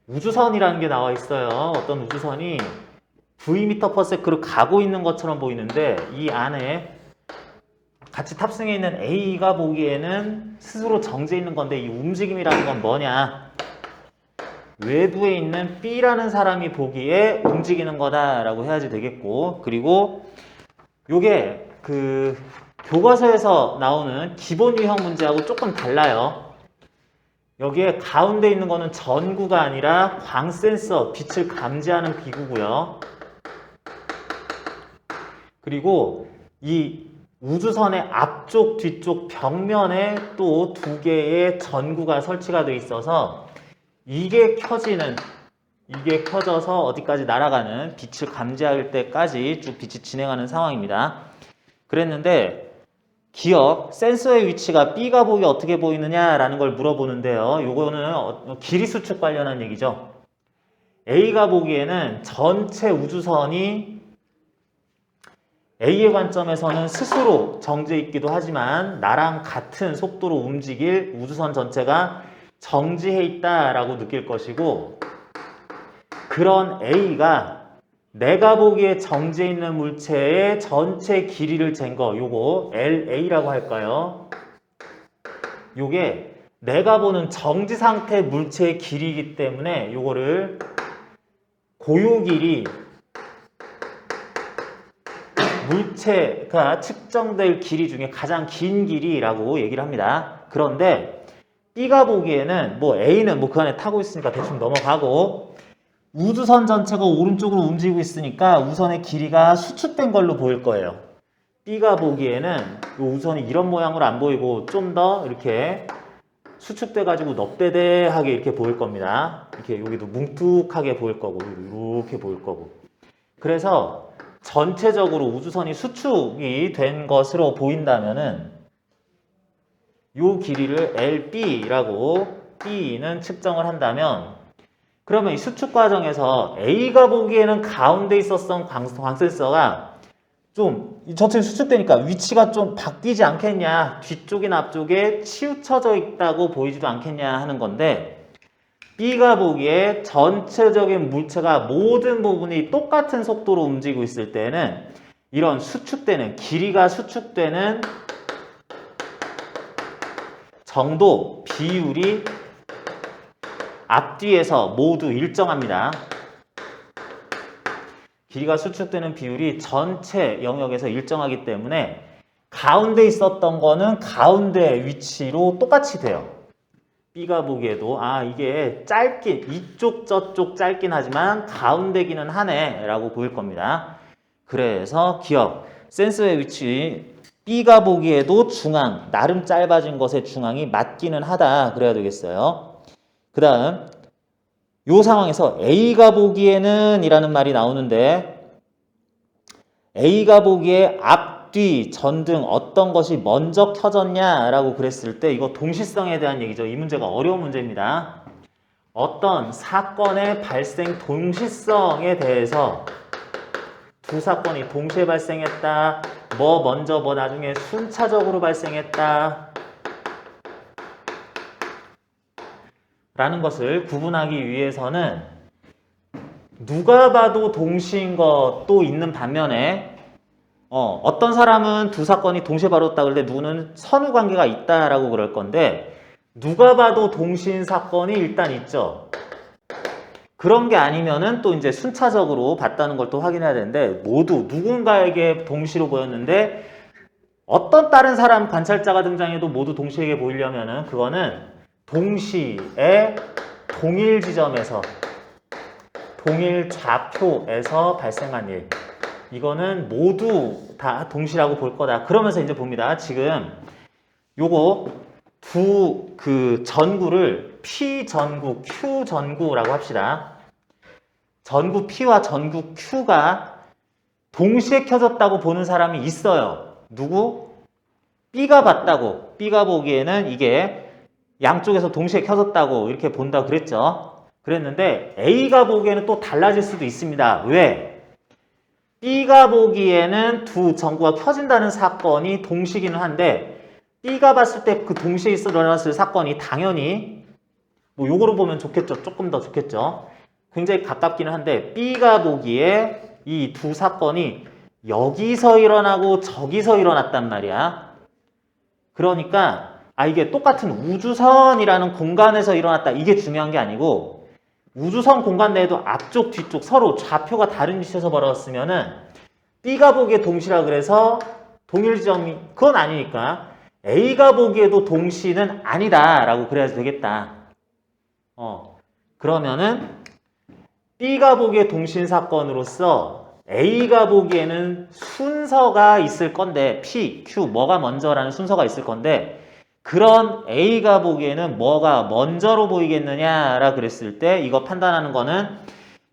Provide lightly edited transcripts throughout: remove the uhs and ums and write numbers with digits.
우주선이라는 게 나와 있어요. 어떤 우주선이 Vm/s로 가고 있는 것처럼 보이는데 이 안에 같이 탑승해 있는 A가 보기에는 스스로 정지해 있는 건데 이 움직임이라는 건 뭐냐? 외부에 있는 B라는 사람이 보기에 움직이는 거다라고 해야지 되겠고, 그리고 요게 그 교과서에서 나오는 기본 유형 문제하고 조금 달라요. 여기에 가운데 있는 거는 전구가 아니라 광 센서, 빛을 감지하는 기구고요. 그리고 이 우주선의 앞쪽, 뒤쪽 벽면에 또 두 개의 전구가 설치가 되어 있어서 이게 켜져서 어디까지 날아가는 빛을 감지할 때까지 쭉 빛이 진행하는 상황입니다. 그랬는데 기억, 센서의 위치가 B가 보기 어떻게 보이느냐라는 걸 물어보는데요. 요거는 길이 수축 관련한 얘기죠. A가 보기에는 전체 우주선이 A의 관점에서는 스스로 정지해 있기도 하지만 나랑 같은 속도로 움직일 우주선 전체가 정지해 있다라고 느낄 것이고, 그런 A가 내가 보기에 정지해 있는 물체의 전체 길이를 잰 거, 요거 LA라고 할까요? 요게 내가 보는 정지 상태 물체의 길이이기 때문에 요거를 고유 길이, 물체가 측정될 길이 중에 가장 긴 길이라고 얘기를 합니다. 그런데 B가 보기에는 뭐 A는 뭐 그 안에 타고 있으니까 대충 넘어가고, 우주선 전체가 오른쪽으로 움직이고 있으니까 우선의 길이가 수축된 걸로 보일 거예요. B가 보기에는 이 우선이 이런 모양으로 안 보이고 좀 더 이렇게 수축돼 가지고 넙대대하게 이렇게 보일 겁니다. 이렇게 여기도 뭉툭하게 보일 거고 이렇게 보일 거고. 그래서 전체적으로 우주선이 수축이 된 것으로 보인다면은 이 길이를 LB라고 B는 측정을 한다면, 그러면 이 수축 과정에서 A가 보기에는 가운데 있었던 광센서가 좀 전체 수축되니까 위치가 좀 바뀌지 않겠냐, 뒤쪽이나 앞쪽에 치우쳐져 있다고 보이지도 않겠냐 하는 건데, B가 보기에 전체적인 물체가 모든 부분이 똑같은 속도로 움직이고 있을 때는 이런 수축되는, 길이가 수축되는 정도, 비율이 앞뒤에서 모두 일정합니다. 길이가 수축되는 비율이 전체 영역에서 일정하기 때문에 가운데 있었던 거는 가운데 위치로 똑같이 돼요. B가 보기에도 이게 짧긴, 이쪽 저쪽 짧긴 하지만 가운데기는 하네 라고 보일 겁니다. 그래서 기억, 센서의 위치, B가 보기에도 중앙, 나름 짧아진 것의 중앙이 맞기는 하다 그래야 되겠어요. 그 다음 이 상황에서 A가 보기에는 이라는 말이 나오는데, A가 보기에 앞, 뒤, 전등 어떤 것이 먼저 켜졌냐라고 그랬을 때 이거 동시성에 대한 얘기죠. 이 문제가 어려운 문제입니다. 어떤 사건의 발생 동시성에 대해서 두 사건이 동시에 발생했다, 뭐 먼저 뭐 나중에 순차적으로 발생했다 라는 것을 구분하기 위해서는 누가 봐도 동시인 것도 있는 반면에 어떤 사람은 두 사건이 동시에 벌어졌다 그럴 때 누구는 선후 관계가 있다라고 그럴 건데, 누가 봐도 동시인 사건이 일단 있죠. 그런 게 아니면은 또 이제 순차적으로 봤다는 걸 또 확인해야 되는데, 모두 누군가에게 동시로 보였는데 어떤 다른 사람 관찰자가 등장해도 모두 동시에 보이려면은 그거는 동시에 동일 지점에서, 동일 좌표에서 발생한 일, 이거는 모두 다 동시라고 볼 거다. 그러면서 이제 봅니다. 지금 요거 두 그 전구를 P 전구, Q 전구라고 합시다. 전구 P와 전구 Q가 동시에 켜졌다고 보는 사람이 있어요. 누구? B가 봤다고. B가 보기에는 이게 양쪽에서 동시에 켜졌다고 이렇게 본다고 그랬죠. 그랬는데 A가 보기에는 또 달라질 수도 있습니다. 왜? B가 보기에는 두 전구가 켜진다는 사건이 동시기는 한데, B가 봤을 때 그 동시에 일어났을 사건이 당연히 뭐 요거로 보면 좋겠죠. 조금 더 좋겠죠. 굉장히 가깝기는 한데 B가 보기에 이 두 사건이 여기서 일어나고 저기서 일어났단 말이야. 그러니까 이게 똑같은 우주선이라는 공간에서 일어났다. 이게 중요한 게 아니고 우주선 공간 내에도 앞쪽 뒤쪽 서로 좌표가 다른 위치에서 벌어졌으면은 B가 보기에 동시라 그래서 동일 지점이 그건 아니니까 A가 보기에도 동시는 아니다 라고 그래야 되겠다. 그러면은 B가 보기에 동시인 사건으로서 A가 보기에는 순서가 있을 건데 P, Q 뭐가 먼저라는 순서가 있을 건데 그런 A가 보기에는 뭐가 먼저로 보이겠느냐라 그랬을 때 이거 판단하는 거는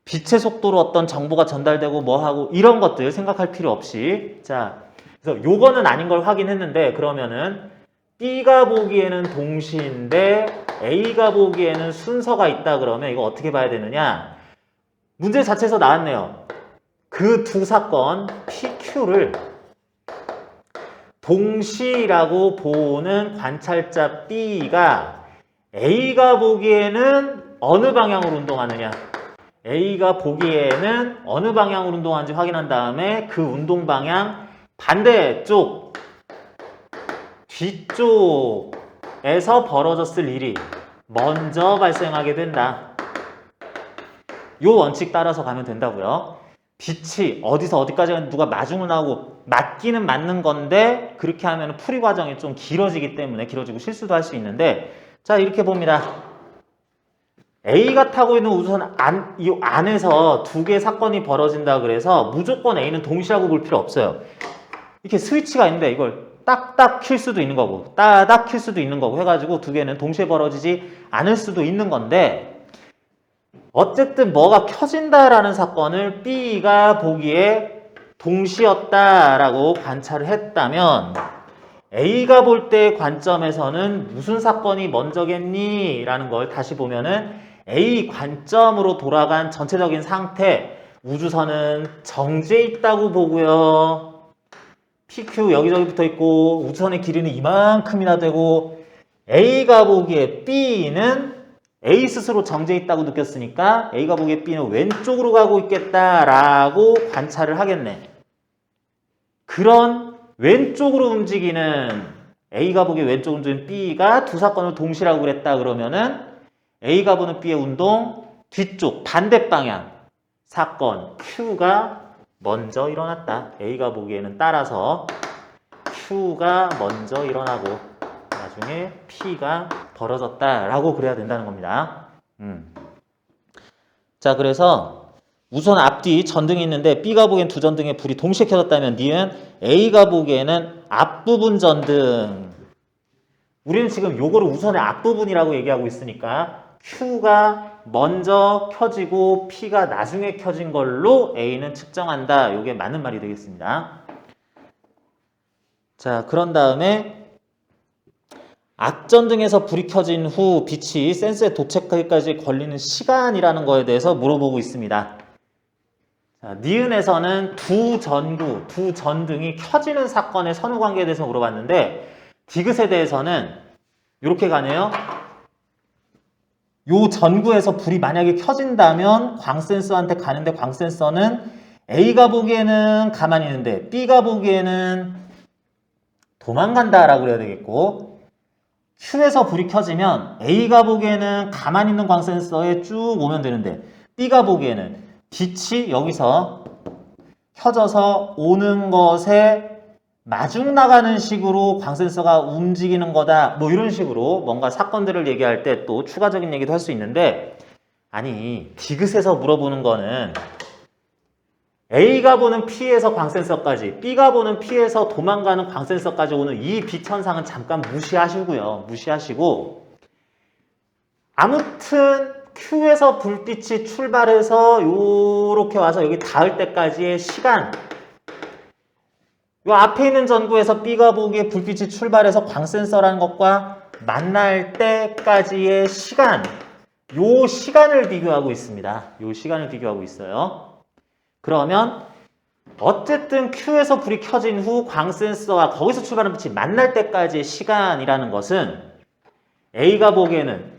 빛의 속도로 어떤 정보가 전달되고 뭐하고 이런 것들 생각할 필요 없이 자 그래서 요거는 아닌 걸 확인했는데 그러면은 B가 보기에는 동시인데 A가 보기에는 순서가 있다 그러면 이거 어떻게 봐야 되느냐 문제 자체에서 나왔네요. 그 두 사건 PQ를 동시라고 보는 관찰자 B가 A가 보기에는 어느 방향으로 운동하느냐 A가 보기에는 어느 방향으로 운동하는지 확인한 다음에 그 운동 방향 반대쪽 뒤쪽에서 벌어졌을 일이 먼저 발생하게 된다. 요 원칙 따라서 가면 된다고요. 빛이 어디서 어디까지 누가 마중을 나오고 맞기는 맞는 건데 그렇게 하면 풀이 과정이 좀 길어지기 때문에 길어지고 실수도 할 수 있는데 자 이렇게 봅니다. A가 타고 있는 우주선 이 안에서 두 개의 사건이 벌어진다 그래서 무조건 A는 동시라고 볼 필요 없어요. 이렇게 스위치가 있는데 이걸 딱딱 킬 수도 있는 거고 따닥 킬 수도 있는 거고 해가지고 두 개는 동시에 벌어지지 않을 수도 있는 건데 어쨌든 뭐가 켜진다라는 사건을 B가 보기에 동시였다라고 관찰을 했다면 A가 볼 때의 관점에서는 무슨 사건이 먼저겠니? 라는 걸 다시 보면은 A 관점으로 돌아간 전체적인 상태 우주선은 정지해 있다고 보고요. PQ 여기저기 붙어 있고 우주선의 길이는 이만큼이나 되고 A가 보기에 B는 A 스스로 정지해 있다고 느꼈으니까 A가 보기에 B는 왼쪽으로 가고 있겠다라고 관찰을 하겠네. 그런 왼쪽으로 움직이는 A가 보기에 왼쪽으로 움직이는 B가 두 사건을 동시라고 그랬다 그러면은 A가 보는 B의 운동 뒤쪽 반대 방향 사건 Q가 먼저 일어났다. A가 보기에는 따라서 Q가 먼저 일어나고 나중에 P가 벌어졌다라고 그래야 된다는 겁니다. 자, 그래서 우선 앞뒤 전등이 있는데 B가 보기엔 두 전등의 불이 동시에 켜졌다면 니은 A가 보기에는 앞부분 전등. 우리는 지금 요거를 우선의 앞부분이라고 얘기하고 있으니까 Q가 먼저 켜지고 P가 나중에 켜진 걸로 A는 측정한다. 요게 맞는 말이 되겠습니다. 자, 그런 다음에 악전등에서 불이 켜진 후 빛이 센서에 도착하기까지 걸리는 시간이라는 거에 대해서 물어보고 있습니다. 자, 니은에서는 두 전등이 켜지는 사건의 선후 관계에 대해서 물어봤는데 디귿에 대해서는 이렇게 가네요. 요 전구에서 불이 만약에 켜진다면 광센서한테 가는데 광센서는 A가 보기에는 가만히 있는데 B가 보기에는 도망간다라고 그래야 되겠고 Q에서 불이 켜지면 A가 보기에는 가만히 있는 광센서에 쭉 오면 되는데 B가 보기에는 빛이 여기서 켜져서 오는 것에 마중 나가는 식으로 광센서가 움직이는 거다. 뭐 이런 식으로 뭔가 사건들을 얘기할 때 또 추가적인 얘기도 할 수 있는데 아니 디귿에서 물어보는 거는 A가 보는 P에서 광센서까지 B가 보는 P에서 도망가는 광센서까지 오는 이 빛 현상은 잠깐 무시하시고요. 무시하시고 아무튼 Q에서 불빛이 출발해서 요렇게 와서 여기 닿을 때까지의 시간 요 앞에 있는 전구에서 B가 보기에 불빛이 출발해서 광센서라는 것과 만날 때까지의 시간 요 시간을 비교하고 있습니다. 요 시간을 비교하고 있어요. 그러면 어쨌든 Q에서 불이 켜진 후 광센서와 거기서 출발하는 빛이 만날 때까지의 시간이라는 것은 A가 보기에는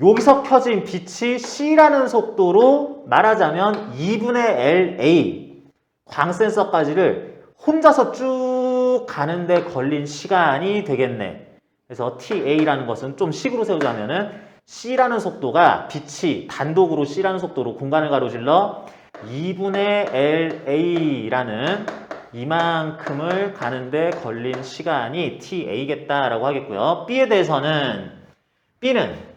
여기서 켜진 빛이 C라는 속도로 말하자면 2분의 LA 광센서까지를 혼자서 쭉 가는데 걸린 시간이 되겠네. 그래서 TA라는 것은 좀 식으로 세우자면은 C라는 속도가 빛이 단독으로 C라는 속도로 공간을 가로질러 2분의 LA라는 이만큼을 가는데 걸린 시간이 TA겠다라고 하겠고요. B에 대해서는 B는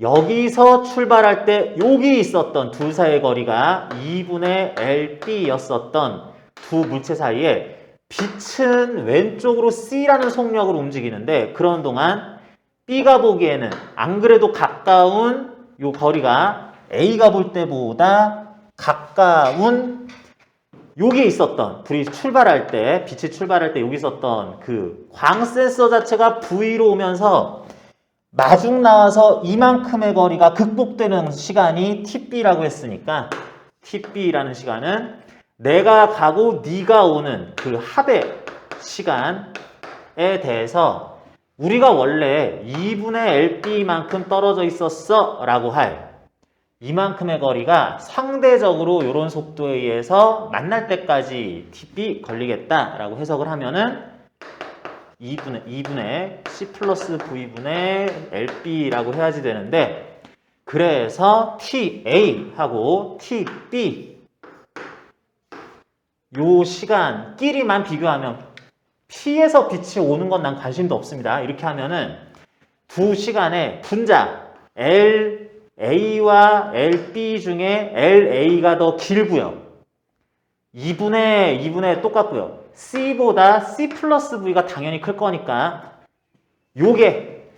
여기서 출발할 때 여기 있었던 둘 사이의 거리가 2분의 LB였었던 두 물체 사이에 빛은 왼쪽으로 C라는 속력으로 움직이는데 그런 동안 B가 보기에는 안 그래도 가까운 요 거리가 A가 볼 때보다 가까운 여기 있었던 불이 출발할 때 빛이 출발할 때 여기 있었던 그 광센서 자체가 V로 오면서 마중 나와서 이만큼의 거리가 극복되는 시간이 TB라고 했으니까 TB라는 시간은 내가 가고 네가 오는 그 합의 시간에 대해서 우리가 원래 2분의 LB만큼 떨어져 있었어 라고 할 이만큼의 거리가 상대적으로 이런 속도에 의해서 만날 때까지 TB 걸리겠다라고 해석을 하면은 2분의 C 플러스 V분의 LB라고 해야지 되는데 그래서 TA하고 TB 요 시간끼리만 비교하면 P에서 빛이 오는 건 난 관심도 없습니다. 이렇게 하면은 두 시간의 분자 LA와 LB 중에 LA가 더 길고요. 2분의 똑같고요. C보다 C 플러스 V가 당연히 클 거니까 요게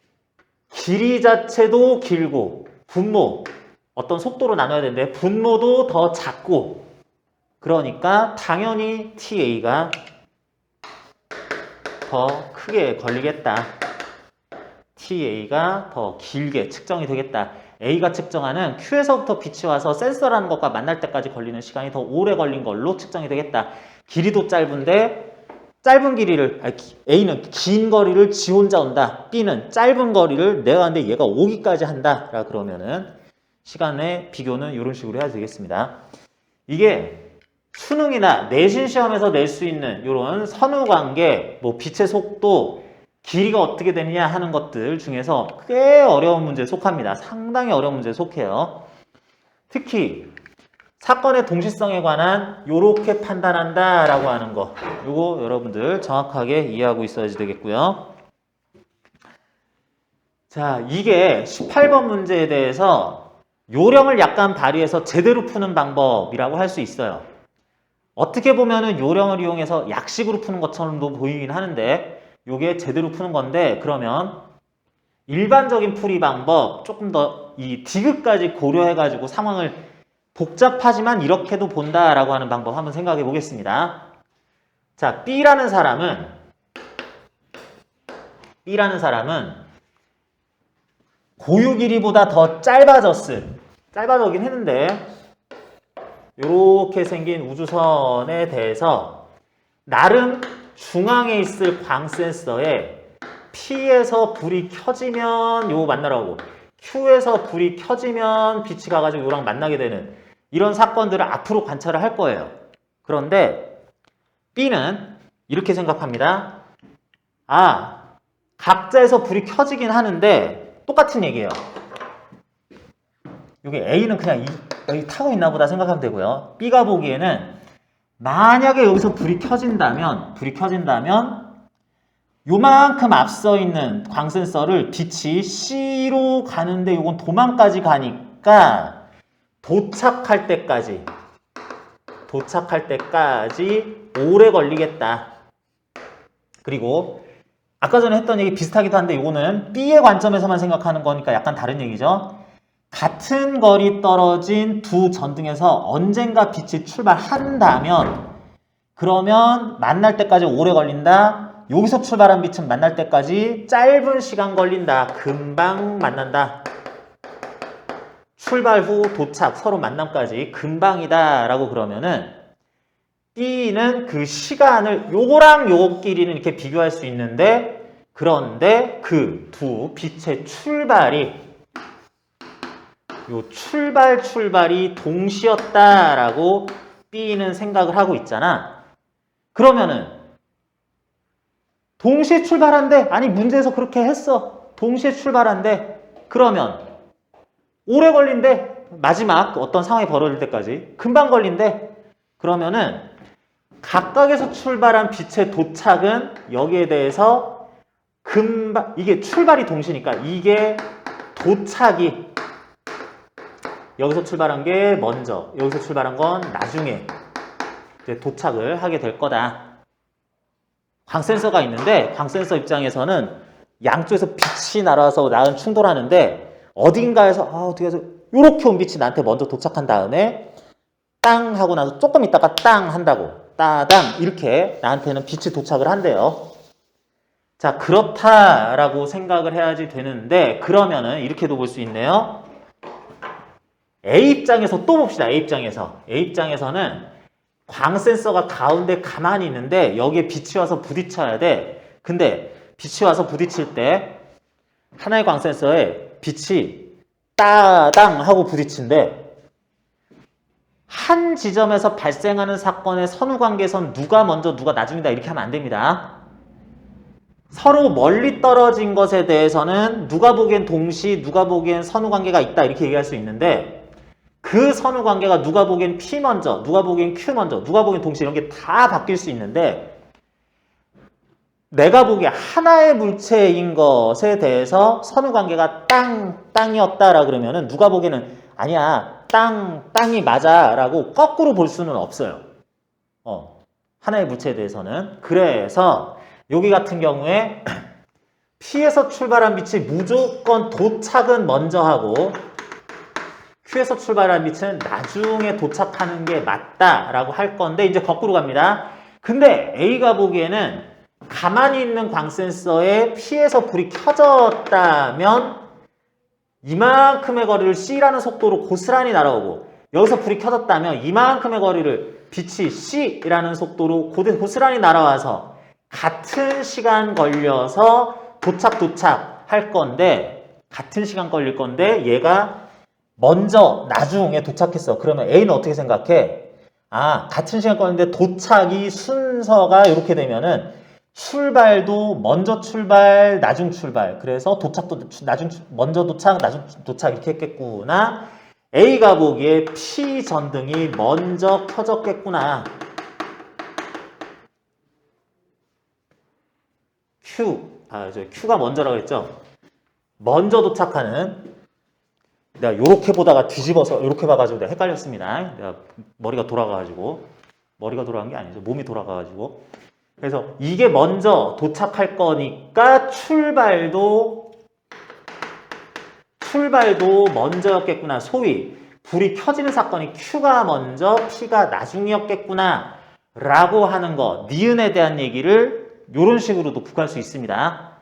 길이 자체도 길고 분모 어떤 속도로 나눠야 되는데 분모도 더 작고 그러니까 당연히 TA가 더 크게 걸리겠다. TA가 더 길게 측정이 되겠다. A가 측정하는 Q에서부터 빛이 와서 센서라는 것과 만날 때까지 걸리는 시간이 더 오래 걸린 걸로 측정이 되겠다. 길이도 짧은데 짧은 길이를 A는 긴 거리를 지 혼자 온다. B는 짧은 거리를 내가 하는데 얘가 오기까지 한다. 라 그러면은 시간의 비교는 이런 식으로 해야 되겠습니다. 이게 수능이나 내신 시험에서 낼 수 있는 이런 선후관계, 뭐 빛의 속도, 길이가 어떻게 되느냐 하는 것들 중에서 꽤 어려운 문제에 속합니다. 상당히 어려운 문제에 속해요. 특히 사건의 동시성에 관한 요렇게 판단한다 라고 하는 거 요거 여러분들 정확하게 이해하고 있어야지 되겠고요. 자, 이게 18번 문제에 대해서 요령을 약간 발휘해서 제대로 푸는 방법이라고 할 수 있어요. 어떻게 보면은 요령을 이용해서 약식으로 푸는 것처럼도 보이긴 하는데 요게 제대로 푸는 건데 그러면 일반적인 풀이 방법 조금 더 이 디귿까지 고려해가지고 상황을 복잡하지만 이렇게도 본다라고 하는 방법 한번 생각해 보겠습니다. 자, B라는 사람은 고유 길이보다 더 짧아졌긴 했는데 이렇게 생긴 우주선에 대해서 나름 중앙에 있을 광센서에 P에서 불이 켜지면 요거 만나라고 Q에서 불이 켜지면 빛이 가가지고 요랑 만나게 되는 이런 사건들을 앞으로 관찰을 할 거예요. 그런데 B는 이렇게 생각합니다. 아, 각자에서 불이 켜지긴 하는데 똑같은 얘기예요. 여기 A는 그냥 여기 타고 있나 보다 생각하면 되고요. B가 보기에는 만약에 여기서 불이 켜진다면 요만큼 앞서 있는 광센서를 빛이 C로 가는데 요건 도망까지 가니까 도착할 때까지 오래 걸리겠다. 그리고 아까 전에 했던 얘기 비슷하기도 한데 요거는 B의 관점에서만 생각하는 거니까 약간 다른 얘기죠. 같은 거리 떨어진 두 전등에서 언젠가 빛이 출발한다면 그러면 만날 때까지 오래 걸린다. 여기서 출발한 빛은 만날 때까지 짧은 시간 걸린다. 금방 만난다. 출발 후 도착, 서로 만남까지 금방이다 라고 그러면은 B는 그 시간을 요거랑 요거끼리는 이렇게 비교할 수 있는데 그런데 그 두 빛의 출발이 요 출발이 동시였다라고 B는 생각을 하고 있잖아. 그러면은 동시에 출발한대. 아니 문제에서 그렇게 했어. 동시에 출발한대. 그러면 오래 걸린대. 마지막 어떤 상황이 벌어질 때까지 금방 걸린대. 그러면은 각각에서 출발한 빛의 도착은 여기에 대해서 금방, 이게 출발이 동시니까 이게 도착이 여기서 출발한 게 먼저, 여기서 출발한 건 나중에 이제 도착을 하게 될 거다. 광센서가 있는데 광센서 입장에서는 양쪽에서 빛이 날아와서 나는 충돌하는데 어딘가에서 어떻게 해서 이렇게 온 빛이 나한테 먼저 도착한 다음에 땅 하고 나서 조금 있다가 땅 한다고 따당 이렇게 나한테는 빛이 도착을 한대요. 자, 그렇다라고 생각을 해야지 되는데 그러면은 이렇게도 볼 수 있네요. A 입장에서 또 봅시다. A 입장에서는 광센서가 가운데 가만히 있는데 여기에 빛이 와서 부딪혀야 돼. 근데 빛이 와서 부딪힐 때 하나의 광센서에 빛이 따당 하고 부딪힌대. 한 지점에서 발생하는 사건의 선후관계에선 누가 먼저 누가 나중이다 이렇게 하면 안 됩니다. 서로 멀리 떨어진 것에 대해서는 누가 보기엔 동시, 누가 보기엔 선후관계가 있다 이렇게 얘기할 수 있는데 그 선후관계가 누가 보기엔 P 먼저, 누가 보기엔 Q 먼저, 누가 보기엔 동시 이런 게 다 바뀔 수 있는데 내가 보기에 하나의 물체인 것에 대해서 선후관계가 땅이었다라 그러면은 누가 보기에는 아니야 땅이 맞아 라고 거꾸로 볼 수는 없어요. 하나의 물체에 대해서는. 그래서 여기 같은 경우에 P에서 출발한 빛이 무조건 도착은 먼저 하고 Q에서 출발한 빛은 나중에 도착하는 게 맞다라고 할 건데 이제 거꾸로 갑니다. 근데 A가 보기에는 가만히 있는 광센서에 P에서 불이 켜졌다면 이만큼의 거리를 C라는 속도로 고스란히 날아오고 여기서 불이 켜졌다면 이만큼의 거리를 빛이 C라는 속도로 고스란히 날아와서 같은 시간 걸려서 도착 할 건데 같은 시간 걸릴 건데 얘가 먼저 나중에 도착했어. 그러면 A는 어떻게 생각해? 같은 시간 걸리는데 도착이 순서가 이렇게 되면은 출발도 먼저 출발, 나중 출발. 그래서 도착도 먼저 도착, 나중 도착 이렇게 했겠구나. A가 보기에 P 전등이 먼저 켜졌겠구나. Q가 먼저라고 했죠. 먼저 도착하는 내가 요렇게 보다가 뒤집어서 요렇게 봐가지고 내가 헷갈렸습니다. 내가 머리가 돌아간 게 아니죠. 몸이 돌아가가지고. 그래서 이게 먼저 도착할 거니까 출발도 먼저였겠구나. 소위 불이 켜지는 사건이 Q가 먼저, P가 나중이었겠구나. 라고 하는 거, 니은에 대한 얘기를 이런 식으로도 구할 수 있습니다.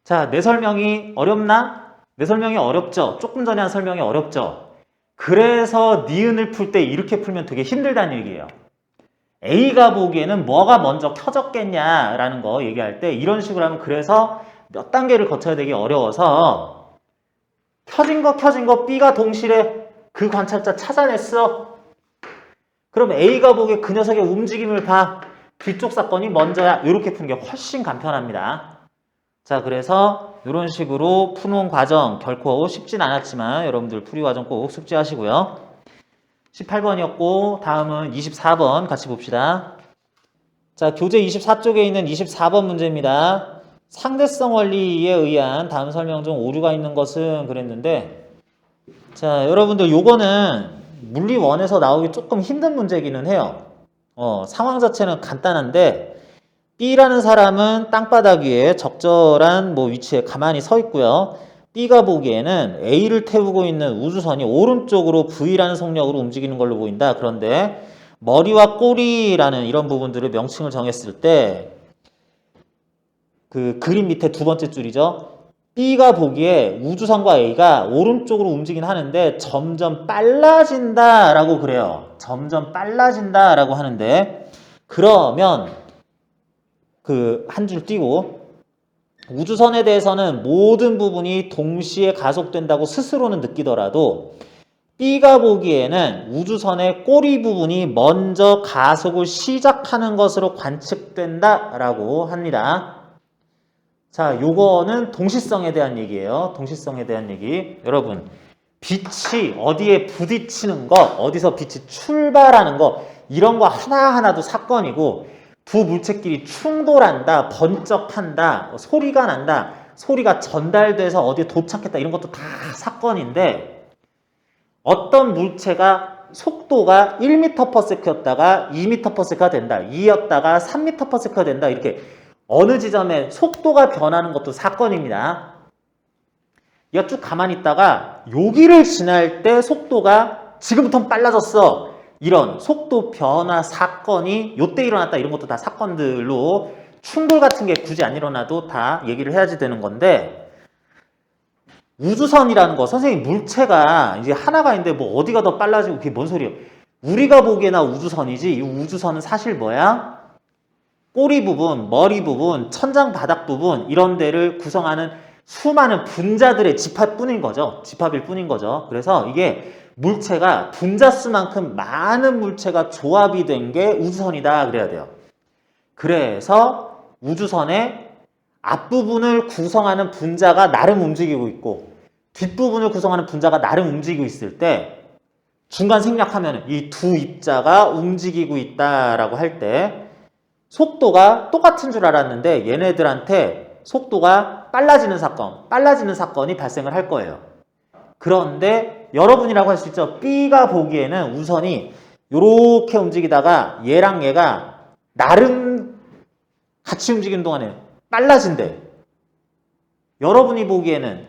자, 내 설명이 어렵나? 내 설명이 어렵죠? 조금 전에 한 설명이 어렵죠? 그래서 니은을 풀 때 이렇게 풀면 되게 힘들다는 얘기예요. A가 보기에는 뭐가 먼저 켜졌겠냐라는 거 얘기할 때 이런 식으로 하면 그래서 몇 단계를 거쳐야 되기 어려워서 켜진 거 B가 동시에 그 관찰자 찾아냈어. 그럼 A가 보기에 그 녀석의 움직임을 봐. 뒤쪽 사건이 먼저야. 이렇게 푸는 게 훨씬 간편합니다. 자, 그래서 이런 식으로 푸는 과정 결코 쉽진 않았지만 여러분들 풀이 과정 꼭 숙지하시고요. 18번이었고 다음은 24번 같이 봅시다. 자, 교재 24쪽에 있는 24번 문제입니다. 상대성 원리에 의한 다음 설명 중 오류가 있는 것은 그랬는데 자, 여러분들 요거는 물리 1에서 나오기 조금 힘든 문제기는 해요. 상황 자체는 간단한데 B라는 사람은 땅바닥 위에 적절한 위치에 가만히 서 있고요. B가 보기에는 A를 태우고 있는 우주선이 오른쪽으로 V라는 속력으로 움직이는 걸로 보인다. 그런데 머리와 꼬리라는 이런 부분들을 명칭을 정했을 때 그 그림 밑에 두 번째 줄이죠. B가 보기에 우주선과 A가 오른쪽으로 움직이긴 하는데 점점 빨라진다라고 그래요. 점점 빨라진다라고 하는데 그러면 그 한 줄 띄고 우주선에 대해서는 모든 부분이 동시에 가속된다고 스스로는 느끼더라도 B가 보기에는 우주선의 꼬리 부분이 먼저 가속을 시작하는 것으로 관측된다라고 합니다. 자, 요거는 동시성에 대한 얘기예요. 동시성에 대한 얘기. 여러분, 빛이 어디에 부딪히는 거, 어디서 빛이 출발하는 거, 이런 거 하나하나도 사건이고, 두 물체끼리 충돌한다, 번쩍한다, 소리가 난다, 소리가 전달돼서 어디에 도착했다, 이런 것도 다 사건인데, 어떤 물체가 속도가 1m/s였다가 2m/s가 된다, 2였다가 3m/s가 된다, 이렇게 어느 지점에 속도가 변하는 것도 사건입니다. 얘가 쭉 가만히 있다가 여기를 지날 때 속도가 지금부터는 빨라졌어. 이런 속도 변화 사건이 요때 일어났다, 이런 것도 다 사건들로 충돌 같은 게 굳이 안 일어나도 다 얘기를 해야지 되는 건데, 우주선이라는 거, 선생님 물체가 이제 하나가 있는데 뭐 어디가 더 빨라지고 그게 뭔 소리예요? 우리가 보기에나 우주선이지, 이 우주선은 사실 뭐야? 꼬리 부분, 머리 부분, 천장 바닥 부분, 이런 데를 구성하는 수많은 분자들의 집합뿐인 거죠. 집합일 뿐인 거죠. 그래서 이게 물체가 분자수만큼 많은 물체가 조합이 된 게 우주선이다 그래야 돼요. 그래서 우주선의 앞부분을 구성하는 분자가 나름 움직이고 있고 뒷부분을 구성하는 분자가 나름 움직이고 있을 때 중간 생략하면 이 두 입자가 움직이고 있다라고 할 때 속도가 똑같은 줄 알았는데 얘네들한테 속도가 빨라지는 사건이 발생을 할 거예요. 그런데 여러분이라고 할 수 있죠. B가 보기에는 우선이 이렇게 움직이다가 얘랑 얘가 나름 같이 움직이는 동안에 빨라진대. 여러분이 보기에는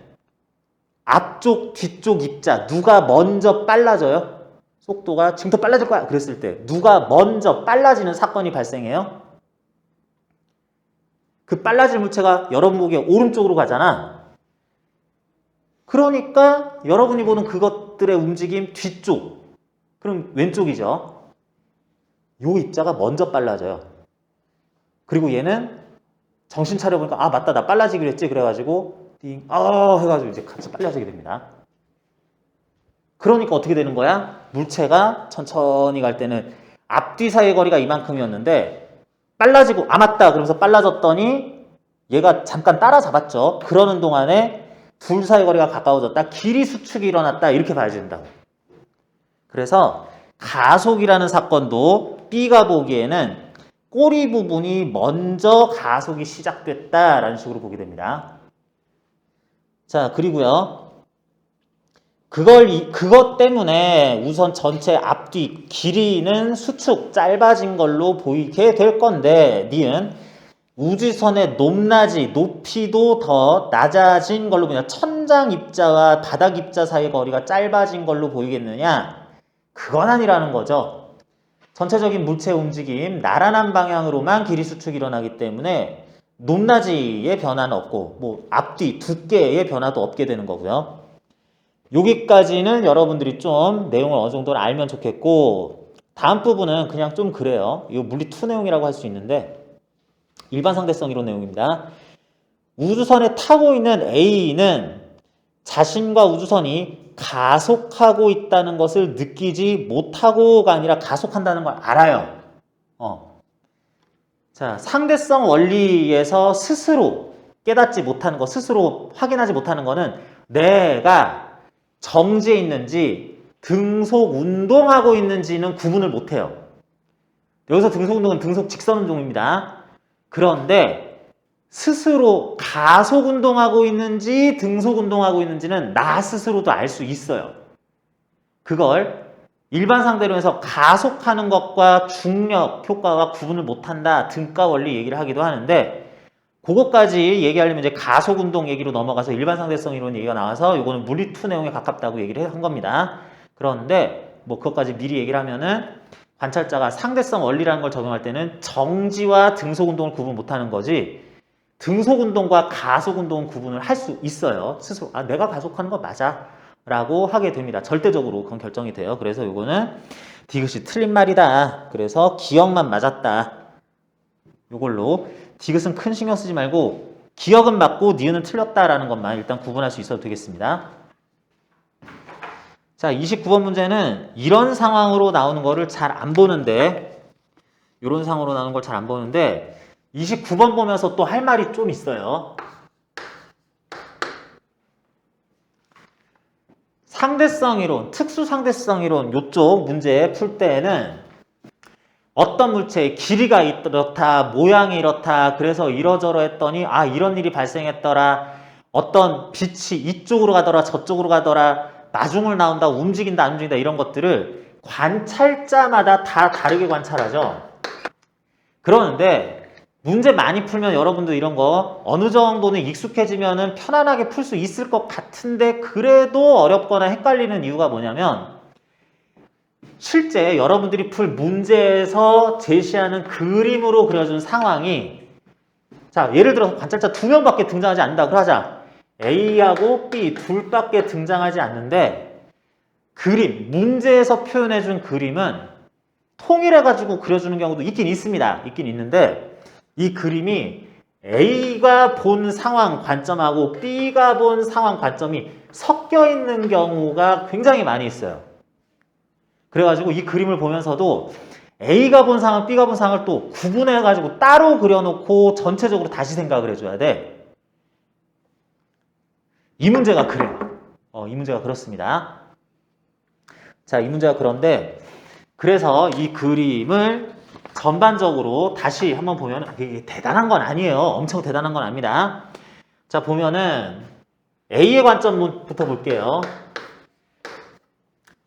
앞쪽, 뒤쪽 입자 누가 먼저 빨라져요? 속도가 지금 더 빨라질 거야. 그랬을 때 누가 먼저 빨라지는 사건이 발생해요? 그 빨라질 물체가 여러분 보기에 오른쪽으로 가잖아. 그러니까 여러분이 보는 그것들의 움직임 뒤쪽, 그럼 왼쪽이죠. 요 입자가 먼저 빨라져요. 그리고 얘는 정신 차려보니까 아 맞다, 나 빨라지기로 했지. 그래가지고 띵 해가지고 이제 같이 빨라지게 됩니다. 그러니까 어떻게 되는 거야? 물체가 천천히 갈 때는 앞뒤 사이의 거리가 이만큼이었는데 빨라지고 아 맞다 그러면서 빨라졌더니 얘가 잠깐 따라잡았죠. 그러는 동안에 둘 사이 거리가 가까워졌다. 길이 수축이 일어났다. 이렇게 봐야지 된다고. 그래서 가속이라는 사건도 B가 보기에는 꼬리 부분이 먼저 가속이 시작됐다라는 식으로 보게 됩니다. 자, 그리고요. 그것 때문에 우선 전체 앞뒤 길이는 수축, 짧아진 걸로 보이게 될 건데, 니은 우주선의 높이도 더 낮아진 걸로 보이냐? 천장 입자와 바닥 입자 사이의 거리가 짧아진 걸로 보이겠느냐? 그건 아니라는 거죠. 전체적인 물체의 움직임, 나란한 방향으로만 길이 수축이 일어나기 때문에 높낮이의 변화는 없고, 뭐 앞뒤, 두께의 변화도 없게 되는 거고요. 여기까지는 여러분들이 좀 내용을 어느 정도는 알면 좋겠고, 다음 부분은 그냥 좀 그래요. 이거 물리2 내용이라고 할 수 있는데, 일반 상대성 이론 내용입니다. 우주선에 타고 있는 A는 자신과 우주선이 가속하고 있다는 것을 느끼지 못하고가 아니라 가속한다는 걸 알아요. 자, 상대성 원리에서 스스로 깨닫지 못하는 거, 스스로 확인하지 못하는 거는 내가 정지해 있는지 등속 운동하고 있는지는 구분을 못해요. 여기서 등속 운동은 등속 직선 운동입니다. 그런데 스스로 가속 운동하고 있는지 등속 운동하고 있는지는 나 스스로도 알 수 있어요. 그걸 일반 상대론에서 가속하는 것과 중력 효과가 구분을 못한다, 등가 원리 얘기를 하기도 하는데, 그것까지 얘기하려면 이제 가속 운동 얘기로 넘어가서 일반 상대성 이론 얘기가 나와서 이거는 물리2 내용에 가깝다고 얘기를 한 겁니다. 그런데 뭐 그것까지 미리 얘기를 하면은 관찰자가 상대성 원리라는 걸 적용할 때는 정지와 등속 운동을 구분 못하는 거지, 등속 운동과 가속 운동은 구분을 할 수 있어요. 스스로 아 내가 가속하는 거 맞아 라고 하게 됩니다. 절대적으로 그건 결정이 돼요. 그래서 이거는 디귿이 틀린 말이다. 그래서 기억만 맞았다. 이걸로 디귿은 큰 신경 쓰지 말고 기억은 맞고 니은은 틀렸다라는 것만 일단 구분할 수 있어도 되겠습니다. 자, 29번 문제는 이런 상황으로 나오는 거를 잘 안 보는데, 이런 상황으로 나오는 걸 잘 안 보는데 29번 보면서 또 할 말이 좀 있어요. 상대성 이론, 특수 상대성 이론 요쪽 문제 풀 때에는 어떤 물체의 길이가 이렇다, 모양이 이렇다, 그래서 이러저러 했더니 아 이런 일이 발생했더라, 어떤 빛이 이쪽으로 가더라 저쪽으로 가더라, 마중을 나온다, 움직인다 안 움직인다, 이런 것들을 관찰자마다 다 다르게 관찰하죠. 그러는데 문제 많이 풀면 여러분도 이런 거 어느 정도는 익숙해지면은 편안하게 풀 수 있을 것 같은데, 그래도 어렵거나 헷갈리는 이유가 뭐냐면 실제 여러분들이 풀 문제에서 제시하는 그림으로 그려준 상황이, 자 예를 들어서 관찰자 2명밖에 등장하지 않는다 그러자. A하고 B 둘밖에 등장하지 않는데 그림, 문제에서 표현해준 그림은 통일해가지고 그려주는 경우도 있긴 있습니다. 있긴 있는데 이 그림이 A가 본 상황 관점하고 B가 본 상황 관점이 섞여 있는 경우가 굉장히 많이 있어요. 그래가지고 이 그림을 보면서도 A가 본 상황, B가 본 상황을 또 구분해가지고 따로 그려놓고 전체적으로 다시 생각을 해줘야 돼. 이 문제가 그래요. 이 문제가 그렇습니다. 자, 이 문제가 그런데 그래서 이 그림을 전반적으로 다시 한번 보면 이게 대단한 건 아니에요. 엄청 대단한 건 아닙니다. 자, 보면은 A의 관점부터 볼게요.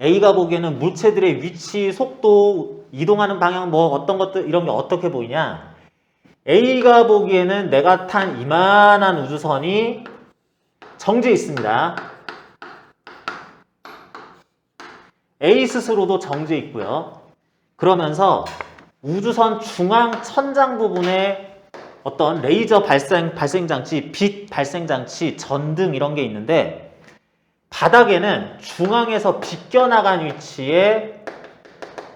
A가 보기에는 물체들의 위치, 속도, 이동하는 방향, 뭐 어떤 것들 이런 게 어떻게 보이냐? A가 보기에는 내가 탄 이만한 우주선이 정지해 있습니다. A 스스로도 정지해 있고요. 그러면서 우주선 중앙 천장 부분에 어떤 레이저 발생장치, 빛 발생장치, 전등 이런 게 있는데 바닥에는 중앙에서 비껴나간 위치에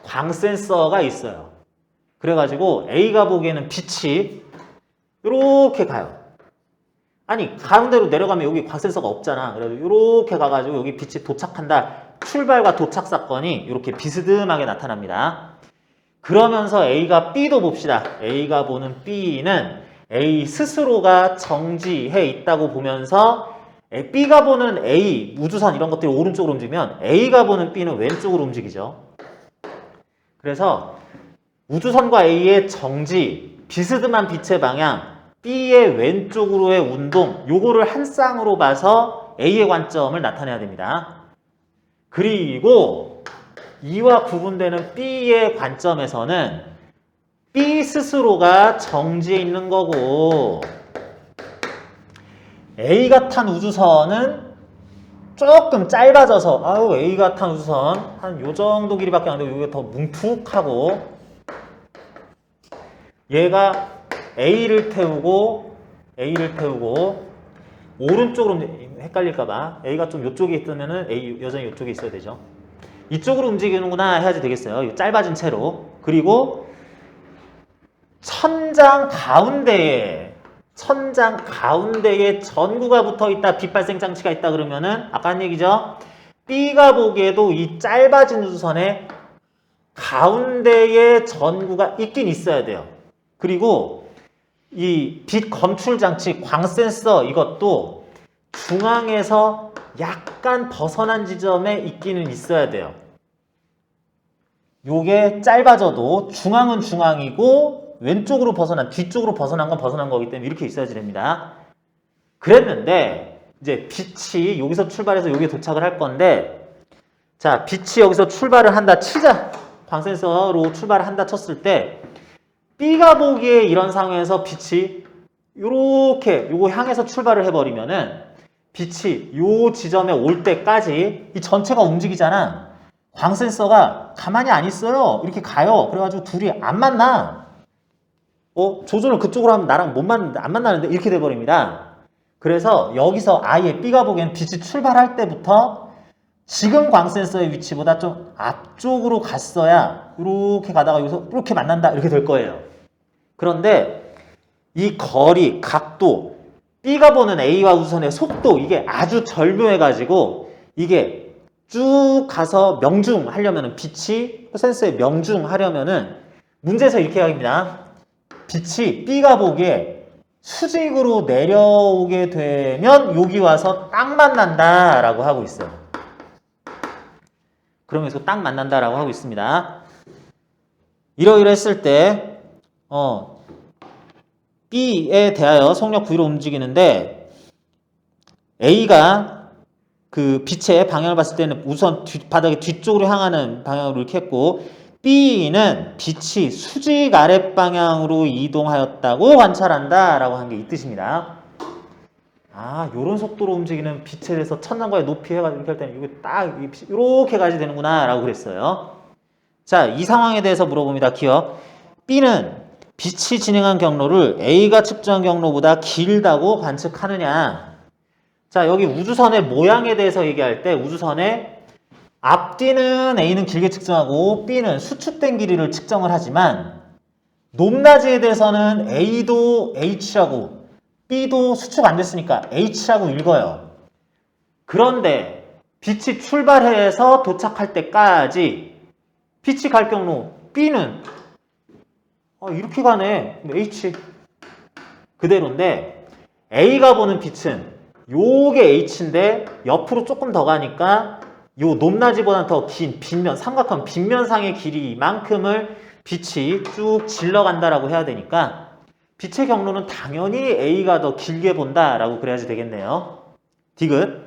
광 센서가 있어요. 그래가지고 A가 보기에는 빛이 이렇게 가요. 아니 가운데로 내려가면 여기 광 센서가 없잖아. 그래서 이렇게 가가지고 여기 빛이 도착한다. 출발과 도착 사건이 이렇게 비스듬하게 나타납니다. 그러면서 A가 B도 봅시다. A가 보는 B는 A 스스로가 정지해 있다고 보면서 B가 보는 A, 우주선 이런 것들이 오른쪽으로 움직이면 A가 보는 B는 왼쪽으로 움직이죠. 그래서 우주선과 A의 정지, 비스듬한 빛의 방향, B의 왼쪽으로의 운동, 요거를 한 쌍으로 봐서 A의 관점을 나타내야 됩니다. 그리고 이와 구분되는 B의 관점에서는 B 스스로가 정지해 있는 거고 A가 탄 우주선은 조금 짧아져서 아유 A가 탄 우주선 한 요 정도 길이밖에 안 되고 이게 더 뭉툭하고 얘가 A를 태우고 오른쪽으로 헷갈릴까봐 A가 좀 이쪽에 있으면은 A 여전히 이쪽에 있어야 되죠. 이쪽으로 움직이는구나 해야지 되겠어요. 짧아진 채로. 그리고 천장 가운데에 전구가 붙어 있다, 빛 발생 장치가 있다 그러면은 아까 한 얘기죠. B가 보기에도 이 짧아진 우주선에 가운데에 전구가 있긴 있어야 돼요. 그리고 이 빛 검출 장치, 광 센서 이것도 중앙에서 약간 벗어난 지점에 있기는 있어야 돼요. 요게 짧아져도 중앙은 중앙이고 왼쪽으로 벗어난, 뒤쪽으로 벗어난 건 벗어난 거기 때문에 이렇게 있어야지 됩니다. 그랬는데 이제 빛이 여기서 출발해서 여기에 도착을 할 건데, 자 빛이 여기서 출발을 한다 치자. 광센서로 출발을 한다 쳤을 때 B가 보기에 이런 상황에서 빛이 요렇게 요거 향해서 출발을 해버리면은 빛이 요 지점에 올 때까지 이 전체가 움직이잖아. 광 센서가 가만히 안 있어요. 이렇게 가요. 그래가지고 둘이 안 만나. 조준을 그쪽으로 하면 나랑 안 만나는데 이렇게 돼버립니다. 그래서 여기서 아예 B가 보기엔 빛이 출발할 때부터 지금 광 센서의 위치보다 좀 앞쪽으로 갔어야 이렇게 가다가 여기서 이렇게 만난다 이렇게 될 거예요. 그런데 이 거리, 각도 B가 보는 A와 우주선의 속도 이게 아주 절묘해가지고 이게 쭉 가서 명중하려면은 빛이 센서에 명중하려면은 문제에서 이렇게 합니다. 빛이 B가 보기에 수직으로 내려오게 되면 여기 와서 딱 만난다라고 하고 있어요. 그러면서 딱 만난다라고 하고 있습니다. 이러이러했을 때 B에 대하여 속력 V로 움직이는데 A가 그 빛의 방향을 봤을 때는 우선 바닥의 뒤쪽으로 향하는 방향으로 이렇게 했고 B는 빛이 수직 아랫방향으로 이동하였다고 관찰한다 라고 한 게 이 뜻입니다. 요런 속도로 움직이는 빛에 대해서 천장과의 높이 해가지고 이렇게 할 때는 이거 딱 이렇게 가야 되는구나 라고 그랬어요. 자, 이 상황에 대해서 물어봅니다. 기억. B는 빛이 진행한 경로를 A가 측정한 경로보다 길다고 관측하느냐. 자, 여기 우주선의 모양에 대해서 얘기할 때 우주선의 앞뒤는 A는 길게 측정하고 B는 수축된 길이를 측정을 하지만 높낮이에 대해서는 A도 H라고 B도 수축 안 됐으니까 H라고 읽어요. 그런데 빛이 출발해서 도착할 때까지 빛이 갈 경로 B는 이렇게 가네. H 그대로인데 A가 보는 빛은 요게 H인데 옆으로 조금 더 가니까 요 높낮이보다는 더 긴 빗면, 삼각형 빗면상의 길이만큼을 빛이 쭉 질러간다라고 해야 되니까 빛의 경로는 당연히 A가 더 길게 본다라고 그래야지 되겠네요. 디귿.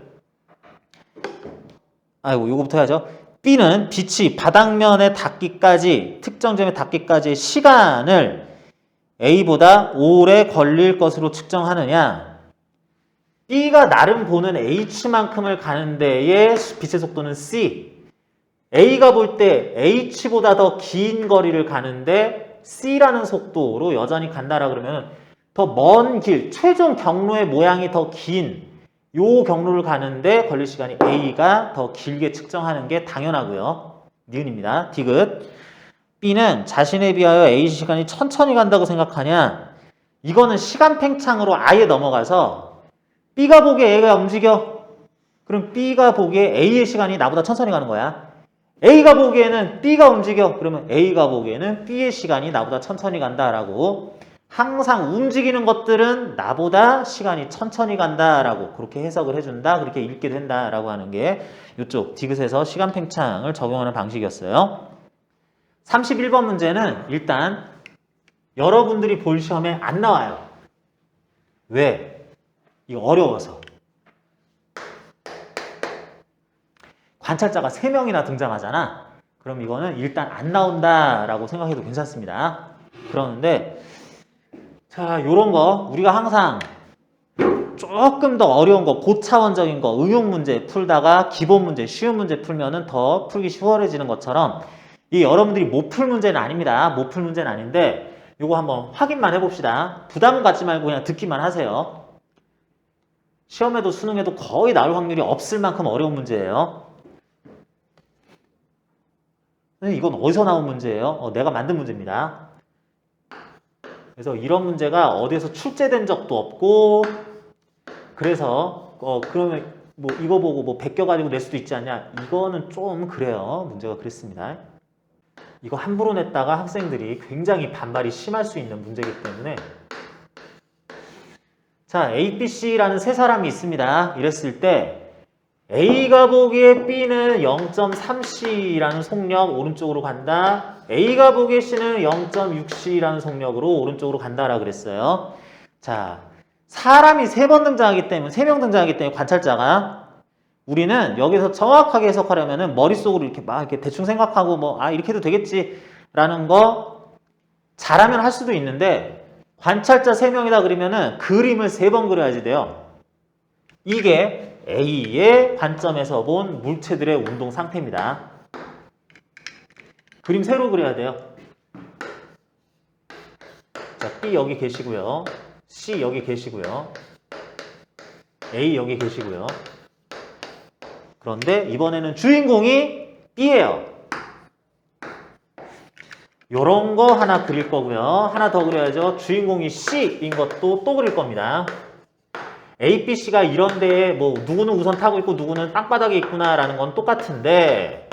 요거부터 해야죠. B는 빛이 바닥면에 닿기까지, 특정 점에 닿기까지의 시간을 A보다 오래 걸릴 것으로 측정하느냐. B가 나름 보는 H만큼을 가는 데의 빛의 속도는 C. A가 볼 때 H보다 더 긴 거리를 가는데 C라는 속도로 여전히 간다라 그러면 더 먼 길, 최종 경로의 모양이 더 긴 요 경로를 가는데 걸릴 시간이 A가 더 길게 측정하는 게 당연하고요. 니은입니다. 디귿. B는 자신에 비하여 A 시간이 천천히 간다고 생각하냐? 이거는 시간 팽창으로 아예 넘어가서 B가 보기에 A가 움직여. 그럼 B가 보기에 A의 시간이 나보다 천천히 가는 거야. A가 보기에는 B가 움직여. 그러면 A가 보기에는 B의 시간이 나보다 천천히 간다라고 항상 움직이는 것들은 나보다 시간이 천천히 간다라고 그렇게 해석을 해준다. 그렇게 읽게 된다라고 하는 게 이쪽 디귿에서 시간 팽창을 적용하는 방식이었어요. 31번 문제는 일단 여러분들이 볼 시험에 안 나와요. 왜? 이거 어려워서. 관찰자가 3명이나 등장하잖아. 그럼 이거는 일단 안 나온다라고 생각해도 괜찮습니다. 그러는데 자, 요런 거 우리가 항상 조금 더 어려운 거, 고차원적인 거, 응용 문제 풀다가 기본 문제, 쉬운 문제 풀면은 더 풀기 수월해지는 것처럼 이 여러분들이 못 풀 문제는 아닙니다. 못 풀 문제는 아닌데 요거 한번 확인만 해봅시다. 부담은 갖지 말고 그냥 듣기만 하세요. 시험에도 수능에도 거의 나올 확률이 없을 만큼 어려운 문제예요. 이건 어디서 나온 문제예요? 내가 만든 문제입니다. 그래서 이런 문제가 어디에서 출제된 적도 없고 그래서 그러면 뭐 이거 보고 뭐 베껴가지고 낼 수도 있지 않냐? 이거는 좀 그래요. 문제가 그랬습니다. 이거 함부로 냈다가 학생들이 굉장히 반발이 심할 수 있는 문제이기 때문에 자, A, B, C라는 세 사람이 있습니다. 이랬을 때 A가 보기에 B는 0.3C라는 속력 오른쪽으로 간다. A가 보기에 C는 0.6C라는 속력으로 오른쪽으로 간다라 그랬어요. 자, 사람이 3번 등장하기 때문에 3명 등장하기 때문에 관찰자가 우리는 여기서 정확하게 해석하려면은 머릿속으로 이렇게 막 이렇게 대충 생각하고 이렇게 해도 되겠지라는 거 잘하면 할 수도 있는데 관찰자 3명이다 그러면은 그림을 3번 그려야지 돼요. 이게 A의 관점에서 본 물체들의 운동 상태입니다. 그림 새로 그려야 돼요. 자, B 여기 계시고요. C 여기 계시고요. A 여기 계시고요. 그런데 이번에는 주인공이 B예요. 요런 거 하나 그릴 거고요. 하나 더 그려야죠. 주인공이 C인 것도 또 그릴 겁니다. A, B, C가 이런 데에 뭐 누구는 우선 타고 있고 누구는 땅바닥에 있구나라는 건 똑같은데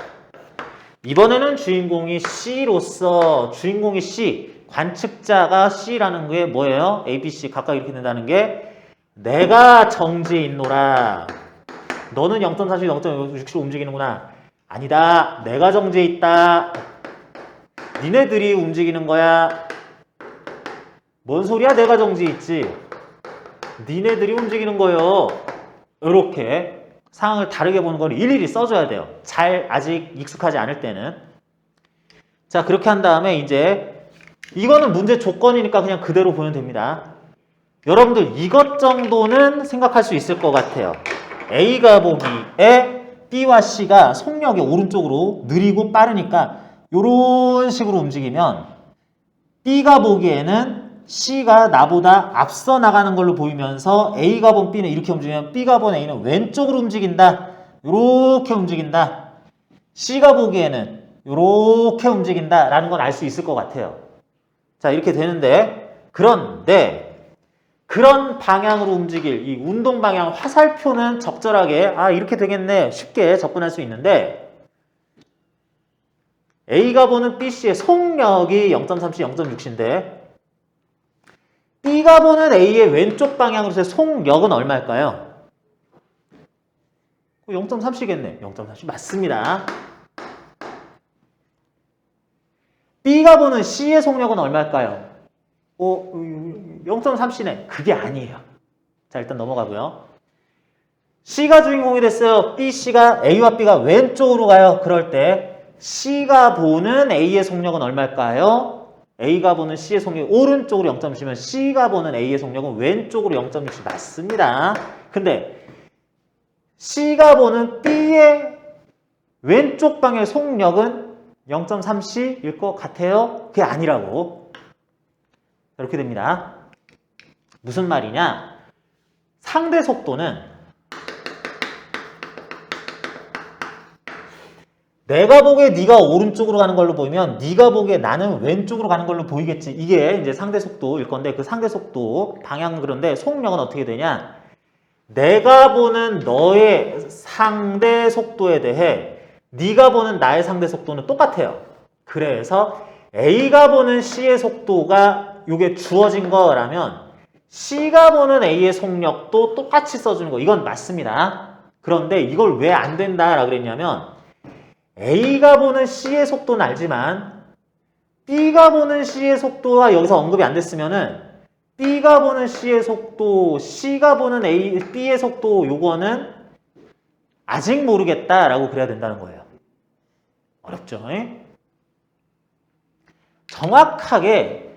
이번에는 주인공이 C로서 주인공이 C, 관측자가 C라는 게 뭐예요? A, B, C 각각 이렇게 된다는 게 내가 정지에 있노라. 너는 0.40, 0.67로 움직이는구나. 아니다. 내가 정지에 있다. 니네들이 움직이는 거야. 뭔 소리야? 내가 정지에 있지. 니네들이 움직이는 거예요. 이렇게 상황을 다르게 보는 걸 일일이 써줘야 돼요. 잘 아직 익숙하지 않을 때는. 자, 그렇게 한 다음에 이제 이거는 문제 조건이니까 그냥 그대로 보면 됩니다. 여러분들 이것 정도는 생각할 수 있을 것 같아요. A가 보기에 B와 C가 속력이 오른쪽으로 느리고 빠르니까 이런 식으로 움직이면 B가 보기에는 C가 나보다 앞서 나가는 걸로 보이면서 A가 본 B는 이렇게 움직이면 B가 본 A는 왼쪽으로 움직인다. 이렇게 움직인다. C가 보기에는 이렇게 움직인다 라는 건 알 수 있을 것 같아요. 자, 이렇게 되는데 그런데 그런 방향으로 움직일 이 운동 방향 화살표는 적절하게 이렇게 되겠네 쉽게 접근할 수 있는데 A가 보는 BC의 속력이 0.3C, 0.6C인데 B가 보는 A의 왼쪽 방향으로서의 속력은 얼마일까요? 0.3C겠네. 0.3C 맞습니다. B가 보는 C의 속력은 얼마일까요? 0.3C네. 그게 아니에요. 자, 일단 넘어가고요. C가 주인공이 됐어요. B, C가 A와 B가 왼쪽으로 가요. 그럴 때 C가 보는 A의 속력은 얼마일까요? A가 보는 C의 속력이 오른쪽으로 0.6이면 C가 보는 A의 속력은 왼쪽으로 0.6이 맞습니다. 근데 C가 보는 B의 왼쪽 방향의 속력은 0.3C일 것 같아요? 그게 아니라고. 이렇게 됩니다. 무슨 말이냐? 상대 속도는 내가 보기에 네가 오른쪽으로 가는 걸로 보이면 네가 보기에 나는 왼쪽으로 가는 걸로 보이겠지. 이게 이제 상대 속도일 건데 그 상대 속도 방향은 그런데 속력은 어떻게 되냐? 내가 보는 너의 상대 속도에 대해 네가 보는 나의 상대 속도는 똑같아요. 그래서 A가 보는 C의 속도가 이게 주어진 거라면 C가 보는 A의 속력도 똑같이 써주는 거. 이건 맞습니다. 그런데 이걸 왜 안 된다라고 그랬냐면 A가 보는 C의 속도는 알지만 B가 보는 C의 속도와 여기서 언급이 안 됐으면은 B가 보는 C의 속도, C가 보는 B의 속도 요거는 아직 모르겠다라고 그래야 된다는 거예요. 어렵죠? 정확하게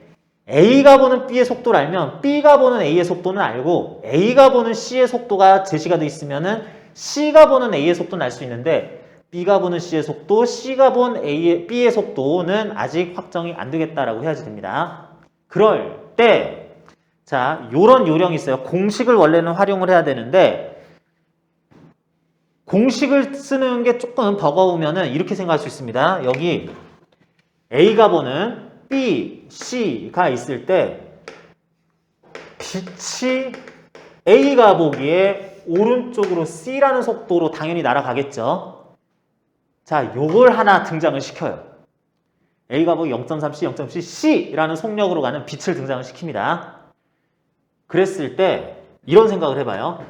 A가 보는 B의 속도를 알면 B가 보는 A의 속도는 알고 A가 보는 C의 속도가 제시가 돼 있으면은 C가 보는 A의 속도는 알 수 있는데 B가 보는 C의 속도, C가 본 B의 속도는 아직 확정이 안 되겠다라고 해야지 됩니다. 그럴 때, 자, 요런 요령이 있어요. 공식을 원래는 활용을 해야 되는데, 공식을 쓰는 게 조금 버거우면은 이렇게 생각할 수 있습니다. 여기 A가 보는 B, C가 있을 때, 빛이 A가 보기에 오른쪽으로 C라는 속도로 당연히 날아가겠죠. 자, 요걸 하나 등장을 시켜요. A가 보기 0.3C, 0.CC라는 속력으로 가는 빛을 등장을 시킵니다. 그랬을 때 이런 생각을 해봐요.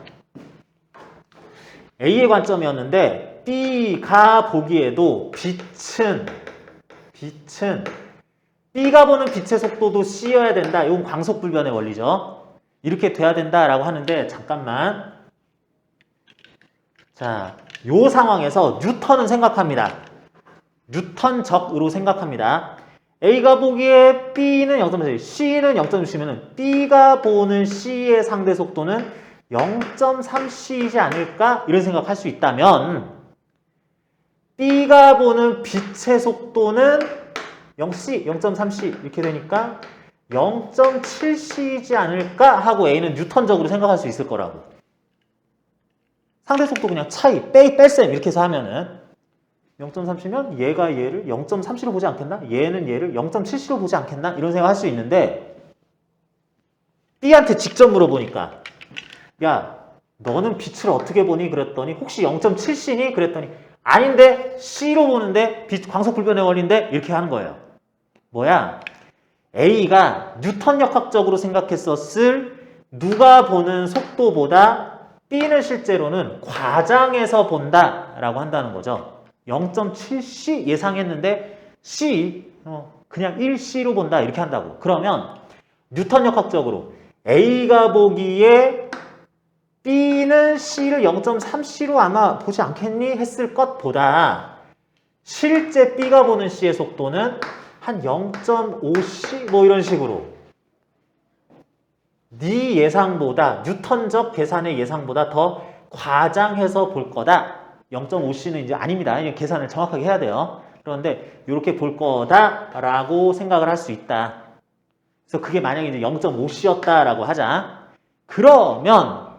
A의 관점이었는데 B가 보기에도 빛은 B가 보는 빛의 속도도 C여야 된다. 이건 광속불변의 원리죠. 이렇게 돼야 된다라고 하는데 잠깐만. 자, 요 상황에서 뉴턴은 생각합니다. 뉴턴적으로 생각합니다. A가 보기에 B는 0.4, C는 0.6이면 B가 보는 C의 상대 속도는 0.3C이지 않을까? 이런 생각할 수 있다면 B가 보는 빛의 속도는 0C, 0.3C 이렇게 되니까 0.7C이지 않을까? 하고 A는 뉴턴적으로 생각할 수 있을 거라고. 상대 속도 그냥 차이, 뺄셈 이렇게 해서 하면은 0.3C면 얘가 얘를 0.3C로 보지 않겠나? 얘는 얘를 0.7C로 보지 않겠나? 이런 생각 할 수 있는데 B한테 직접 물어보니까 야, 너는 빛을 어떻게 보니? 그랬더니 혹시 0.7C니? 그랬더니 아닌데 C로 보는데 광속 불변의 원리인데 이렇게 하는 거예요. 뭐야? A가 뉴턴 역학적으로 생각했었을 누가 보는 속도보다 B는 실제로는 과장해서 본다라고 한다는 거죠. 0.7C 예상했는데 C 그냥 1C로 본다 이렇게 한다고. 그러면 뉴턴 역학적으로 A가 보기에 B는 C를 0.3C로 아마 보지 않겠니? 했을 것보다 실제 B가 보는 C의 속도는 한 0.5C 뭐 이런 식으로 네 예상보다 뉴턴적 계산의 예상보다 더 과장해서 볼 거다. 0.5C는 이제 아닙니다. 계산을 정확하게 해야 돼요. 그런데 이렇게 볼 거다라고 생각을 할 수 있다. 그래서 그게 만약에 이제 0.5C였다라고 하자. 그러면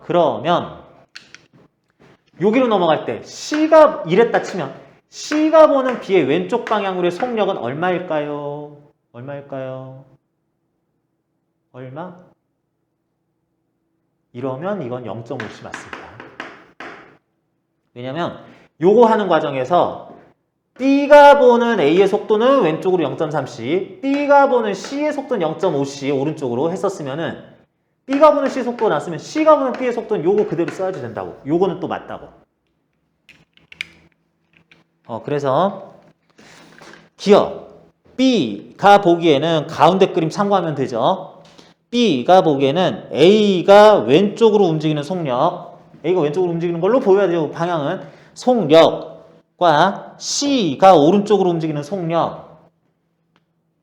여기로 넘어갈 때 C가 이랬다 치면 C가 보는 B의 왼쪽 방향으로의 속력은 얼마일까요? 얼마? 이러면 이건 0.5C 맞습니다. 왜냐면 요거 하는 과정에서 B가 보는 A의 속도는 왼쪽으로 0.3C, B가 보는 C의 속도는 0.5C 오른쪽으로 했었으면은 B가 보는 C 속도가 났으면 C가 보는 B의 속도는 요거 그대로 써야지 된다고. 요거는 또 맞다고. 그래서 기억. B가 보기에는 가운데 그림 참고하면 되죠. B가 보기에는 A가 왼쪽으로 움직이는 속력, A가 왼쪽으로 움직이는 걸로 보여야 돼요. 방향은 속력과 C가 오른쪽으로 움직이는 속력,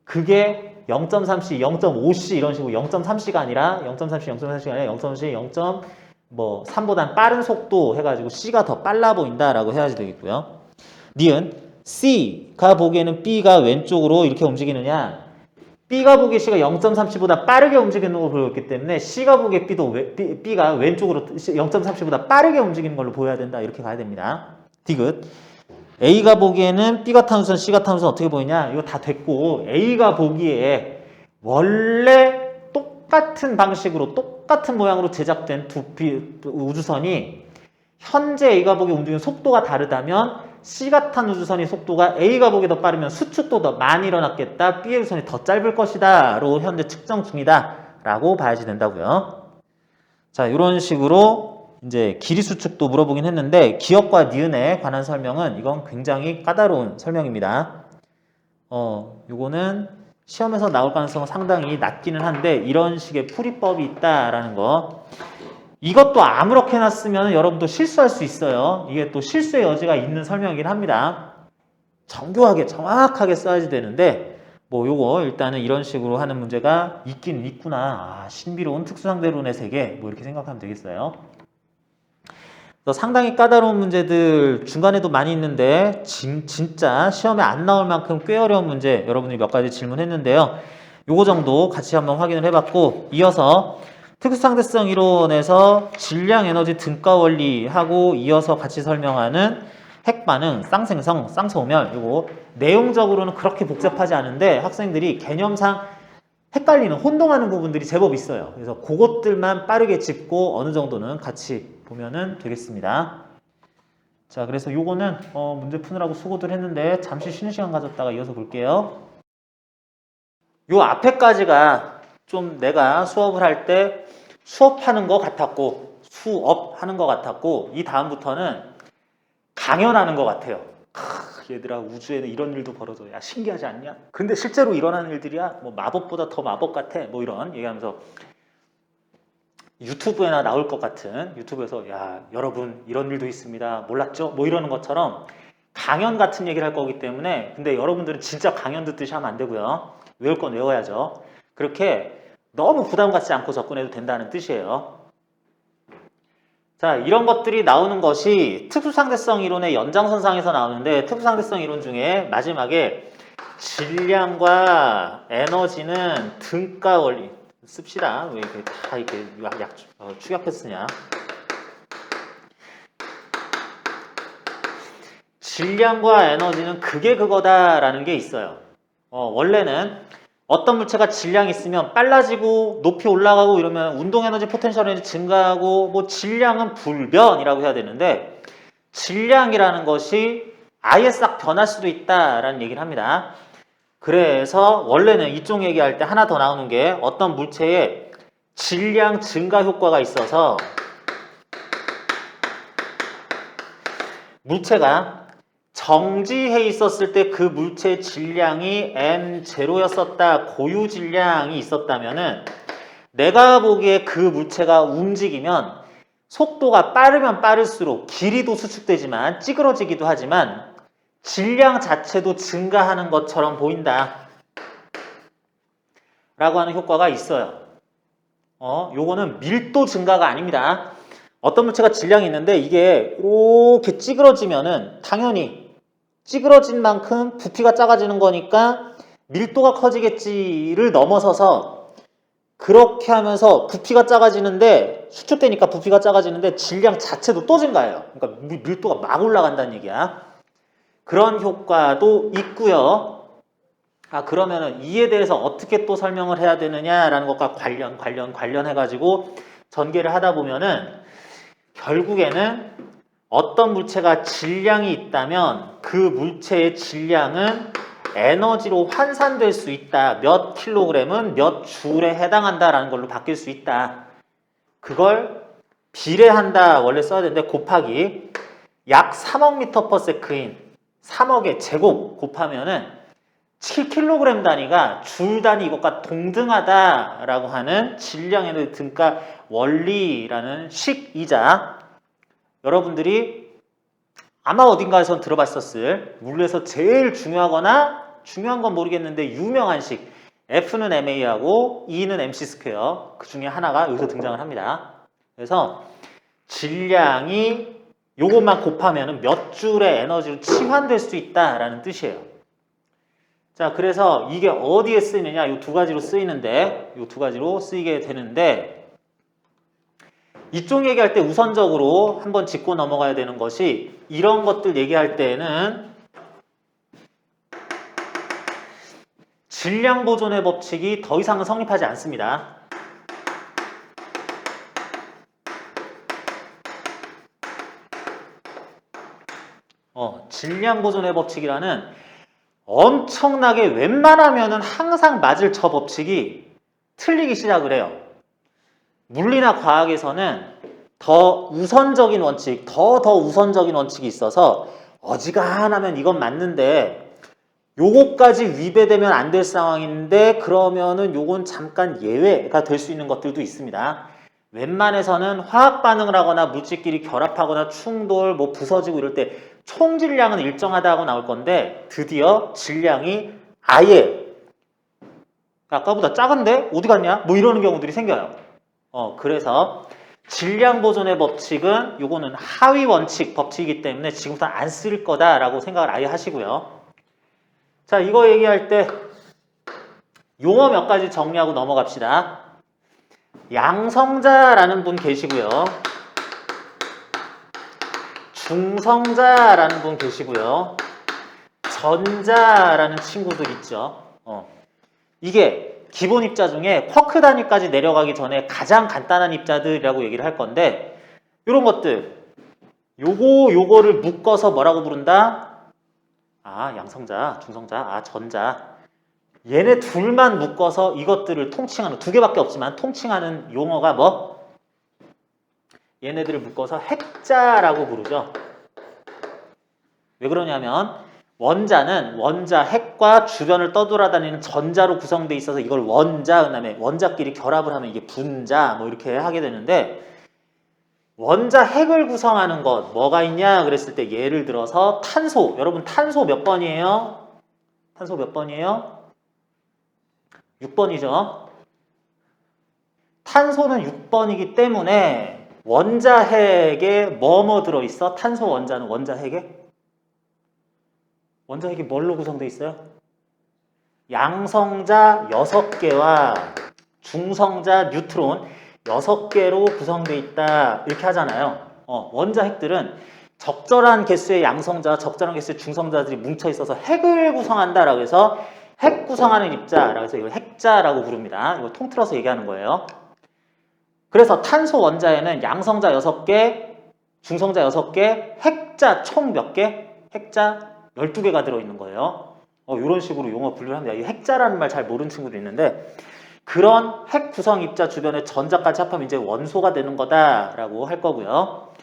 그게 0.3C, 0.5C 이런 식으로 0.3C가 아니라 0.3C, 0.3C가 아니라 0.3C, 0.3보단 빠른 속도 해가지고 C가 더 빨라 보인다라고 해야지 되겠고요. 니은 C가 보기에는 B가 왼쪽으로 이렇게 움직이느냐, B가 보기에 C가 0.3C보다 빠르게 움직이는 걸 보였기 때문에 C가 보기에 B가 왼쪽으로 0.3C보다 빠르게 움직이는 걸로 보여야 된다. 이렇게 가야 됩니다. 디귿. A가 보기에는 B가 탄 우선 C가 탄 우선 어떻게 보이냐? 이거 다 됐고 A가 보기에 원래 똑같은 방식으로 똑같은 모양으로 제작된 두 우주선이 현재 A가 보기에 움직이는 속도가 다르다면 C가 탄 우주선의 속도가 A가 보기에 더 빠르면 수축도 더 많이 일어났겠다. B의 우주선이 더 짧을 것이다. 로 현재 측정 중이다. 라고 봐야지 된다고요. 자, 이런 식으로 이제 길이 수축도 물어보긴 했는데 기억과 니은에 관한 설명은 이건 굉장히 까다로운 설명입니다. 요거는 시험에서 나올 가능성은 상당히 낮기는 한데 이런 식의 풀이법이 있다라는 거. 이것도 아무렇게나 쓰면 여러분도 실수할 수 있어요. 이게 또 실수의 여지가 있는 설명이긴 합니다. 정교하게 정확하게 써야지 되는데 뭐 요거 일단은 이런 식으로 하는 문제가 있긴 있구나. 신비로운 특수상대론의 세계 뭐 이렇게 생각하면 되겠어요. 그래서 상당히 까다로운 문제들 중간에도 많이 있는데 진짜 시험에 안 나올 만큼 꽤 어려운 문제 여러분들이 몇 가지 질문했는데요. 요거 정도 같이 한번 확인을 해봤고 이어서 특수상대성 이론에서 질량 에너지 등가 원리하고 이어서 같이 설명하는 핵반응, 쌍생성, 쌍소멸 이거 내용적으로는 그렇게 복잡하지 않은데 학생들이 개념상 헷갈리는 혼동하는 부분들이 제법 있어요. 그래서 그것들만 빠르게 짚고 어느 정도는 같이 보면은 되겠습니다. 자, 그래서 요거는 문제 푸느라고 수고들 했는데 잠시 쉬는 시간 가졌다가 이어서 볼게요. 요 앞에까지가 좀 내가 수업을 할 때 수업하는 것 같았고 수업하는 것 같았고 이 다음부터는 강연하는 것 같아요. 얘들아 우주에는 이런 일도 벌어져. 야 신기하지 않냐? 근데 실제로 일어나는 일들이야. 뭐 마법보다 더 마법 같아. 뭐 이런 얘기하면서 유튜브에나 나올 것 같은 유튜브에서 야 여러분 이런 일도 있습니다. 몰랐죠? 뭐 이러는 것처럼 강연 같은 얘기를 할 거기 때문에 근데 여러분들은 진짜 강연 듣듯이 하면 안 되고요. 외울 건 외워야죠. 그렇게 너무 부담 갖지 않고 접근해도 된다는 뜻이에요. 자, 이런 것들이 나오는 것이 특수상대성 이론의 연장선상에서 나오는데 특수상대성 이론 중에 마지막에 질량과 에너지는 등가 원리 씁시다. 왜 이렇게 다 이렇게 축약해서 쓰냐. 질량과 에너지는 그게 그거다라는 게 있어요. 원래는 어떤 물체가 질량이 있으면 빨라지고 높이 올라가고 이러면 운동 에너지, 포텐셜 에너지 증가하고 뭐 질량은 불변이라고 해야 되는데 질량이라는 것이 아예 싹 변할 수도 있다라는 얘기를 합니다. 그래서 원래는 이쪽 얘기할 때 하나 더 나오는 게 어떤 물체에 질량 증가 효과가 있어서 물체가 정지해 있었을 때 그 물체의 질량이 M0였었다, 고유 질량이 있었다면은 내가 보기에 그 물체가 움직이면 속도가 빠르면 빠를수록 길이도 수축되지만 찌그러지기도 하지만 질량 자체도 증가하는 것처럼 보인다 라고 하는 효과가 있어요. 요거는 밀도 증가가 아닙니다. 어떤 물체가 질량이 있는데 이게 이렇게 찌그러지면은 당연히 찌그러진 만큼 부피가 작아지는 거니까 밀도가 커지겠지를 넘어서서 그렇게 하면서 부피가 작아지는데 수축되니까 부피가 작아지는데 질량 자체도 또 증가해요. 그러니까 밀도가 막 올라간다는 얘기야. 그런 효과도 있고요. 그러면은 이에 대해서 어떻게 또 설명을 해야 되느냐라는 것과 관련해가지고 전개를 하다 보면은 결국에는 어떤 물체가 질량이 있다면 그 물체의 질량은 에너지로 환산될 수 있다. 몇 킬로그램은 몇 줄에 해당한다라는 걸로 바뀔 수 있다. 그걸 비례한다 원래 써야 되는데 곱하기 약 3억 미터 퍼 세크인 3억의 제곱 곱하면은 7kg 단위가 줄 단위 이것과 동등하다라고 하는 질량 에너지 등가 원리라는 식이자 여러분들이 아마 어딘가에선 들어봤었을 물리에서 제일 중요하거나 중요한 건 모르겠는데 유명한 식 F는 MA하고 E는 MC 스퀘어 그 중에 하나가 여기서 등장을 합니다. 그래서 질량이 요것만 곱하면 몇 줄의 에너지로 치환될 수 있다라는 뜻이에요. 자, 그래서 이게 어디에 쓰이느냐? 이 두 가지로 쓰이는데, 이 두 가지로 쓰이게 되는데, 이쪽 얘기할 때 우선적으로 한번 짚고 넘어가야 되는 것이 이런 것들 얘기할 때에는 질량 보존의 법칙이 더 이상은 성립하지 않습니다. 질량 보존의 법칙이라는 엄청나게 웬만하면은 항상 맞을 저 법칙이 틀리기 시작을 해요. 물리나 과학에서는 더 우선적인 원칙, 더 우선적인 원칙이 있어서 어지간하면 이건 맞는데 요거까지 위배되면 안 될 상황인데 그러면은 요건 잠깐 예외가 될 수 있는 것들도 있습니다. 웬만해서는 화학 반응을 하거나 물질끼리 결합하거나 충돌, 뭐 부서지고 이럴 때 총질량은 일정하다고 나올 건데 드디어 질량이 아예 아까보다 작은데? 어디 갔냐? 뭐 이러는 경우들이 생겨요. 그래서 질량 보존의 법칙은 요거는 하위 원칙 법칙이기 때문에 지금부터 안 쓸 거다라고 생각을 아예 하시고요. 자, 이거 얘기할 때 용어 몇 가지 정리하고 넘어갑시다. 양성자라는 분 계시고요. 중성자라는 분 계시고요. 전자라는 친구들 있죠. 이게 기본 입자 중에 쿼크 단위까지 내려가기 전에 가장 간단한 입자들이라고 얘기를 할 건데 이런 것들 요거를 묶어서 뭐라고 부른다? 양성자, 중성자, 전자 얘네 둘만 묶어서 이것들을 통칭하는 두 개밖에 없지만 통칭하는 용어가 뭐? 얘네들을 묶어서 핵자라고 부르죠. 왜 그러냐면 원자는 원자 핵과 주변을 떠돌아다니는 전자로 구성되어 있어서 이걸 원자, 그다음에 원자끼리 결합을 하면 이게 분자 뭐 이렇게 하게 되는데 원자 핵을 구성하는 것 뭐가 있냐 그랬을 때 예를 들어서 탄소. 여러분 탄소 몇 번이에요? 탄소 몇 번이에요? 6번이죠. 탄소는 6번이기 때문에 원자 핵에 뭐뭐 들어있어? 탄소 원자는 원자 핵에? 원자 핵이 뭘로 구성되어 있어요? 양성자 6개와 중성자 뉴트론 6개로 구성되어 있다 이렇게 하잖아요. 원자 핵들은 적절한 개수의 양성자와 적절한 개수의 중성자들이 뭉쳐 있어서 핵을 구성한다라고 해서 핵 구성하는 입자라고 해서 이걸 핵 핵자라고 부릅니다. 이거 통틀어서 얘기하는 거예요. 그래서 탄소 원자에는 양성자 6개, 중성자 6개, 핵자 총 몇 개? 핵자 12개가 들어있는 거예요. 이런 식으로 용어 분류를 합니다. 이 핵자라는 말 잘 모르는 친구도 있는데 그런 핵 구성 입자 주변에 전자까지 합하면 이제 원소가 되는 거다라고 할 거고요.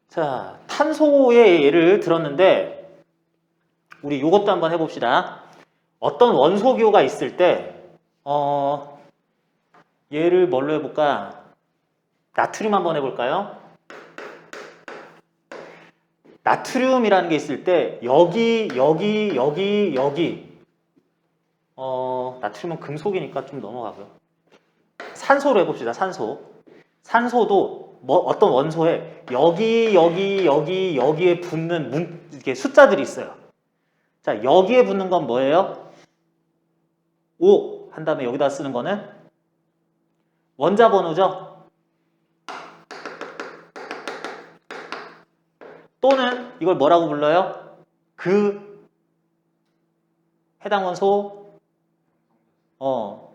자, 탄소의 예를 들었는데 우리 이것도 한번 해봅시다. 어떤 원소 기호가 있을 때 얘를 뭘로 해볼까? 나트륨 한번 해볼까요? 나트륨이라는 게 있을 때 여기 나트륨은 금속이니까 좀 넘어가고요. 산소로 해봅시다. 산소도 뭐 어떤 원소에 여기에 붙는 이렇게 숫자들이 있어요. 자, 여기에 붙는 건 뭐예요? 5 한 다음에 여기다 쓰는 거는 원자 번호죠. 또는 이걸 뭐라고 불러요? 그 해당 원소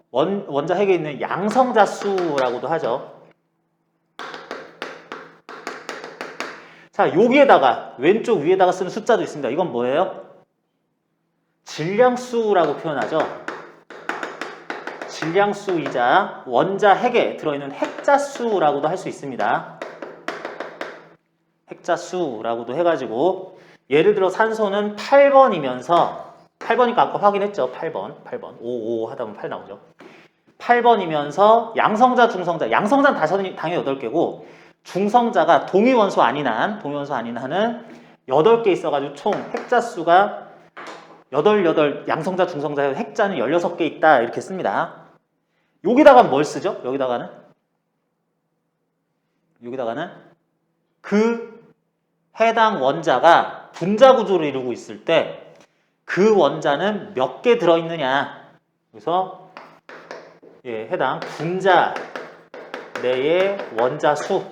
원자 핵에 있는 양성자 수라고도 하죠. 자, 여기에다가 왼쪽 위에다가 쓰는 숫자도 있습니다. 이건 뭐예요? 질량수라고 표현하죠. 질량수이자 원자 핵에 들어있는 핵자수라고도 할 수 있습니다. 핵자수라고도 해가지고 예를 들어 산소는 8번이면서 8번이니까 아까 확인했죠. 8번 5 하다 보면 8 나오죠. 8번이면서 양성자, 중성자 양성자는 당연히 8개고 중성자가 동위원소 아닌 한은 8개 있어가지고 총 핵자수가 8 양성자, 중성자 핵자는 16개 있다 이렇게 씁니다. 여기다가는 뭘 쓰죠? 여기다가는 그 해당 원자가 분자 구조를 이루고 있을 때 그 원자는 몇 개 들어있느냐. 그래서 해당 분자 내의 원자 수.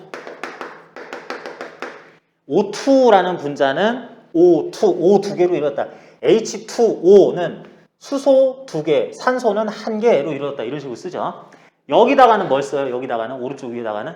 O2라는 분자는 O 두 개로 이루어졌다. H2O는 수소 2개, 산소는 1개로 이루어졌다. 이런 식으로 쓰죠. 여기다가는 뭘 써요? 여기다가는 오른쪽 위에다가는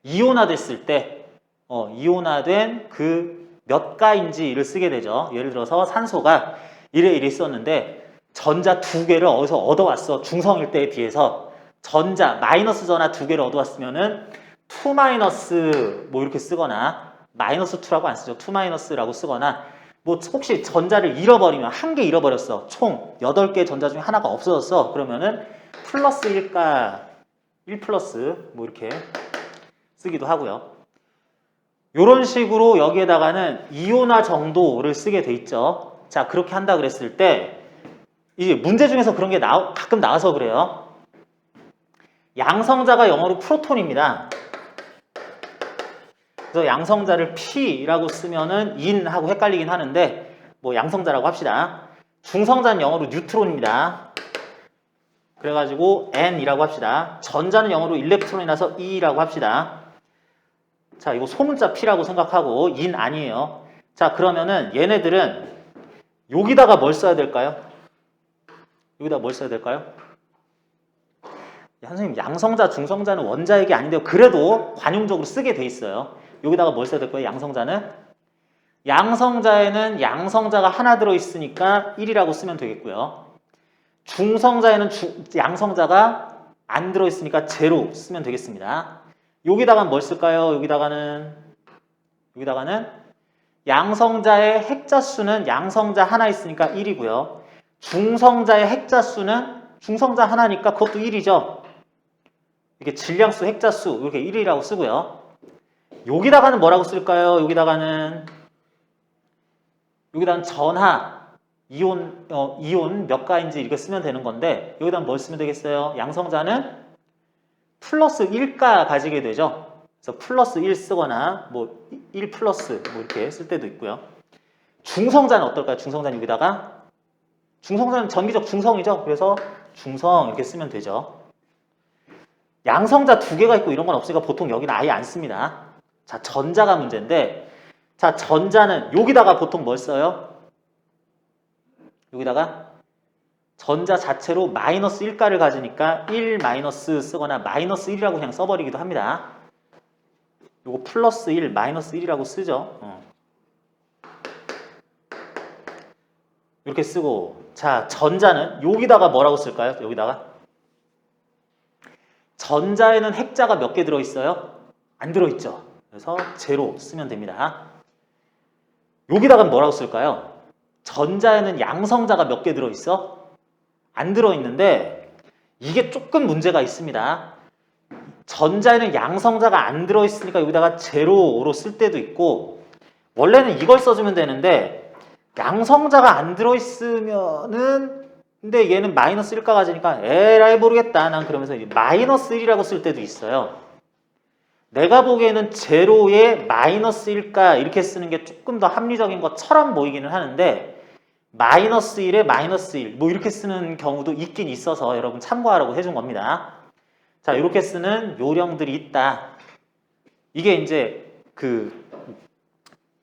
이온화 됐을 때 이온화된 그 몇 가인지를 쓰게 되죠. 예를 들어서 산소가 이래 있었는데 전자 2개를 어디서 얻어왔어. 중성일 때에 비해서 전자 마이너스 전하 2개를 얻어왔으면은 2 마이너스 뭐 이렇게 쓰거나 마이너스 2라고 안 쓰죠. 2 마이너스라고 쓰거나 뭐 혹시 전자를 잃어버리면 1개 잃어버렸어. 총 8개 전자 중에 하나가 없어졌어. 그러면은 플러스 1가 1 플러스 뭐 이렇게 쓰기도 하고요. 이런 식으로 여기에다가는 이온화 정도를 쓰게 돼 있죠. 자, 그렇게 한다 그랬을 때 이제 문제 중에서 그런 게 가끔 나와서 그래요. 양성자가 영어로 프로톤입니다. 그래서 양성자를 P라고 쓰면은 인하고 헷갈리긴 하는데 뭐 양성자라고 합시다. 중성자는 영어로 뉴트론입니다. 그래가지고 N이라고 합시다. 전자는 영어로 일렉트론이라서 E라고 합시다. 자, 이거 소문자 P라고 생각하고 인 아니에요. 자, 그러면은 얘네들은 여기다가 뭘 써야 될까요? 선생님, 양성자, 중성자는 원자핵이 아닌데요. 그래도 관용적으로 쓰게 돼 있어요. 여기다가 뭘 써야 될 거예요? 양성자에는 양성자가 하나 들어있으니까 1이라고 쓰면 되겠고요. 중성자에는 양성자가 안 들어있으니까 0 쓰면 되겠습니다. 여기다가 뭘 쓸까요? 여기다가는 양성자의 핵자수는 양성자 하나 있으니까 1이고요. 중성자의 핵자수는 중성자 하나니까 그것도 1이죠. 이렇게 질량수, 핵자수 이렇게 1이라고 쓰고요. 여기다가는 뭐라고 쓸까요? 여기다가는 전하, 이온 몇 가인지 이렇게 쓰면 되는 건데 여기다가 뭘 쓰면 되겠어요? 양성자는 플러스 1가 가지게 되죠. 그래서 플러스 1 쓰거나 뭐 1 플러스 뭐 이렇게 쓸 때도 있고요. 중성자는 어떨까요? 중성자는 전기적 중성이죠. 그래서 중성 이렇게 쓰면 되죠. 양성자 2개가 있고 이런 건 없으니까 보통 여기는 아예 안 씁니다. 자, 전자가 문제인데 자, 전자는 여기다가 보통 뭘 써요? 여기다가 전자 자체로 마이너스 1가를 가지니까 1 마이너스 쓰거나 마이너스 1이라고 그냥 써버리기도 합니다. 요거 플러스 1, 마이너스 1이라고 쓰죠. 이렇게 쓰고, 자, 전자는 여기다가 뭐라고 쓸까요? 여기다가 전자에는 핵자가 몇 개 들어있어요? 안 들어있죠. 그래서 제로 쓰면 됩니다. 여기다가 뭐라고 쓸까요? 전자에는 양성자가 몇 개 들어있어? 안 들어있는데 이게 조금 문제가 있습니다. 전자에는 양성자가 안 들어있으니까 여기다가 제로로 쓸 때도 있고, 원래는 이걸 써주면 되는데 양성자가 안 들어있으면은 근데 얘는 마이너스 1가 가지니까 에라이 모르겠다 난 그러면서 마이너스 1이라고 쓸 때도 있어요. 내가 보기에는 제로에 마이너스 1가 이렇게 쓰는 게 조금 더 합리적인 것처럼 보이기는 하는데 마이너스 1에 마이너스 1 뭐 이렇게 쓰는 경우도 있긴 있어서 여러분 참고하라고 해준 겁니다. 자, 이렇게 쓰는 요령들이 있다. 이게 이제 그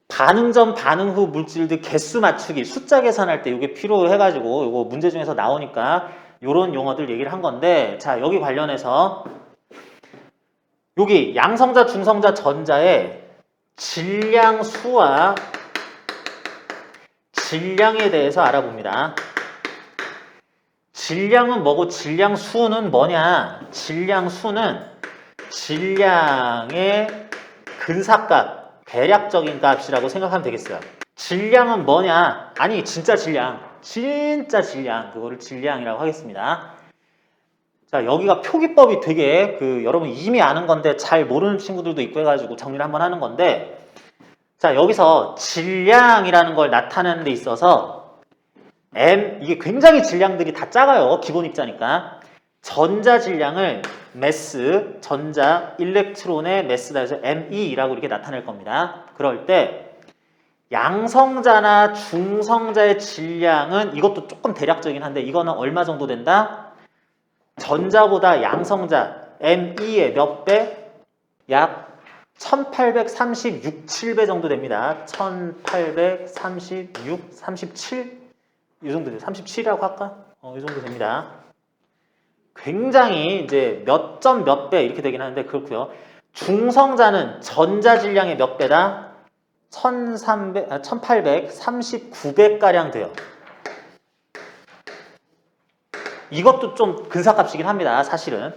반응 전 반응 후 물질들 개수 맞추기 숫자 계산할 때 이게 필요해가지고 이거 문제 중에서 나오니까 이런 용어들 얘기를 한 건데, 자, 여기 관련해서 여기 양성자, 중성자, 전자의 질량수와 질량에 대해서 알아봅니다. 질량은 뭐고 질량수는 뭐냐? 질량수는 질량의 근사값, 대략적인 값이라고 생각하면 되겠어요. 질량은 뭐냐? 아니, 진짜 질량. 진짜 질량. 그거를 질량이라고 하겠습니다. 자, 여기가 표기법이 되게 여러분 이미 아는 건데 잘 모르는 친구들도 있고 해가지고 정리를 한번 하는 건데, 자, 여기서 질량이라는 걸 나타내는 데 있어서 이게 굉장히 질량들이 다 작아요. 기본 입자니까. 전자 질량을 매스, 전자, 일렉트론의 매스다 해서 ME라고 이렇게 나타낼 겁니다. 그럴 때 양성자나 중성자의 질량은 이것도 조금 대략적이긴 한데 이거는 얼마 정도 된다? 전자보다 양성자 ME의 몇 배? 약 1836, 7배 정도 됩니다. 1836, 37? 이 정도 돼요. 37이라고 할까? 이 정도 됩니다. 굉장히 이제 몇 점 몇 배 이렇게 되긴 하는데 그렇고요. 중성자는 전자 질량의 몇 배다? 1839배가량 돼요. 이것도 좀 근사값이긴 합니다. 사실은.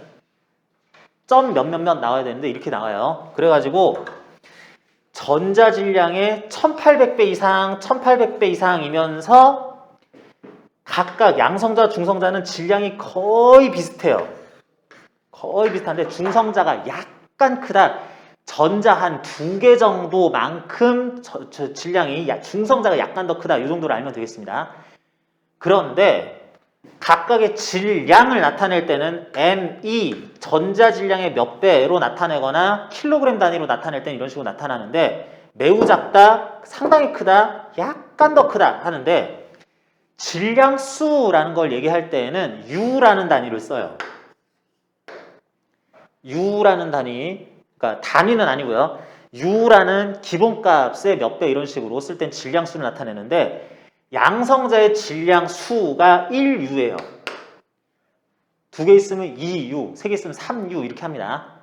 점 몇몇몇 나와야 되는데 이렇게 나와요. 그래가지고 전자 질량의 1800배 이상, 1800배 이상이면서 각각 양성자, 중성자는 질량이 거의 비슷해요. 거의 비슷한데 중성자가 약간 크다. 전자 한 2개 정도만큼 질량이 중성자가 약간 더 크다. 이 정도로 알면 되겠습니다. 그런데 각각의 질량을 나타낼 때는 ME, 전자 질량의 몇 배로 나타내거나 킬로그램 단위로 나타낼 때는 이런 식으로 나타나는데 매우 작다, 상당히 크다, 약간 더 크다 하는데 질량수라는 걸 얘기할 때에는 U라는 단위를 써요. U라는 단위, 그러니까 단위는 아니고요. U라는 기본값의 몇 배 이런 식으로 쓸 땐 질량수를 나타내는데 양성자의 질량수가 1U예요. 2개 있으면 2U, 3개 있으면 3U 이렇게 합니다.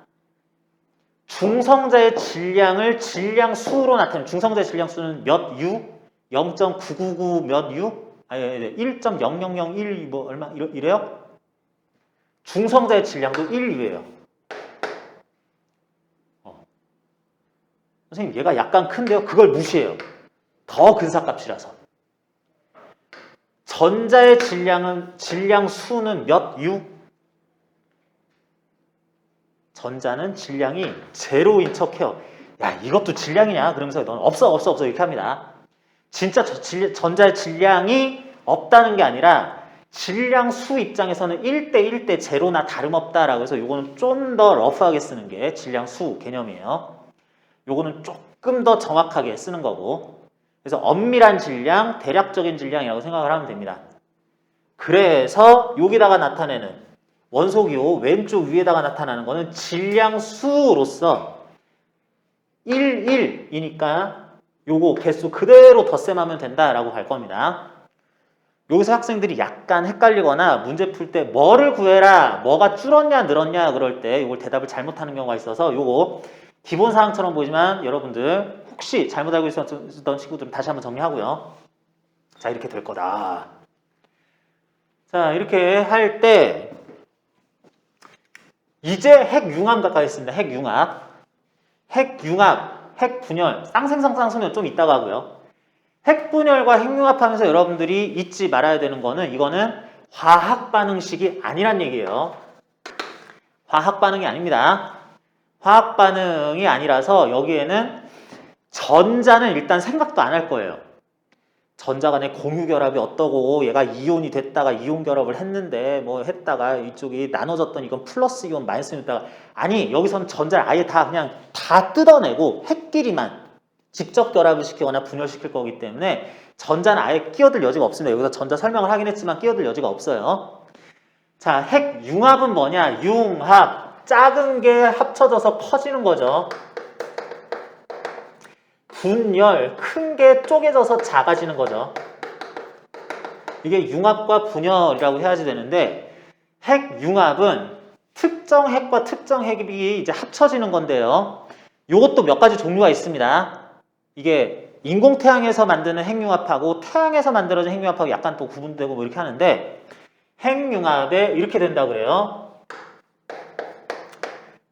중성자의 질량을 질량수로 나타내는 중성자의 질량수는 몇 U? 0.999 몇 U? 아니 1.0001 뭐 얼마 이래요? 중성자의 질량도 1U예요. 선생님 얘가 약간 큰데요. 그걸 무시해요. 더 근사값이라서. 전자의 질량수는 몇 U? 전자는 질량이 제로인 척해요. 야, 이것도 질량이냐? 그러면서 넌 없어 이렇게 합니다. 진짜 전자의 질량이 없다는 게 아니라 질량수 입장에서는 1대 1대 제로나 다름없다라고 해서 요거는 좀 더 러프하게 쓰는 게 질량수 개념이에요. 요거는 조금 더 정확하게 쓰는 거고, 그래서 엄밀한 질량, 대략적인 질량이라고 생각을 하면 됩니다. 그래서 여기다가 나타내는 원소기호 왼쪽 위에다가 나타나는 거는 질량수로서 11이니까 요거 개수 그대로 덧셈하면 된다라고 갈 겁니다. 여기서 학생들이 약간 헷갈리거나 문제 풀 때 뭐를 구해라, 뭐가 줄었냐 늘었냐 그럴 때 이걸 대답을 잘못하는 경우가 있어서 요거 기본 사항처럼 보이지만 여러분들 혹시 잘못 알고 있었던 친구들은 다시 한번 정리하고요. 자, 이렇게 될 거다. 자, 이렇게 할 때 이제 핵융합 가까이 있습니다. 핵융합, 핵분열, 쌍생성 쌍소면 좀 이따가 하고요. 핵분열과 핵융합하면서 여러분들이 잊지 말아야 되는 거는 이거는 화학 반응식이 아니란 얘기예요. 화학 반응이 아닙니다. 화학 반응이 아니라서 여기에는 전자는 일단 생각도 안 할 거예요. 전자 간의 공유 결합이 어떠고 얘가 이온이 됐다가 이온 결합을 했는데 뭐 했다가 이쪽이 나눠졌던 이건 플러스 이온 마이너스 이온 했다가 아니 여기서는 전자를 아예 다 그냥 다 뜯어내고 핵끼리만 직접 결합을 시키거나 분열시킬 거기 때문에 전자는 아예 끼어들 여지가 없습니다. 여기서 전자 설명을 하긴 했지만 끼어들 여지가 없어요. 자, 핵융합은 뭐냐? 융합, 작은 게 합쳐져서 커지는 거죠. 분열, 큰 게 쪼개져서 작아지는 거죠. 이게 융합과 분열이라고 해야지 되는데 핵융합은 특정 핵과 특정 핵이 이제 합쳐지는 건데요. 이것도 몇 가지 종류가 있습니다. 이게 인공태양에서 만드는 핵융합하고 태양에서 만들어진 핵융합하고 약간 또 구분되고 뭐 이렇게 하는데 핵융합에 이렇게 된다고 그래요.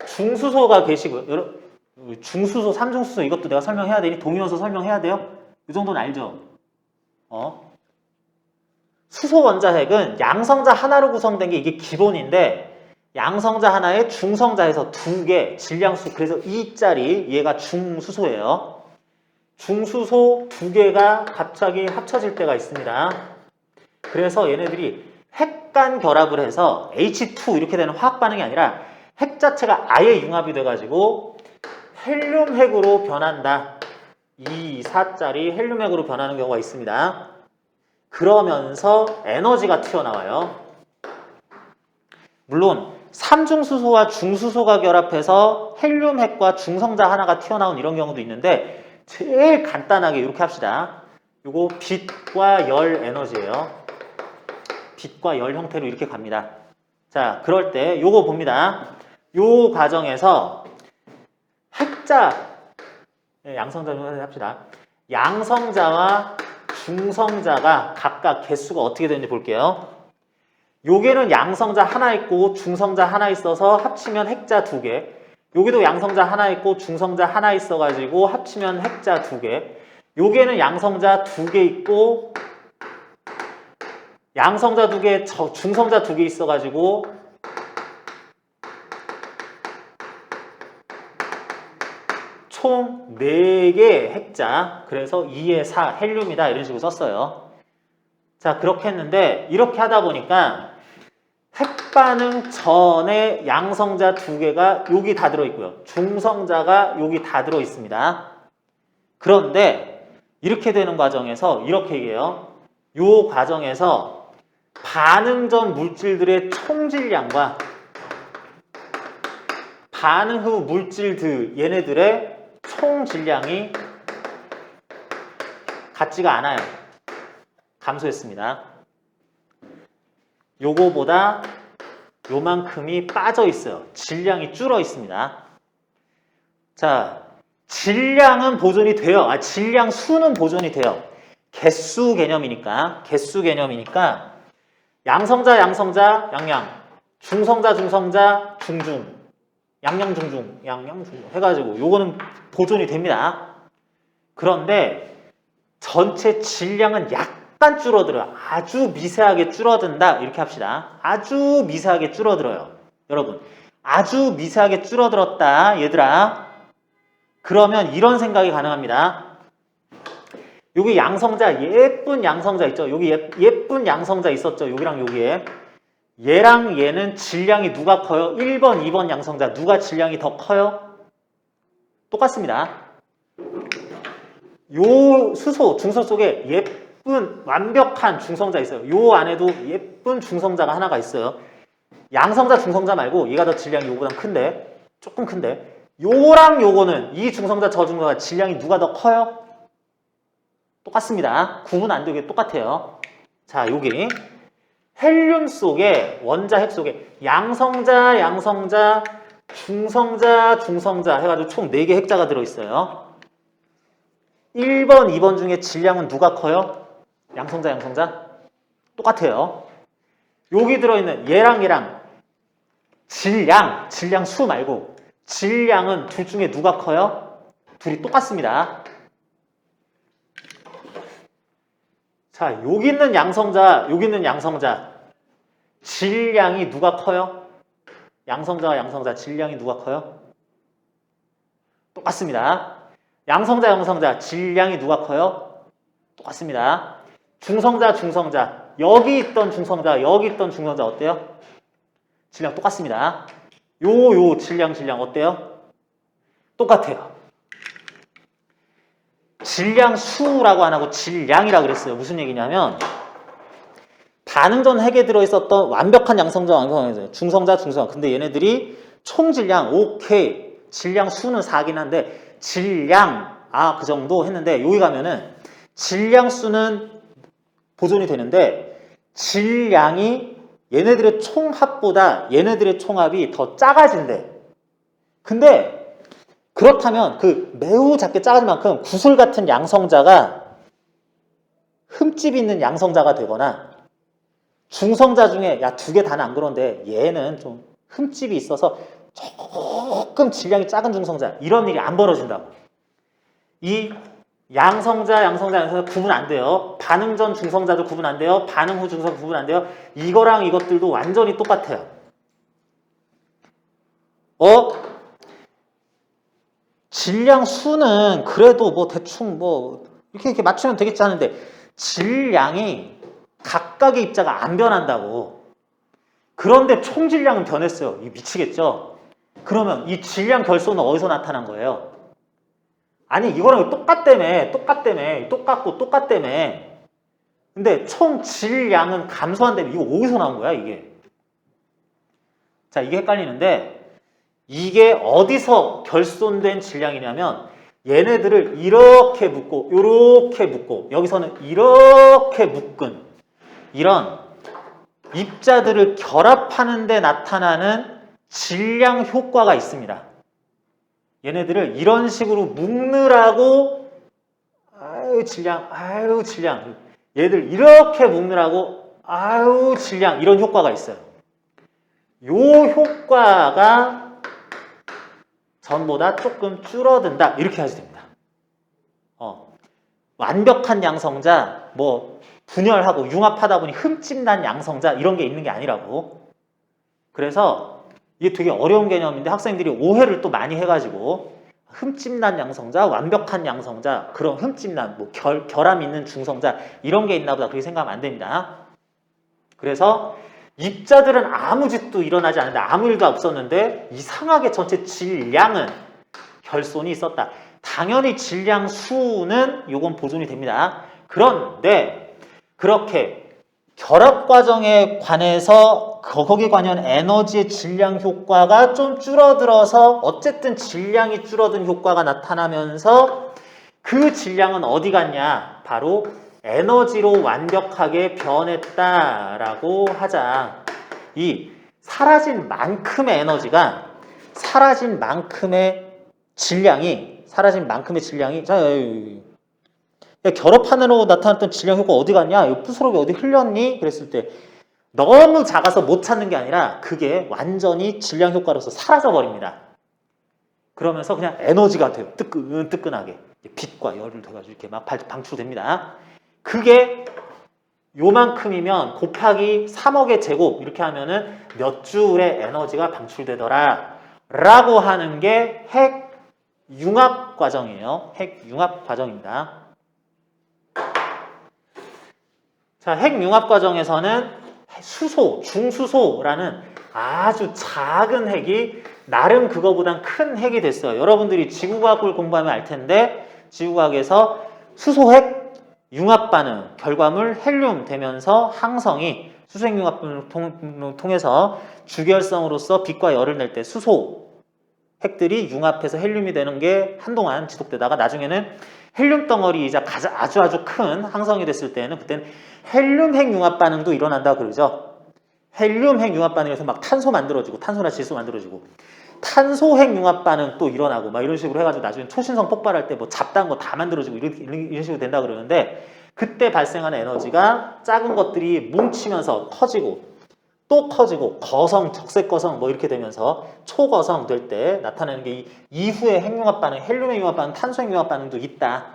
중수소가 계시고요. 중수소, 삼중수소 이것도 내가 설명해야 되니 동위원소 설명해야 돼요? 이 정도는 알죠? 수소 원자핵은 양성자 하나로 구성된 게 이게 기본인데 양성자 하나에 중성자에서 두 개, 질량수 그래서 2짜리 얘가 중수소예요. 중수소 두 개가 갑자기 합쳐질 때가 있습니다. 그래서 얘네들이 핵간 결합을 해서 H2 이렇게 되는 화학 반응이 아니라 핵 자체가 아예 융합이 돼가지고 헬륨 핵으로 변한다. 2, 4짜리 헬륨 핵으로 변하는 경우가 있습니다. 그러면서 에너지가 튀어나와요. 물론 삼중수소와 중수소가 결합해서 헬륨 핵과 중성자 하나가 튀어나온 이런 경우도 있는데 제일 간단하게 이렇게 합시다. 요거 빛과 열 에너지예요. 빛과 열 형태로 이렇게 갑니다. 자, 그럴 때 요거 봅니다. 요 과정에서 핵자, 양성자 좀 합시다. 양성자와 중성자가 각각 개수가 어떻게 되는지 볼게요. 요게는 양성자 하나 있고 중성자 하나 있어서 합치면 핵자 두 개. 여기도 양성자 하나 있고 중성자 하나 있어가지고 합치면 핵자 두 개. 요게는 양성자 두 개 있고 양성자 두 개, 중성자 두 개 있어가지고 총 4개 핵자. 그래서 2에 4 헬륨이다 이런 식으로 썼어요. 자, 그렇게 했는데 이렇게 하다 보니까 핵반응 전에 양성자 두 개가 여기 다 들어있고요. 중성자가 여기 다 들어있습니다. 그런데 이렇게 되는 과정에서 이렇게 얘기해요. 이 과정에서 반응 전 물질들의 총질량과 반응 후 물질들 얘네들의 총질량이 같지가 않아요. 감소했습니다. 요거보다 요만큼이 빠져 있어요. 질량이 줄어 있습니다. 자, 질량은 보존이 돼요. 질량 수는 보존이 돼요. 개수 개념이니까 양성자, 양양, 중성자, 중중, 양양중중 해가지고 요거는 보존이 됩니다. 그런데 전체 질량은 약간 줄어들어요. 아주 미세하게 줄어든다 이렇게 합시다. 아주 미세하게 줄어들어요. 여러분, 아주 미세하게 줄어들었다 얘들아. 그러면 이런 생각이 가능합니다. 여기 양성자, 예쁜 양성자 있죠? 여기 예쁜 양성자 있었죠? 여기랑 여기에. 얘랑 얘는 질량이 누가 커요? 1번, 2번 양성자 누가 질량이 더 커요? 똑같습니다. 요 수소, 중소 속에 예쁜 완벽한 중성자 있어요. 요 안에도 예쁜 중성자가 하나가 있어요. 양성자, 중성자 말고 얘가 더 질량이 요거보다 큰데 조금 큰데 요랑 요거는 이 중성자, 저 중성자 질량이 누가 더 커요? 똑같습니다. 구분 안 되게 똑같아요. 자, 여기 헬륨 속에 원자 핵 속에 양성자, 양성자, 중성자, 중성자 해가지고 총 4개 핵자가 들어있어요. 1번, 2번 중에 질량은 누가 커요? 양성자, 양성자? 똑같아요. 여기 들어있는 얘랑 질량 수 말고 질량은 둘 중에 누가 커요? 둘이 똑같습니다. 자, 여기 있는 양성자, 여기 있는 양성자 질량이 누가 커요? 양성자와 양성자 질량이 누가 커요? 똑같습니다. 양성자, 양성자 질량이 누가 커요? 똑같습니다. 중성자, 중성자 여기 있던 중성자, 여기 있던 중성자 어때요? 질량 똑같습니다. 요 질량 어때요? 똑같아요. 질량 수라고 안 하고 질량이라고 그랬어요. 무슨 얘기냐면 반응 전 핵에 들어있었던 완벽한 양성자, 완성자, 중성자, 중성자. 근데 얘네들이 총 질량 오케이. 질량 수는 4긴 한데 질량 그 정도 했는데 여기 가면은 질량 수는 보존이 되는데 질량이 얘네들의 총합보다 얘네들의 총합이 더 작아진대. 근데 그렇다면 그 매우 작게 작아진 만큼 구슬 같은 양성자가 흠집 있는 양성자가 되거나 중성자 중에 야 2개 다는 안 그런데 얘는 좀 흠집이 있어서 조금 질량이 작은 중성자 이런 일이 안 벌어진다고. 이 양성자 구분 안 돼요. 반응 전 중성자도 구분 안 돼요. 반응 후 중성자 구분 안 돼요. 이거랑 이것들도 완전히 똑같아요. 질량 수는 그래도 뭐 대충 뭐 이렇게 맞추면 되겠지 하는데 질량이 각각의 입자가 안 변한다고. 그런데 총 질량은 변했어요. 이 미치겠죠? 그러면 이 질량 결손은 어디서 나타난 거예요? 아니 이거랑 똑같다며. 근데 총 질량은 감소한다며. 이거 어디서 나온 거야 이게? 자, 이게 헷갈리는데 이게 어디서 결손된 질량이냐면 얘네들을 이렇게 묶고 이렇게 묶고 여기서는 이렇게 묶은 이런 입자들을 결합하는 데 나타나는 질량 효과가 있습니다. 얘네들을 이런 식으로 묶느라고 질량 얘들 이렇게 묶느라고 질량 이런 효과가 있어요. 요 효과가 전보다 조금 줄어든다 이렇게 하셔도 됩니다. 완벽한 양성자 뭐 분열하고 융합하다 보니 흠집난 양성자 이런 게 있는 게 아니라고. 그래서 이게 되게 어려운 개념인데 학생들이 오해를 또 많이 해가지고 흠집난 양성자, 완벽한 양성자, 그런 흠집난 뭐 결함 있는 중성자 이런 게 있나 보다 그렇게 생각하면 안 됩니다. 그래서 입자들은 아무 짓도 일어나지 않는데 아무 일도 없었는데 이상하게 전체 질량은 결손이 있었다. 당연히 질량 수는 요건 보존이 됩니다. 그런데 그렇게 결합 과정에 관해서 거기에 관한 에너지의 질량 효과가 좀 줄어들어서 어쨌든 질량이 줄어든 효과가 나타나면서 그 질량은 어디 갔냐? 바로 에너지로 완벽하게 변했다라고 하자. 이 사라진 만큼의 에너지가 사라진 만큼의 질량이 자, 결합하느라고 나타났던 질량 효과 어디 갔냐? 부스러기 어디 흘렸니? 그랬을 때 너무 작아서 못 찾는 게 아니라 그게 완전히 질량 효과로서 사라져 버립니다. 그러면서 그냥 에너지가 돼요. 뜨끈뜨끈하게 빛과 열을 돼가지고 이렇게 막 방출됩니다. 그게 요만큼이면 곱하기 3억의 제곱 이렇게 하면은 몇 줄의 에너지가 방출되더라 라고 하는 게 핵 융합 과정이에요. 핵 융합 과정입니다. 자, 핵 융합 과정에서는 수소, 중수소라는 아주 작은 핵이 나름 그거보단 큰 핵이 됐어요. 여러분들이 지구과학을 공부하면 알 텐데 지구과학에서 수소핵 융합 반응 결과물 헬륨 되면서 항성이 수소핵 융합 반응을 통해서 주결성으로서 빛과 열을 낼 때 수소 핵들이 융합해서 헬륨이 되는 게 한동안 지속되다가 나중에는 헬륨 덩어리이자 아주 큰 항성이 됐을 때는 그때는 헬륨 핵 융합 반응도 일어난다고 그러죠. 헬륨 핵 융합 반응에서 막 탄소 만들어지고 탄소나 질소 만들어지고 탄소 핵 융합 반응 또 일어나고 막 이런 식으로 해가지고 나중에 초신성 폭발할 때 뭐 잡다한 거 다 만들어지고 이런 식으로 된다 그러는데 그때 발생하는 에너지가 작은 것들이 뭉치면서 커지고 또 커지고 거성, 적색거성 뭐 이렇게 되면서 초거성 될 때 나타나는 게 이후에 핵융합 반응, 헬륨 핵융합 반응, 탄소 핵융합 반응도 있다.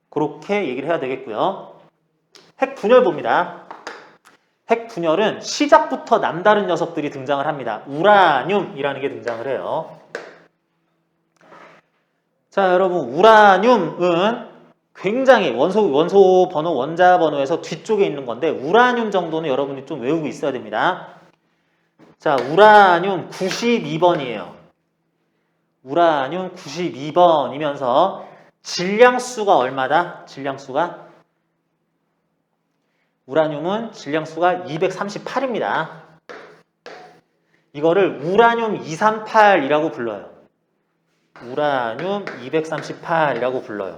그렇게 얘기를 해야 되겠고요. 핵분열 봅니다. 핵분열은 시작부터 남다른 녀석들이 등장을 합니다. 우라늄이라는 게 등장을 해요. 자, 여러분 우라늄은 굉장히 원소 번호, 원자 번호에서 뒤쪽에 있는 건데 우라늄 정도는 여러분이 좀 외우고 있어야 됩니다. 자, 우라늄 92번이에요. 우라늄 92번이면서 질량수가 얼마다? 질량수가? 우라늄은 질량수가 238입니다. 이거를 우라늄 238이라고 불러요. 우라늄 238이라고 불러요.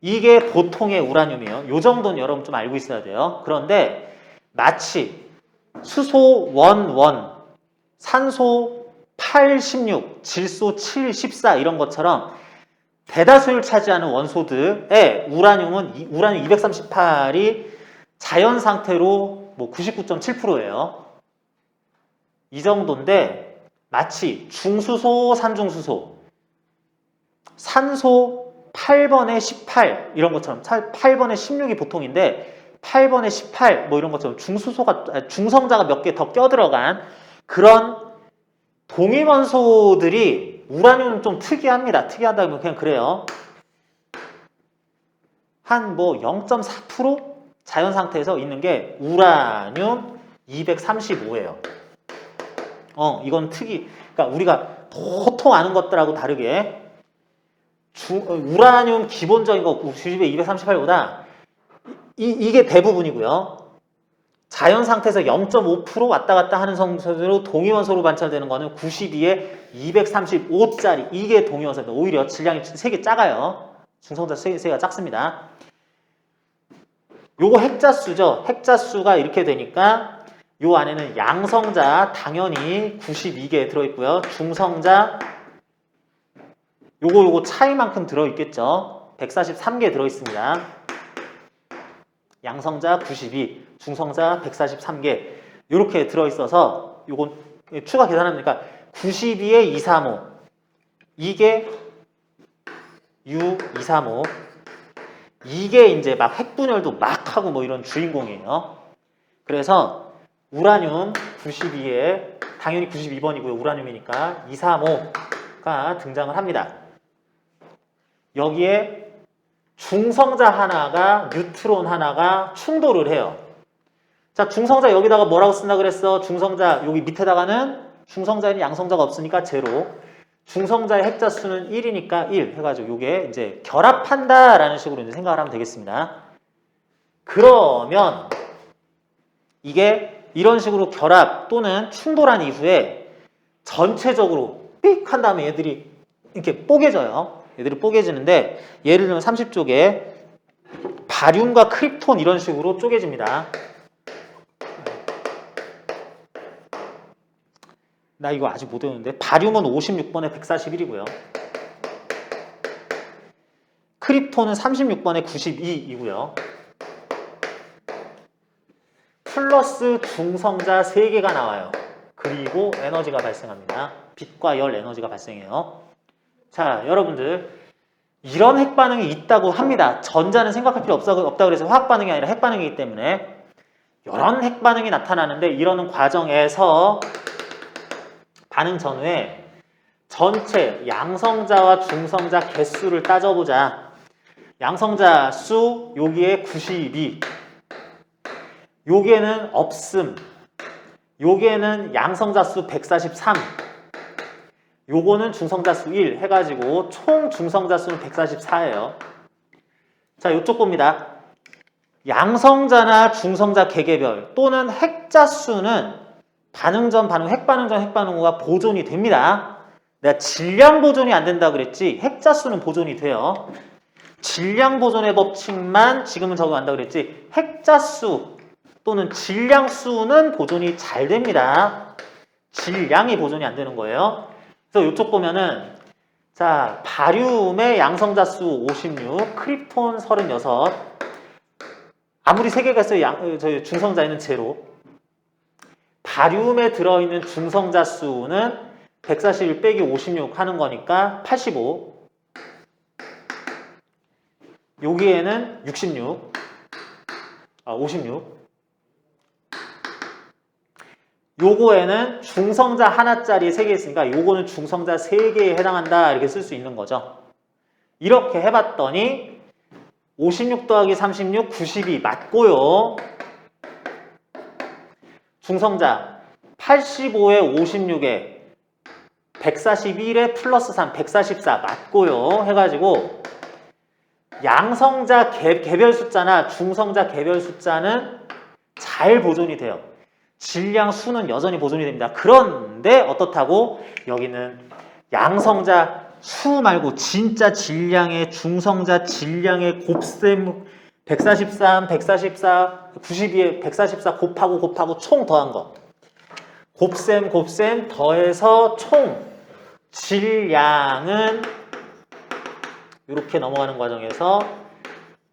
이게 보통의 우라늄이에요. 이 정도는 여러분 좀 알고 있어야 돼요. 그런데 마치 수소 1, 산소 8, 16, 질소 7, 14 이런 것처럼 대다수를 차지하는 원소들의 우라늄 238이 자연 상태로 뭐 99.7%예요. 이 정도인데 마치 중수소, 산중수소, 산소 8번에 18 이런 것처럼 8번에 16이 보통인데 8번에 18 뭐 이런 것처럼 중성자가 몇 개 더 껴들어간 그런 동위원소들이 우라늄은 좀 특이합니다. 특이하다면 그냥 그래요. 한 뭐 0.4% 자연 상태에서 있는 게 우라늄 235예요. 이건 그러니까 우리가 보통 아는 것들하고 다르게 우라늄 기본적인 거 90에 238보다 이게 대부분이고요. 자연 상태에서 0.5% 왔다 갔다 하는 성소로 동위원소로 관찰되는 거는 92에 235짜리 이게 동위원소입니다. 오히려 질량이 3개 작아요. 중성자 3개가 작습니다. 요거 핵자수죠. 핵자수가 이렇게 되니까 요 안에는 양성자 당연히 92개 들어있고요. 중성자 요거 차이만큼 들어있겠죠. 143개 들어있습니다. 양성자 92, 중성자 143개 이렇게 들어있어서 요건 추가 계산하니까 92에 235 이게 U235 이게 이제 막 핵분열도 막 하고 뭐 이런 주인공이에요. 그래서 우라늄 92에 당연히 92번이고요. 우라늄이니까 235가 등장을 합니다. 여기에 중성자 하나가 뉴트론 하나가 충돌을 해요. 자, 중성자 여기다가 뭐라고 쓴다 그랬어? 중성자 여기 밑에다가는 중성자에는 양성자가 없으니까 제로. 중성자의 핵자수는 1이니까 1 해가지고 이게 이제 결합한다라는 식으로 이제 생각을 하면 되겠습니다. 그러면 이게 이런 식으로 결합 또는 충돌한 이후에 전체적으로 삑 한 다음에 얘들이 이렇게 뽀개져요. 얘들이 뽀개지는데 예를 들면 30쪽에 바륨과 크립톤 이런 식으로 쪼개집니다. 나 이거 아직 못 외우는데 바륨은 56번에 141이고요. 크립톤은 36번에 92이고요. 플러스 중성자 3개가 나와요. 그리고 에너지가 발생합니다. 빛과 열 에너지가 발생해요. 자, 여러분들 이런 핵반응이 있다고 합니다. 전자는 생각할 필요 없다고 그래서 화학반응이 아니라 핵반응이기 때문에 이런 핵반응이 나타나는데 이러는 과정에서 반응 전후에 전체 양성자와 중성자 개수를 따져보자. 양성자 수 여기에 92 여기에는 없음 여기에는 양성자 수 143 요거는 중성자 수 1 해가지고 총 중성자 수는 144예요. 자, 요쪽 봅니다. 양성자나 중성자 개개별 또는 핵자 수는 반응 전, 핵반응 전, 핵반응 후가 보존이 됩니다. 내가 질량 보존이 안 된다 그랬지 핵자 수는 보존이 돼요. 질량 보존의 법칙만 지금은 적용한다 그랬지 핵자 수 또는 질량 수는 보존이 잘 됩니다. 질량이 보존이 안 되는 거예요. 그래서 이쪽 보면은 자 바륨의 양성자 수 56, 크립톤 36. 아무리 3개가 있어요. 저희 중성자에는 제로. 바륨에 들어있는 중성자 수는 141 빼기 56 하는 거니까 85. 여기에는 56. 56. 요거에는 중성자 하나짜리 3개 있으니까 요거는 중성자 3개에 해당한다 이렇게 쓸 수 있는 거죠. 이렇게 해봤더니 56 더하기 36, 92 맞고요. 중성자 85에 56에 141에 플러스 3, 144 맞고요. 해가지고 양성자 개별 숫자나 중성자 개별 숫자는 잘 보존이 돼요. 질량 수는 여전히 보존이 됩니다. 그런데 어떻다고 여기는 양성자 수 말고 진짜 질량의 중성자 질량의 곱셈 143, 144, 92에 144 곱하고 총 더한 거. 곱셈 더해서 총 질량은 이렇게 넘어가는 과정에서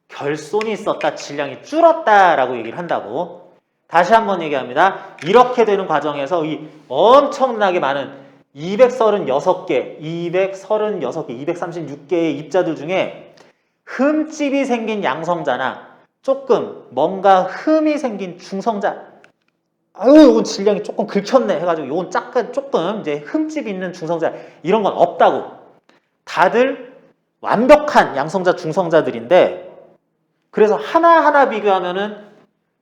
결손이 있었다, 질량이 줄었다라고 얘기를 한다고. 다시 한번 얘기합니다. 이렇게 되는 과정에서 이 엄청나게 많은 236개, 236개의 입자들 중에 흠집이 생긴 양성자나 조금 뭔가 흠이 생긴 중성자, 아유 이건 질량이 조금 긁혔네 해가지고 이건 조금 이제 흠집 있는 중성자 이런 건 없다고. 다들 완벽한 양성자 중성자들인데 그래서 하나하나 비교하면은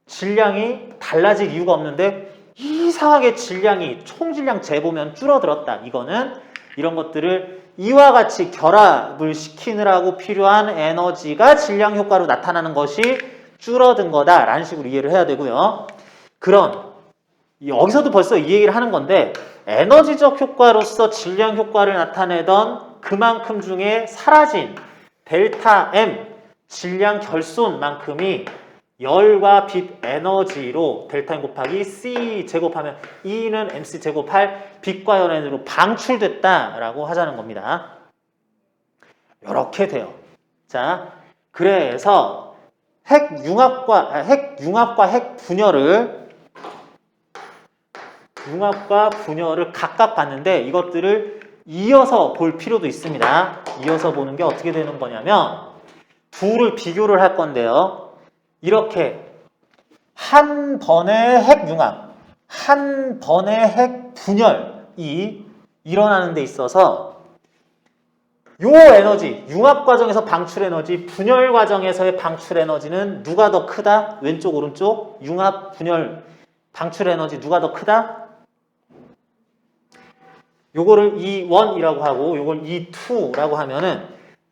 질량이 달라질 이유가 없는데 이상하게 질량이 총질량 재보면 줄어들었다. 이거는 이런 것들을 이와 같이 결합을 시키느라고 필요한 에너지가 질량 효과로 나타나는 것이 줄어든 거다라는 식으로 이해를 해야 되고요. 그런 여기서도 벌써 이 얘기를 하는 건데 에너지적 효과로서 질량 효과를 나타내던 그만큼 중에 사라진 델타 M 질량 결손만큼이 열과 빛 에너지로 델타 M 곱하기 C 제곱하면 E는 MC 제곱할 빛과 열 N으로 방출됐다라고 하자는 겁니다. 이렇게 돼요. 자, 그래서 핵 융합과 핵 분열을 각각 봤는데 이것들을 이어서 볼 필요도 있습니다. 이어서 보는 게 어떻게 되는 거냐면 둘을 비교를 할 건데요. 이렇게 한 번의 핵 융합, 한 번의 핵 분열이 일어나는 데 있어서 요 에너지, 융합 과정에서 방출 에너지, 분열 과정에서의 방출 에너지는 누가 더 크다? 왼쪽, 오른쪽. 융합, 분열, 방출 에너지 누가 더 크다? 요거를 E1이라고 하고 요걸 E2라고 하면은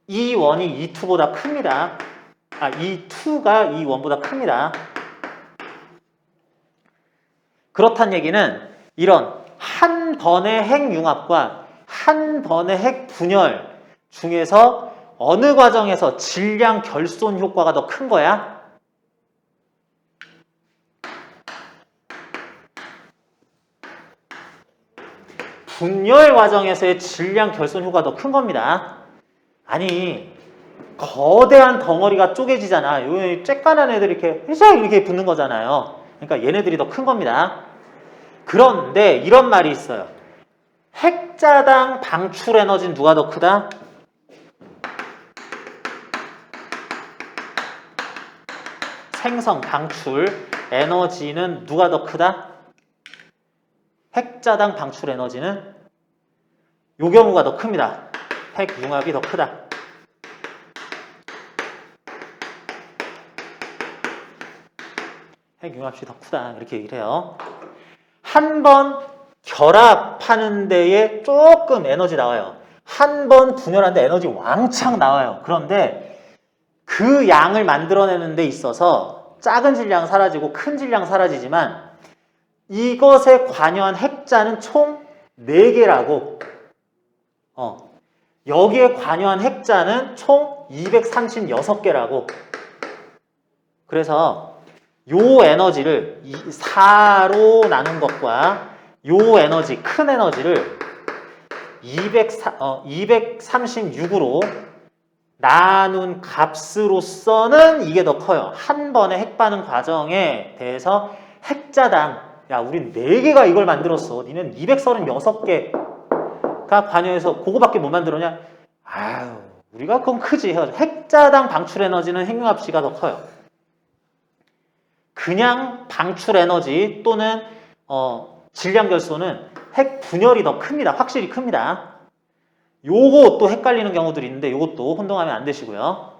E1이 E2보다 큽니다. E2가 E1보다 큽니다. 그렇다는 얘기는 이런 한 번의 핵융합과 한 번의 핵분열 중에서 어느 과정에서 질량 결손 효과가 더 큰 거야? 분열 과정에서의 질량 결손 효과가 더 큰 겁니다. 아니 거대한 덩어리가 쪼개지잖아. 요 쬐깐한 애들이 이렇게 붙는 거잖아요. 그러니까 얘네들이 더 큰 겁니다. 그런데 이런 말이 있어요. 핵자당 방출 에너지는 누가 더 크다? 생성 방출 에너지는 누가 더 크다? 핵자당 방출 에너지는 요 경우가 더 큽니다. 핵융합이 더 크다. 핵융합이 더 크다. 이렇게 얘기를 해요. 한 번 결합하는 데에 조금 에너지 나와요. 한 번 분열하는데 에너지 왕창 나와요. 그런데 그 양을 만들어내는 데 있어서 작은 질량 사라지고 큰 질량 사라지지만 이것에 관여한 핵자는 총 4개라고 여기에 관여한 핵자는 총 236개라고. 그래서 요 에너지를 4로 나눈 것과 요 에너지, 큰 에너지를 236으로 나눈 값으로서는 이게 더 커요. 한 번의 핵 반응 과정에 대해서 핵자당, 야, 우린 4개가 이걸 만들었어. 니는 236개가 관여해서 그거밖에 못 만들었냐? 아유, 우리가 그건 크지 해가지고 핵자당 방출 에너지는 핵융합시가 더 커요. 그냥 방출 에너지 또는 질량 결손은 핵 분열이 더 큽니다. 확실히 큽니다. 요거 또 헷갈리는 경우들이 있는데 요것도 혼동하면 안 되시고요.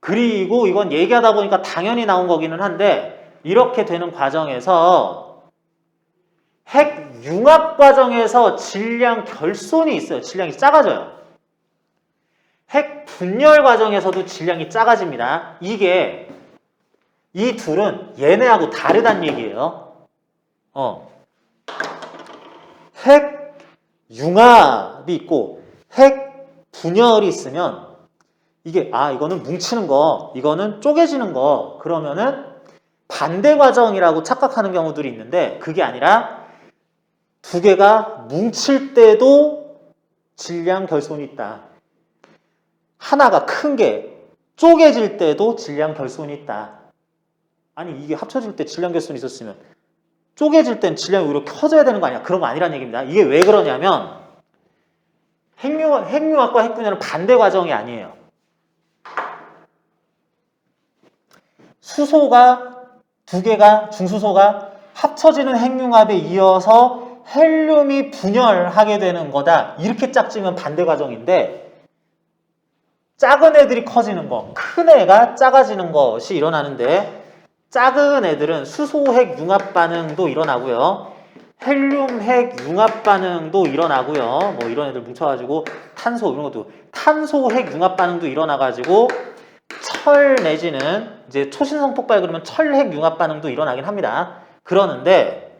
그리고 이건 얘기하다 보니까 당연히 나온 거기는 한데 이렇게 되는 과정에서 핵 융합 과정에서 질량 결손이 있어요. 질량이 작아져요. 핵 분열 과정에서도 질량이 작아집니다. 이게 이 둘은 얘네하고 다르다는 얘기예요. 핵 융합이 있고 핵 분열이 있으면 이게 이거는 뭉치는 거, 이거는 쪼개지는 거, 그러면은 반대 과정이라고 착각하는 경우들이 있는데 그게 아니라 두 개가 뭉칠 때도 질량 결손이 있다. 하나가 큰 게 쪼개질 때도 질량 결손이 있다. 아니 이게 합쳐질 때 질량 결손이 있었으면 쪼개질 땐 질량이 오히려 커져야 되는 거 아니야? 그런 거 아니란 얘기입니다. 이게 왜 그러냐면 핵융합과 핵분열은 반대 과정이 아니에요. 수소가 두 개가 중수소가 합쳐지는 핵융합에 이어서 헬륨이 분열하게 되는 거다. 이렇게 짝지면 반대 과정인데 작은 애들이 커지는 거, 큰 애가 작아지는 것이 일어나는데 작은 애들은 수소핵 융합 반응도 일어나고요. 헬륨핵 융합 반응도 일어나고요. 뭐 이런 애들 뭉쳐가지고 탄소 이런 것도 탄소핵 융합 반응도 일어나가지고 철 내지는 이제 초신성 폭발 그러면 철핵 융합 반응도 일어나긴 합니다. 그러는데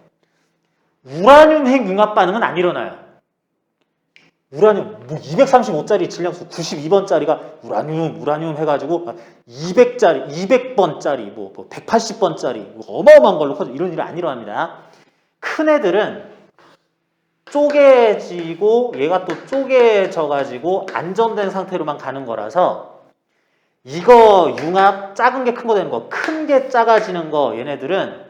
우라늄 핵 융합 반응은 안 일어나요. 우라늄 뭐 235짜리 질량수 92번짜리가 우라늄 해가지고 200짜리 200번짜리 뭐 180번짜리 뭐 어마어마한 걸로 커져. 이런 일은 안 일어납니다. 큰 애들은 쪼개지고 얘가 또 쪼개져 가지고 안전된 상태로만 가는 거라서 이거 융합 작은 게 큰 거 되는 거, 큰 게 작아지는 거 얘네들은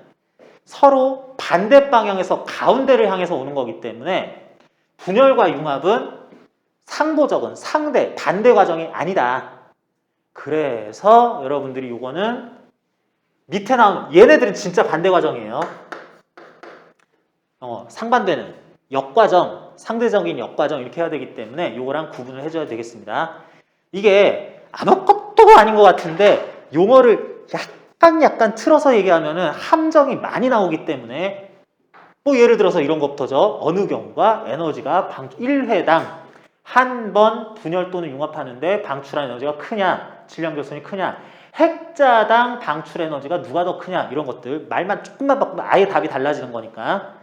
서로 반대 방향에서 가운데를 향해서 오는 거기 때문에 분열과 융합은 상보적은 상대, 반대 과정이 아니다. 그래서 여러분들이 요거는 밑에 나온 얘네들은 진짜 반대 과정이에요. 상반되는 역과정, 상대적인 역과정 이렇게 해야 되기 때문에 요거랑 구분을 해줘야 되겠습니다. 이게 아무것도 아닌 것 같은데 용어를 약간 틀어서 얘기하면은 함정이 많이 나오기 때문에 뭐 예를 들어서 이런 것부터죠. 어느 경우가 에너지가 1회당 한 번 분열 또는 융합하는데 방출한 에너지가 크냐, 질량 결손이 크냐, 핵자당 방출 에너지가 누가 더 크냐 이런 것들 말만 조금만 바꾸면 아예 답이 달라지는 거니까.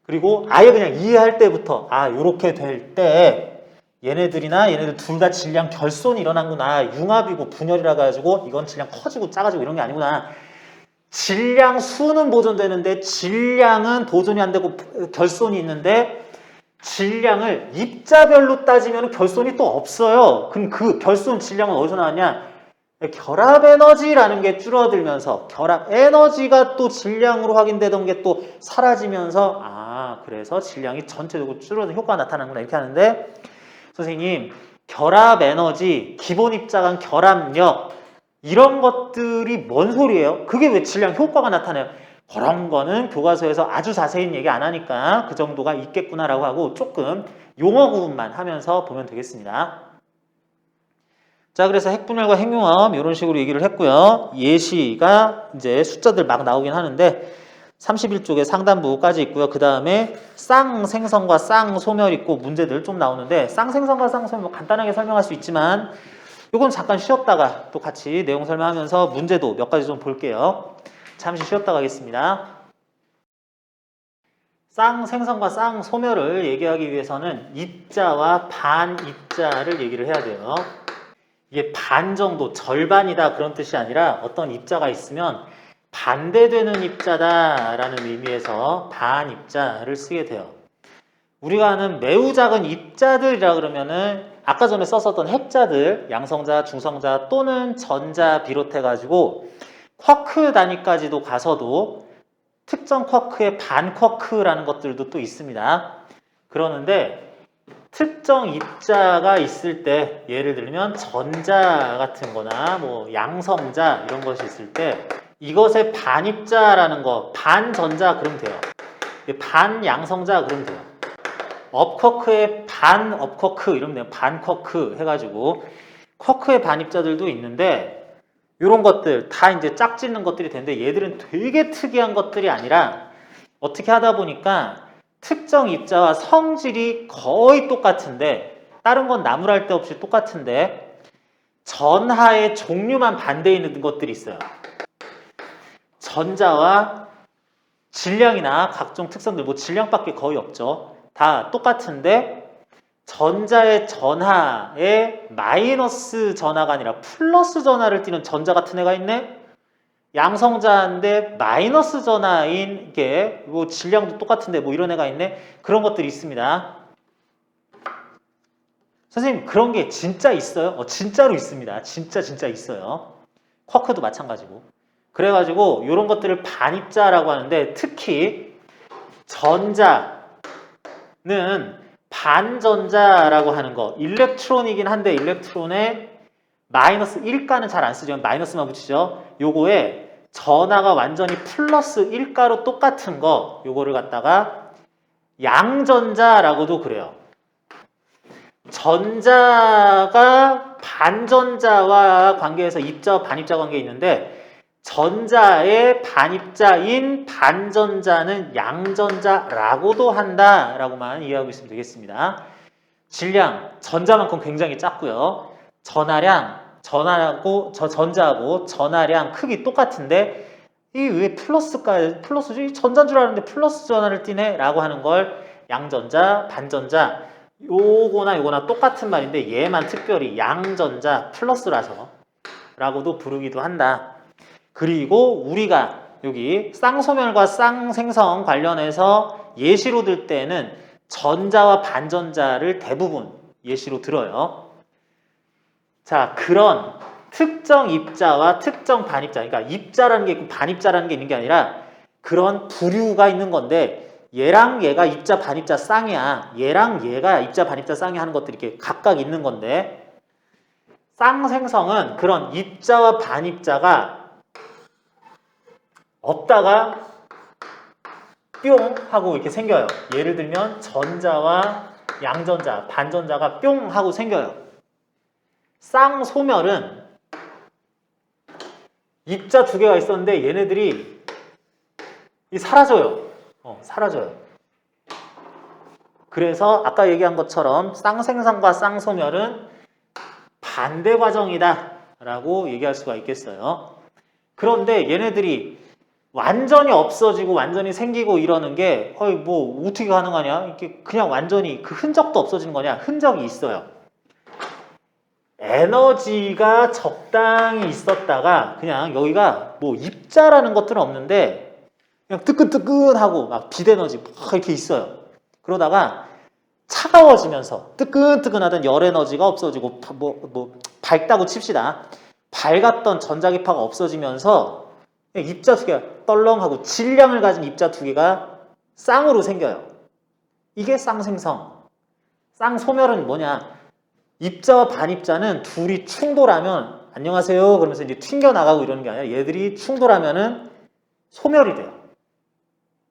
그리고 아예 그냥 이해할 때부터 요렇게 될 때 얘네들 둘 다 질량 결손이 일어난구나. 융합이고 분열이라 가지고 이건 질량 커지고 작아지고 이런 게 아니구나. 질량 수는 보존되는데 질량은 보존이 안 되고 결손이 있는데 질량을 입자별로 따지면 결손이 또 없어요. 그럼 그 결손 질량은 어디서 나왔냐? 결합 에너지라는 게 줄어들면서 결합 에너지가 또 질량으로 확인되던 게 또 사라지면서 그래서 질량이 전체적으로 줄어드는 효과가 나타나는구나 이렇게 하는데 선생님 결합 에너지, 기본 입자간 결합력 이런 것들이 뭔 소리예요? 그게 왜 질량 효과가 나타나요? 그런 거는 교과서에서 아주 자세히 얘기 안 하니까 그 정도가 있겠구나라고 하고 조금 용어 구분만 하면서 보면 되겠습니다. 자, 그래서 핵분열과 핵융합 이런 식으로 얘기를 했고요. 예시가 이제 숫자들 막 나오긴 하는데 31쪽에 상단부까지 있고요. 그 다음에 쌍생성과 쌍소멸 있고 문제들 좀 나오는데 쌍생성과 쌍소멸 뭐 간단하게 설명할 수 있지만 이건 잠깐 쉬었다가 또 같이 내용 설명하면서 문제도 몇 가지 좀 볼게요. 잠시 쉬었다 가겠습니다. 쌍생성과 쌍소멸을 얘기하기 위해서는 입자와 반입자를 얘기를 해야 돼요. 이게 반 정도, 절반이다 그런 뜻이 아니라 어떤 입자가 있으면 반대되는 입자다라는 의미에서 반입자를 쓰게 돼요. 우리가 아는 매우 작은 입자들이라 그러면은 아까 전에 썼었던 핵자들, 양성자, 중성자 또는 전자 비롯해가지고 쿼크 단위까지도 가서도 특정 쿼크의 반 쿼크라는 것들도 또 있습니다. 그러는데 특정 입자가 있을 때 예를 들면 전자 같은 거나 뭐 양성자 이런 것이 있을 때 이것의 반입자라는 거 반전자 그러면 돼요. 반양성자 그러면 돼요. 업쿼크의 반업쿼크 이러면 돼요. 반쿼크 해가지고 쿼크의 반입자들도 있는데 이런 것들 다 이제 짝짓는 것들이 되는데 얘들은 되게 특이한 것들이 아니라 어떻게 하다 보니까 특정 입자와 성질이 거의 똑같은데 다른 건 나무랄 데 없이 똑같은데 전하의 종류만 반대에 있는 것들이 있어요. 전자와 질량이나 각종 특성들 뭐 질량밖에 거의 없죠. 다 똑같은데 전자의 전하에 마이너스 전하가 아니라 플러스 전하를 띠는 전자 같은 애가 있네. 양성자인데 마이너스 전하인 게 뭐 질량도 똑같은데 뭐 이런 애가 있네. 그런 것들이 있습니다. 선생님 그런 게 진짜 있어요? 진짜로 있습니다. 진짜 있어요. 쿼크도 마찬가지고. 그래가지고 이런 것들을 반입자라고 하는데 특히 전자는 반전자라고 하는 거 일렉트론이긴 한데 일렉트론에 마이너스 1가는 잘 안 쓰죠. 마이너스만 붙이죠. 요거에 전하가 완전히 플러스 1가로 똑같은 거 요거를 갖다가 양전자라고도 그래요. 전자가 반전자와 관계에서 입자와 반입자 관계에 있는데 전자의 반입자인 반전자는 양전자라고도 한다라고만 이해하고 있으면 되겠습니다. 질량, 전자만큼 굉장히 작고요. 전하고 전하량 크기 똑같은데 이 왜 플러스지? 전자인 줄 알았는데 플러스 전하를 띠네? 라고 하는 걸 양전자, 반전자 요거나 똑같은 말인데 얘만 특별히 양전자 플러스라서 라고도 부르기도 한다. 그리고 우리가 여기 쌍소멸과 쌍생성 관련해서 예시로 들 때는 전자와 반전자를 대부분 예시로 들어요. 자, 그런 특정 입자와 특정 반입자, 그러니까 입자라는 게 있고 반입자라는 게 있는 게 아니라 그런 부류가 있는 건데 얘랑 얘가 입자 반입자 쌍이야. 얘랑 얘가 입자 반입자 쌍이 하는 것들이 이렇게 각각 있는 건데 쌍생성은 그런 입자와 반입자가 없다가 뿅 하고 이렇게 생겨요. 예를 들면 전자와 양전자, 반전자가 뿅 하고 생겨요. 쌍소멸은 입자 두 개가 있었는데 얘네들이 사라져요. 사라져요. 그래서 아까 얘기한 것처럼 쌍생성과 쌍소멸은 반대 과정이다 라고 얘기할 수가 있겠어요. 그런데 얘네들이 완전히 없어지고 완전히 생기고 이러는 게 뭐 어떻게 가능하냐? 이렇게 그냥 완전히 그 흔적도 없어지는 거냐? 흔적이 있어요. 에너지가 적당히 있었다가 그냥 여기가 뭐 입자라는 것들은 없는데 그냥 뜨끈뜨끈하고 막 빛에너지 막 이렇게 있어요. 그러다가 차가워지면서 뜨끈뜨끈하던 열에너지가 없어지고 뭐 밝다고 칩시다. 밝았던 전자기파가 없어지면서 입자 두 개가 떨렁하고 질량을 가진 입자 두 개가 쌍으로 생겨요. 이게 쌍생성. 쌍소멸은 뭐냐? 입자와 반입자는 둘이 충돌하면 안녕하세요 그러면서 이제 튕겨나가고 이러는 게 아니라 얘들이 충돌하면은 소멸이 돼요.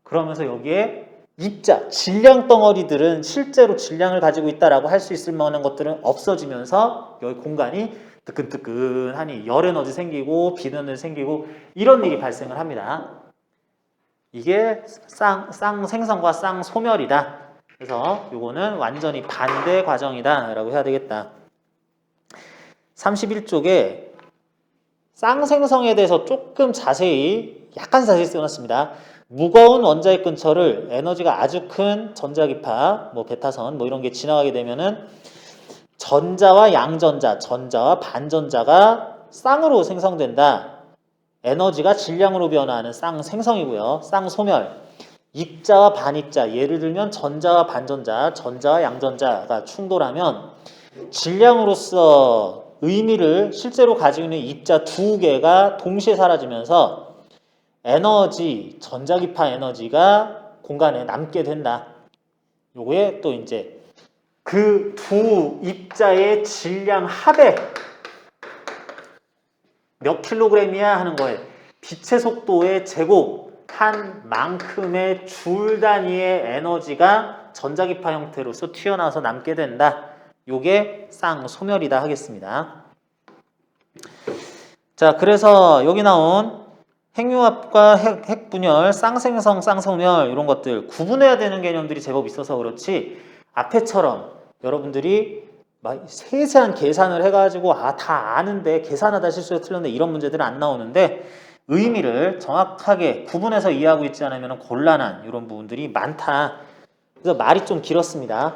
그러면서 여기에 입자, 질량 덩어리들은 실제로 질량을 가지고 있다라고 할 수 있을 만한 것들은 없어지면서 여기 공간이 뜨끈뜨끈하니 열에너지 생기고 빛에너지 생기고 이런 일이 발생을 합니다. 이게 쌍생성과 쌍소멸이다. 그래서 이거는 완전히 반대 과정이다 라고 해야 되겠다. 31쪽에 쌍생성에 대해서 조금 자세히 약간 자세히 써놨습니다. 무거운 원자핵 근처를 에너지가 아주 큰 전자기파, 뭐 베타선 뭐 이런 게 지나가게 되면은 전자와 양전자, 전자와 반전자가 쌍으로 생성된다. 에너지가 질량으로 변화하는 쌍 생성이고요. 쌍 소멸. 입자와 반입자, 예를 들면 전자와 반전자, 전자와 양전자가 충돌하면 질량으로서 의미를 실제로 가지고 있는 입자 두 개가 동시에 사라지면서 에너지, 전자기파 에너지가 공간에 남게 된다. 요거에 또 이제 그 두 입자의 질량 합의 몇 킬로그램이야 하는 거에 빛의 속도의 제곱 한 만큼의 줄 단위의 에너지가 전자기파 형태로서 튀어나와서 남게 된다. 요게 쌍소멸이다 하겠습니다. 자, 그래서 여기 나온 핵융합과 핵분열, 쌍생성, 쌍소멸 이런 것들 구분해야 되는 개념들이 제법 있어서 그렇지 앞에처럼 여러분들이 막 세세한 계산을 해가지고 다 아는데 계산하다 실수해 틀렸는데 이런 문제들은 안 나오는데 의미를 정확하게 구분해서 이해하고 있지 않으면 곤란한 이런 부분들이 많다. 그래서 말이 좀 길었습니다.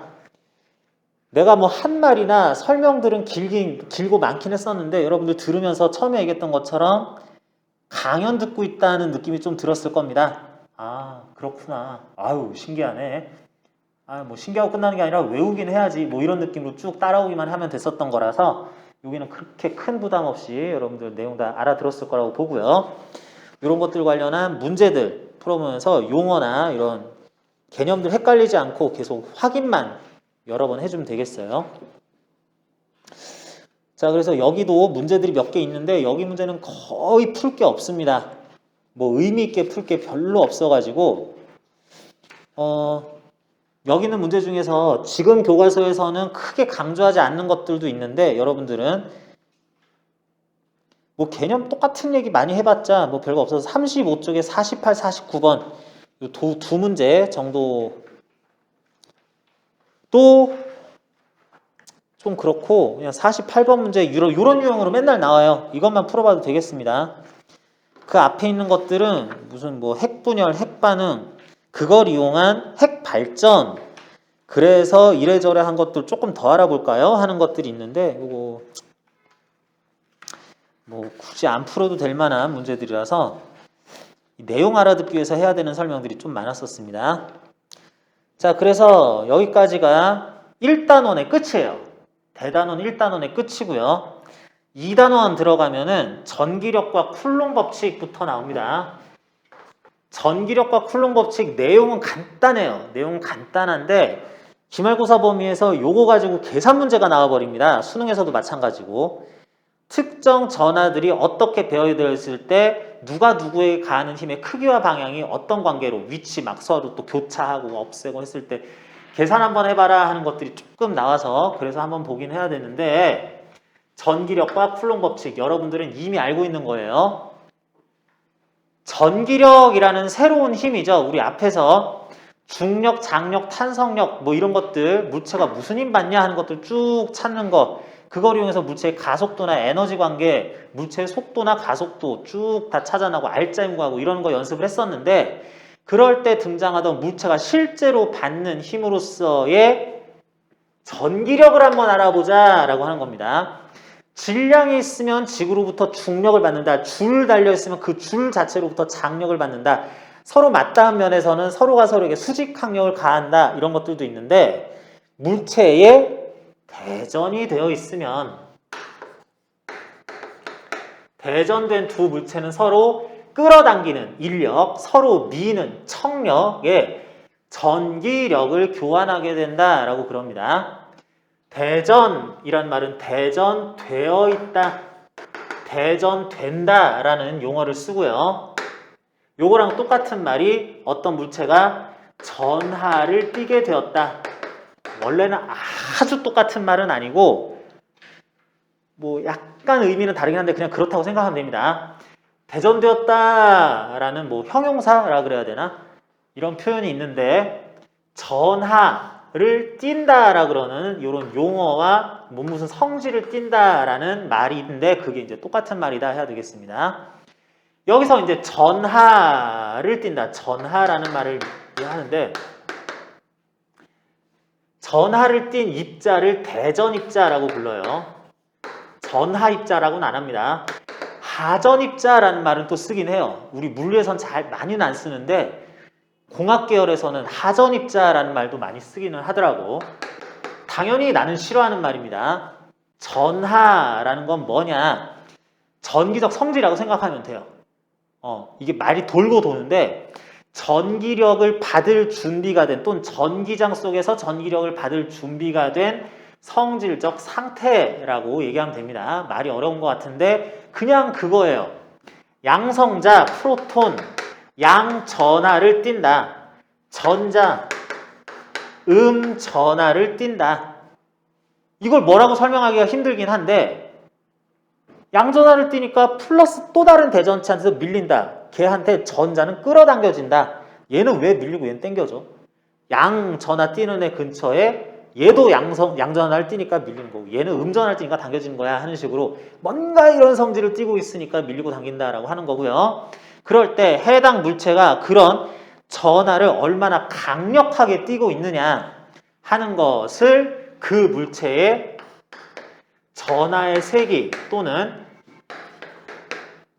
내가 뭐 한 말이나 설명들은 길고 많긴 했었는데 여러분들 들으면서 처음에 얘기했던 것처럼 강연 듣고 있다는 느낌이 좀 들었을 겁니다. 아, 그렇구나. 아유, 신기하네. 뭐 신기하고 끝나는 게 아니라 외우긴 해야지 뭐 이런 느낌으로 쭉 따라오기만 하면 됐었던 거라서 여기는 그렇게 큰 부담 없이 여러분들 내용 다 알아들었을 거라고 보고요. 이런 것들 관련한 문제들 풀어보면서 용어나 이런 개념들 헷갈리지 않고 계속 확인만 여러 번 해주면 되겠어요. 자, 그래서 여기도 문제들이 몇 개 있는데 여기 문제는 거의 풀 게 없습니다. 뭐 의미 있게 풀 게 별로 없어가지고 여기 있는 문제 중에서 지금 교과서에서는 크게 강조하지 않는 것들도 있는데 여러분들은 뭐 개념 똑같은 얘기 많이 해봤자 뭐 별거 없어서 35쪽에 48, 49번 두 문제 정도 또 좀 그렇고 그냥 48번 문제 이런 유형으로 맨날 나와요. 이것만 풀어봐도 되겠습니다. 그 앞에 있는 것들은 무슨 뭐 핵분열, 핵반응 그걸 이용한 핵발전 그래서 이래저래 한 것들 조금 더 알아볼까요? 하는 것들이 있는데 이거 뭐 굳이 안 풀어도 될 만한 문제들이라서 내용 알아듣기 위해서 해야 되는 설명들이 좀 많았었습니다. 자, 그래서 여기까지가 1단원의 끝이에요. 대단원 1단원의 끝이고요. 2단원 들어가면은 전기력과 쿨롱 법칙부터 나옵니다. 전기력과 쿨롱 법칙 내용은 간단해요. 내용은 간단한데 기말고사 범위에서 요거 가지고 계산 문제가 나와버립니다. 수능에서도 마찬가지고 특정 전하들이 어떻게 배열되어 있을 때 누가 누구에게 가하는 힘의 크기와 방향이 어떤 관계로 위치 막 서로 또 교차하고 없애고 했을 때 계산 한번 해봐라 하는 것들이 조금 나와서 그래서 한번 보긴 해야 되는데 전기력과 쿨롱 법칙 여러분들은 이미 알고 있는 거예요. 전기력이라는 새로운 힘이죠. 우리 앞에서 중력, 장력, 탄성력 뭐 이런 것들 물체가 무슨 힘 받냐 하는 것들 쭉 찾는 거 그걸 이용해서 물체의 가속도나 에너지 관계, 물체의 속도나 가속도 쭉 다 찾아나고 알짜임구하고 이런 거 연습을 했었는데 그럴 때 등장하던 물체가 실제로 받는 힘으로서의 전기력을 한번 알아보자 라고 하는 겁니다. 질량이 있으면 지구로부터 중력을 받는다. 줄 달려있으면 그 줄 자체로부터 장력을 받는다. 서로 맞닿은 면에서는 서로가 서로에게 수직항력을 가한다. 이런 것들도 있는데 물체에 대전이 되어 있으면 대전된 두 물체는 서로 끌어당기는 인력, 서로 미는 청력에 전기력을 교환하게 된다라고 그럽니다. 대전이란 말은 대전되어 있다, 대전된다 라는 용어를 쓰고요. 요거랑 똑같은 말이 어떤 물체가 전하를 띠게 되었다. 원래는 아주 똑같은 말은 아니고 뭐 약간 의미는 다르긴 한데 그냥 그렇다고 생각하면 됩니다. 대전되었다 라는 뭐 형용사라 그래야 되나? 이런 표현이 있는데 전하를 띈다 라 그러는 이런 용어와 뭐 무슨 성질을 띈다 라는 말이 있는데 그게 이제 똑같은 말이다 해야 되겠습니다. 여기서 이제 전하를 띈다. 전하라는 말을 하는데 전하를 띤 입자를 대전입자라고 불러요. 전하입자라고는 안 합니다. 하전입자라는 말은 또 쓰긴 해요. 우리 물리에선 잘 많이는 안 쓰는데 공학계열에서는 하전입자라는 말도 많이 쓰기는 하더라고. 당연히 나는 싫어하는 말입니다. 전하라는 건 뭐냐? 전기적 성질이라고 생각하면 돼요. 이게 말이 돌고 도는데 전기력을 받을 준비가 된 또는 전기장 속에서 전기력을 받을 준비가 된 성질적 상태라고 얘기하면 됩니다. 말이 어려운 것 같은데 그냥 그거예요. 양성자, 프로톤, 양전하를 띈다. 전자, 전하를 띈다. 이걸 뭐라고 설명하기가 힘들긴 한데 양전하를 띄니까 플러스 또 다른 대전체한테서 밀린다. 걔한테 전자는 끌어당겨진다. 얘는 왜 밀리고 얘는 당겨져? 양전하 띄는 애 근처에 얘도 양전하를 띄니까 밀리는 거고 얘는 음전하를 띄니까 당겨지는 거야 하는 식으로 뭔가 이런 성질을 띄고 있으니까 밀리고 당긴다라고 하는 거고요. 그럴 때 해당 물체가 그런 전하를 얼마나 강력하게 띄고 있느냐 하는 것을 그 물체의 전하의 세기 또는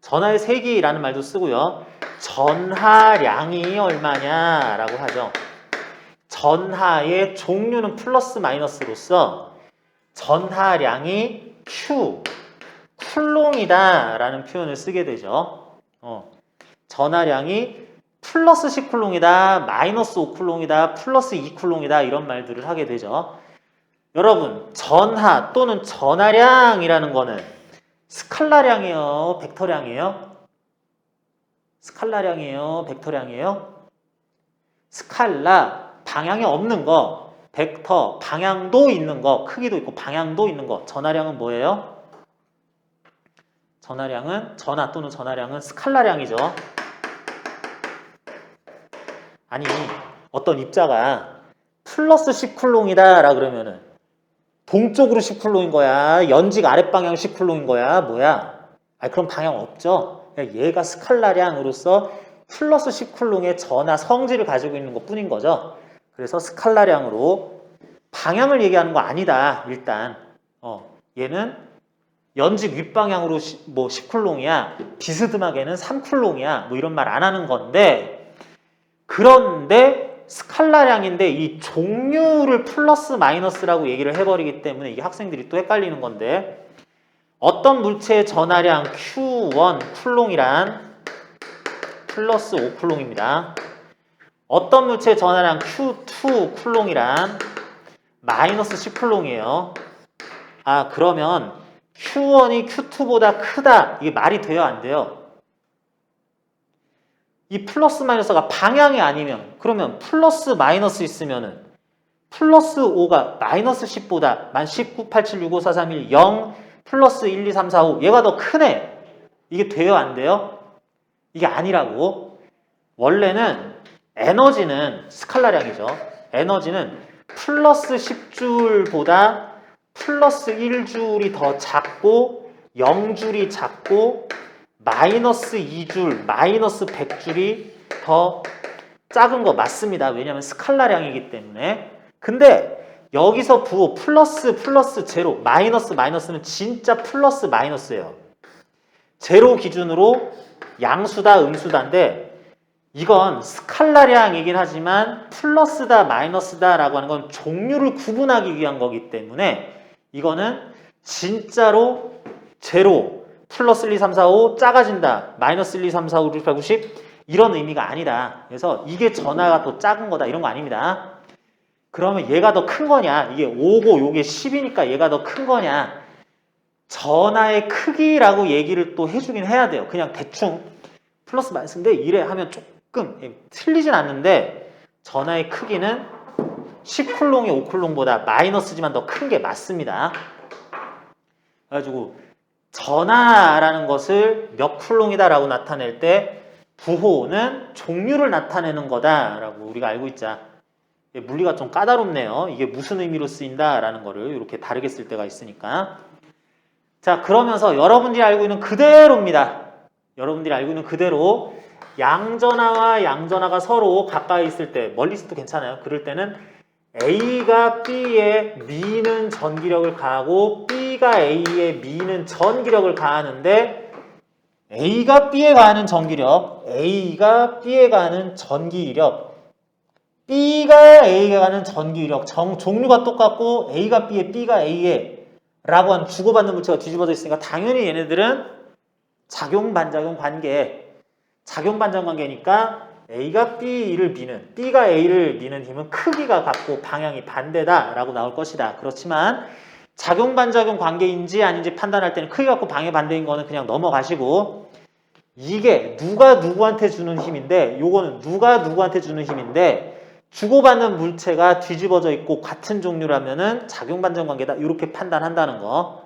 전하의 세기라는 말도 쓰고요. 전하량이 얼마냐라고 하죠. 전하의 종류는 플러스 마이너스로서 전하량이 Q, 쿨롱이다 라는 표현을 쓰게 되죠. 전하량이 플러스 10쿨롱이다, 마이너스 5쿨롱이다, 플러스 2쿨롱이다 이런 말들을 하게 되죠. 여러분, 전하 또는 전하량이라는 거는 스칼라량이에요, 벡터량이에요? 스칼라량이에요, 벡터량이에요? 스칼라, 방향이 없는 거, 벡터, 방향도 있는 거, 크기도 있고 방향도 있는 거. 전하량은 뭐예요? 전하량은, 전하 또는 전하량은 스칼라량이죠. 아니, 어떤 입자가 플러스 10쿨롱이다 라 그러면은 동쪽으로 10쿨롱인 거야? 연직 아랫방향 10쿨롱인 거야? 뭐야? 그럼 방향 없죠? 얘가 스칼라량으로서 플러스 10쿨롱의 전하 성질을 가지고 있는 것 뿐인 거죠. 그래서 스칼라량으로 방향을 얘기하는 거 아니다. 일단 얘는 연직 윗방향으로 10쿨롱이야. 비스듬하게는 3쿨롱이야. 뭐 이런 말 안 하는 건데 그런데 스칼라량인데 이 종류를 플러스 마이너스라고 얘기를 해버리기 때문에 이게 학생들이 또 헷갈리는 건데 어떤 물체의 전하량 Q1 쿨롱이란 플러스 5쿨롱입니다. 어떤 물체의 전하량 Q2 쿨롱이란 마이너스 10쿨롱이에요. 그러면 Q1이 Q2보다 크다. 이게 말이 돼요? 안 돼요? 이 플러스 마이너스가 방향이 아니면 그러면 플러스 마이너스 있으면은 플러스 5가 마이너스 10보다 만 19, 87, 65, 4, 3, 1, 0 플러스 1, 2, 3, 4, 5 얘가 더 크네. 이게 돼요? 안 돼요? 이게 아니라고. 원래는 에너지는 스칼라량이죠. 에너지는 플러스 10줄보다 플러스 1줄이 더 작고 0줄이 작고 마이너스 2줄, 마이너스 100줄이 더 작은 거 맞습니다. 왜냐하면 스칼라량이기 때문에. 근데 여기서 부호 플러스 플러스 제로, 마이너스 마이너스는 진짜 플러스 마이너스예요. 제로 기준으로 양수다 음수다인데 이건 스칼라량이긴 하지만 플러스다 마이너스다 라고 하는 건 종류를 구분하기 위한 거기 때문에 이거는 진짜로 제로 플러스 1, 2, 3, 4, 5 작아진다. 마이너스 1, 2, 3, 4, 5, 6, 8, 90 이런 의미가 아니다. 그래서 이게 전하가 더 작은 거다. 이런 거 아닙니다. 그러면 얘가 더 큰 거냐? 이게 5고 요게 10이니까 얘가 더 큰 거냐? 전하의 크기라고 얘기를 또 해주긴 해야 돼요. 그냥 대충 플러스 마이너스인데 이래 하면 조금 틀리진 않는데 전하의 크기는 10쿨롱이 5쿨롱보다 마이너스지만 더 큰 게 맞습니다. 그래가지고 전하라는 것을 몇 쿨롱이다 라고 나타낼 때 부호는 종류를 나타내는 거다 라고 우리가 알고 있자. 물리가 좀 까다롭네요. 이게 무슨 의미로 쓰인다 라는 거를 이렇게 다르게 쓸 때가 있으니까. 자, 그러면서 여러분들이 알고 있는 그대로입니다. 여러분들이 알고 있는 그대로 양전하와 양전하가 서로 가까이 있을 때, 멀리 있어도 괜찮아요. 그럴 때는 A가 B에 미는 전기력을 가하고 B가 A에 미는 전기력을 가하는데 A가 B에 가하는 전기력, A가 B에 가하는 전기력, B가 A에 가하는 전기력, 종류가 똑같고 A가 B에 B가 A에 라고 하는 주고받는 물체가 뒤집어져 있으니까 당연히 얘네들은 작용-반작용 관계니까 A가 B를 미는, B가 A를 미는 힘은 크기가 같고 방향이 반대다라고 나올 것이다. 그렇지만 작용-반작용 관계인지 아닌지 판단할 때는 크기가 같고 방향이 반대인 거는 그냥 넘어가시고 이게 누가 누구한테 주는 힘인데 요거는 누가 누구한테 주는 힘인데 주고받는 물체가 뒤집어져 있고 같은 종류라면은 작용-반작용 관계다. 이렇게 판단한다는 거.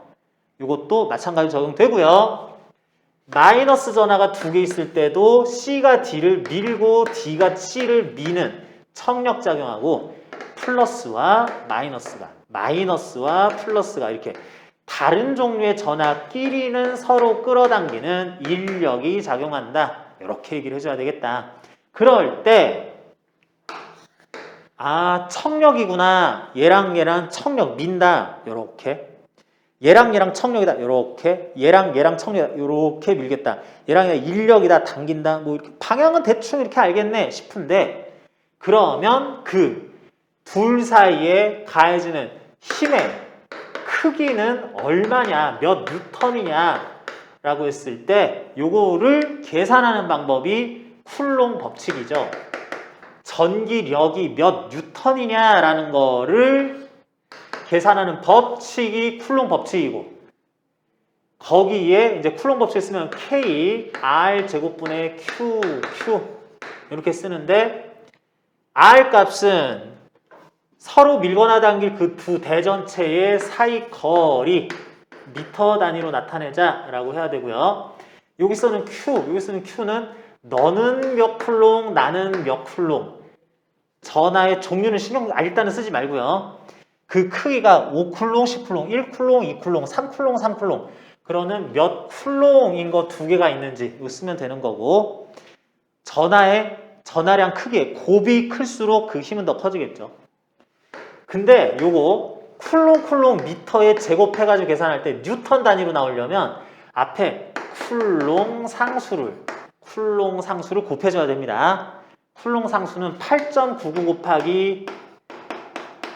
요것도 마찬가지로 적용되고요. 마이너스 전하가 두 개 있을 때도 C가 D를 밀고 D가 C를 미는 청력작용하고 플러스와 플러스가 이렇게 다른 종류의 전하끼리는 서로 끌어당기는 인력이 작용한다. 이렇게 얘기를 해줘야 되겠다. 그럴 때 청력이구나. 얘랑 청력 민다. 요렇게. 얘랑 청력이다. 요렇게. 얘랑 청력이다. 요렇게 밀겠다. 얘랑 인력이다. 당긴다. 뭐 이렇게 방향은 대충 이렇게 알겠네 싶은데 그러면 그 둘 사이에 가해지는 힘의 크기는 얼마냐, 몇 뉴턴이냐 라고 했을 때 요거를 계산하는 방법이 쿨롱 법칙이죠. 전기력이 몇 뉴턴이냐라는 거를 계산하는 법칙이 쿨롱 법칙이고 거기에 이제 쿨롱 법칙 쓰면 K, R 제곱분의 Q 이렇게 쓰는데 R 값은 서로 밀거나 당길 그 두 대전체의 사이 거리 미터 단위로 나타내자라고 해야 되고요. 여기서는 Q는 너는 몇 쿨롱, 나는 몇 쿨롱. 전하의 종류는 일단은 쓰지 말고요. 그 크기가 5쿨롱, 10쿨롱, 1쿨롱, 2쿨롱, 3쿨롱, 3쿨롱. 그러는 몇 쿨롱인 거 두 개가 있는지 이거 쓰면 되는 거고 전하량 크기에 곱이 클수록 그 힘은 더 커지겠죠. 근데 요거 쿨롱 미터에 제곱해가지고 계산할 때 뉴턴 단위로 나오려면 앞에 쿨롱 상수를 곱해줘야 됩니다. 쿨롱 상수는 8.99 곱하기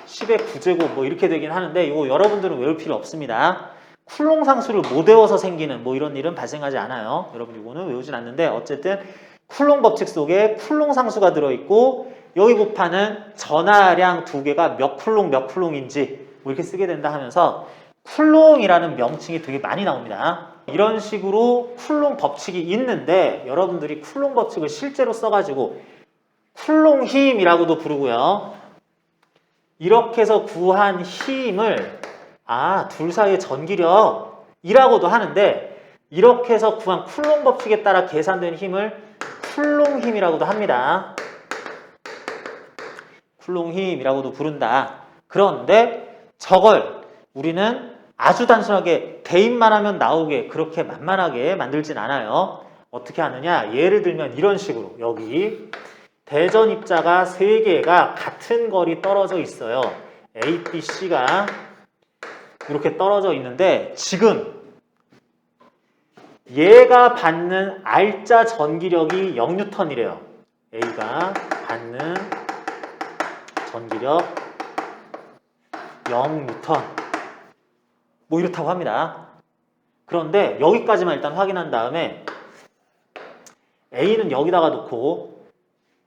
10의 9제곱 뭐 이렇게 되긴 하는데 이거 여러분들은 외울 필요 없습니다. 쿨롱 상수를 못 외워서 생기는 뭐 이런 일은 발생하지 않아요. 여러분 이거는 외우진 않는데 어쨌든 쿨롱 법칙 속에 쿨롱 상수가 들어있고 여기 곱하는 전하량 두 개가 몇 쿨롱인지 뭐 이렇게 쓰게 된다 하면서 쿨롱이라는 명칭이 되게 많이 나옵니다. 이런 식으로 쿨롱 법칙이 있는데 여러분들이 쿨롱 법칙을 실제로 써가지고 쿨롱 힘이라고도 부르고요. 이렇게 해서 구한 힘을 둘 사이의 전기력이라고도 하는데 이렇게 해서 구한 쿨롱 법칙에 따라 계산된 힘을 쿨롱 힘이라고도 합니다. 쿨롱 힘이라고도 부른다. 그런데 저걸 우리는 아주 단순하게 대입만 하면 나오게 그렇게 만만하게 만들진 않아요. 어떻게 하느냐? 예를 들면 이런 식으로 여기 대전 입자가 3개가 같은 거리 떨어져 있어요. A, B, C가 이렇게 떨어져 있는데 지금 얘가 받는 R자 전기력이 0뉴턴이래요. A가 받는 전기력 0뉴턴 뭐 이렇다고 합니다. 그런데 여기까지만 일단 확인한 다음에 A는 여기다가 놓고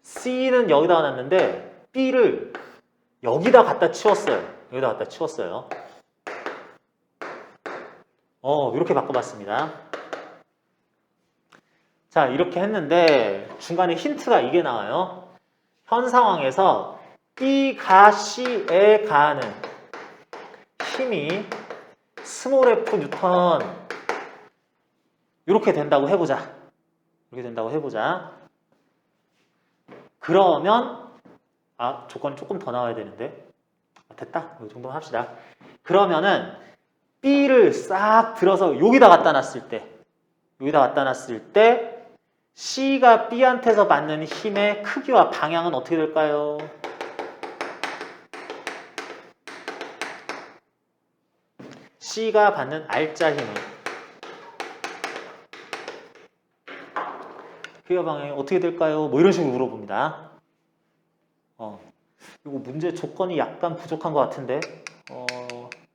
C는 여기다가 놨는데 B를 여기다 갖다 치웠어요. 이렇게 바꿔봤습니다. 자, 이렇게 했는데 중간에 힌트가 이게 나와요. 현 상황에서 B가 C에 가하는 힘이 스몰 f 뉴턴 이렇게 된다고 해보자. 그러면 조건이 조금 더 나와야 되는데 됐다. 이 정도만 합시다. 그러면은 B를 싹 들어서 여기다 갖다 놨을 때 여기다 갖다 놨을 때 C가 B한테서 받는 힘의 크기와 방향은 어떻게 될까요? C가 받는 R자 힘은 크기와 방향이 어떻게 될까요? 뭐 이런 식으로 물어봅니다. 이거 문제 조건이 약간 부족한 것 같은데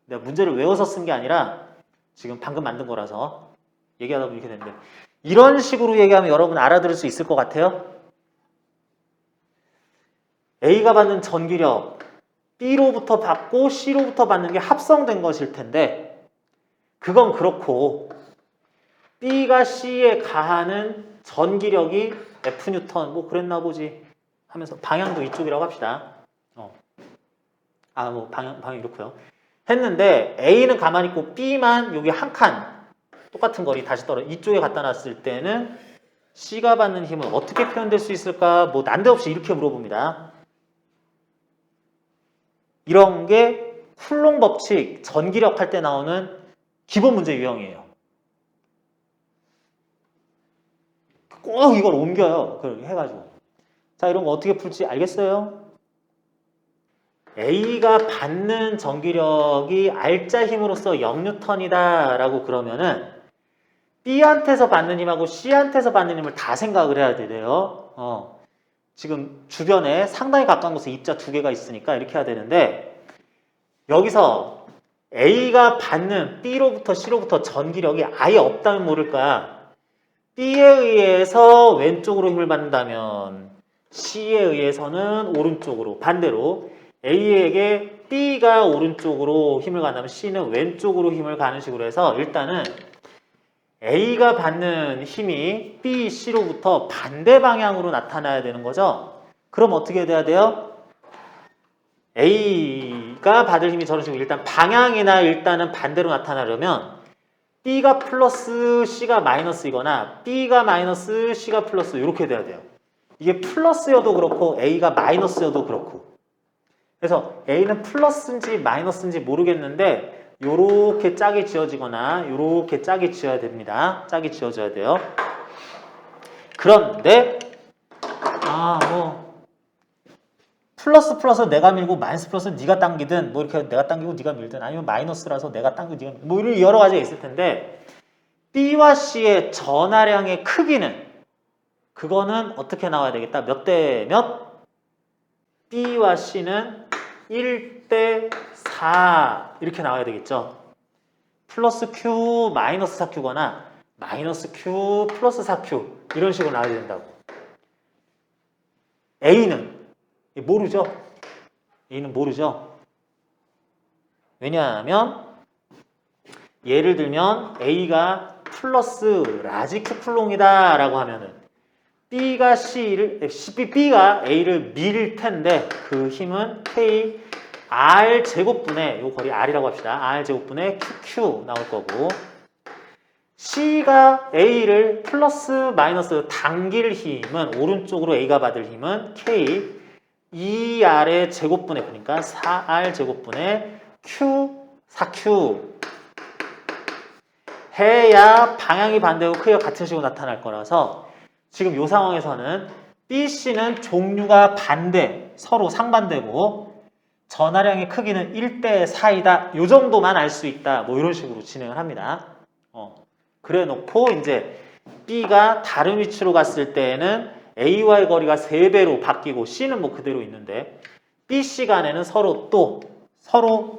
내가 문제를 외워서 쓴 게 아니라 지금 방금 만든 거라서 얘기하다 보니 이렇게 됐는데 이런 식으로 얘기하면 여러분 알아들을 수 있을 것 같아요? A가 받는 전기력 B로부터 받고 C로부터 받는 게 합성된 것일 텐데 그건 그렇고 B가 C에 가하는 전기력이 F뉴턴 뭐 그랬나 보지 하면서 방향도 이쪽이라고 합시다. 뭐 방향 이렇고요. 했는데 A는 가만히 있고 B만 여기 한 칸 똑같은 거리 다시 떨어 이쪽에 갖다 놨을 때는 C가 받는 힘은 어떻게 표현될 수 있을까? 뭐 난데없이 이렇게 물어봅니다. 이런 게 쿨롱 법칙 전기력 할 때 나오는 기본 문제 유형이에요. 꼭 이걸 옮겨요. 그걸 해가지고. 자, 이런 거 어떻게 풀지 알겠어요? A가 받는 전기력이 R자 힘으로서 0뉴턴이다 라고 그러면은 B한테서 받는 힘하고 C한테서 받는 힘을 다 생각을 해야 돼요. 지금 주변에 상당히 가까운 곳에 입자 두 개가 있으니까 이렇게 해야 되는데 여기서 A가 받는 B로부터 C로부터 전기력이 아예 없다면 모를 거야. B에 의해서 왼쪽으로 힘을 받는다면 C에 의해서는 오른쪽으로 반대로 A에게 B가 오른쪽으로 힘을 간다면 C는 왼쪽으로 힘을 가는 식으로 해서 일단은 A가 받는 힘이 B, C로부터 반대 방향으로 나타나야 되는 거죠. 그럼 어떻게 돼야 돼요? A가 받을 힘이 저런 식으로 일단 방향이나 일단은 반대로 나타나려면 B가 플러스 C가 마이너스이거나 B가 마이너스 C가 플러스 이렇게 돼야 돼요. 이게 플러스여도 그렇고 A가 마이너스여도 그렇고 그래서 A는 플러스인지 마이너스인지 모르겠는데 요렇게 짝이 지어지거나 요렇게 짝이 지어야 됩니다. 짝이 지어져야 돼요. 그런데 플러스 플러스 내가 밀고 마이너스 플러스 네가 당기든 뭐 이렇게 내가 당기고 네가 밀든 아니면 마이너스라서 내가 당기고 네가 뭐 이런 여러 가지가 있을 텐데 B와 C의 전하량의 크기는 그거는 어떻게 나와야 되겠다? 몇 대 몇? B와 C는 1대 4 이렇게 나와야 되겠죠. 플러스 Q 마이너스 4Q거나 마이너스 Q 플러스 4Q 이런 식으로 나와야 된다고. A는 모르죠? A는 모르죠? 왜냐하면 예를 들면 A가 플러스 라지 Q 쿨롱이다 라고 하면은 B가 A를 밀 텐데 그 힘은 K R 제곱분의 요 거리 R이라고 합시다. R 제곱분의 QQ 나올 거고 C가 A를 플러스 마이너스 당길 힘은 오른쪽으로 A가 받을 힘은 K 2R의 제곱분의 그러니까 4R 제곱분의 Q 4Q 해야 방향이 반대고 크기가 같은 식으로 나타날 거라서 지금 이 상황에서는 B, C는 종류가 반대, 서로 상반되고 전하량의 크기는 1대 4이다. 이 정도만 알 수 있다. 뭐 이런 식으로 진행을 합니다. 그래 놓고 이제 B가 다른 위치로 갔을 때에는 A와의 거리가 3배로 바뀌고 C는 뭐 그대로 있는데 B, C 간에는 서로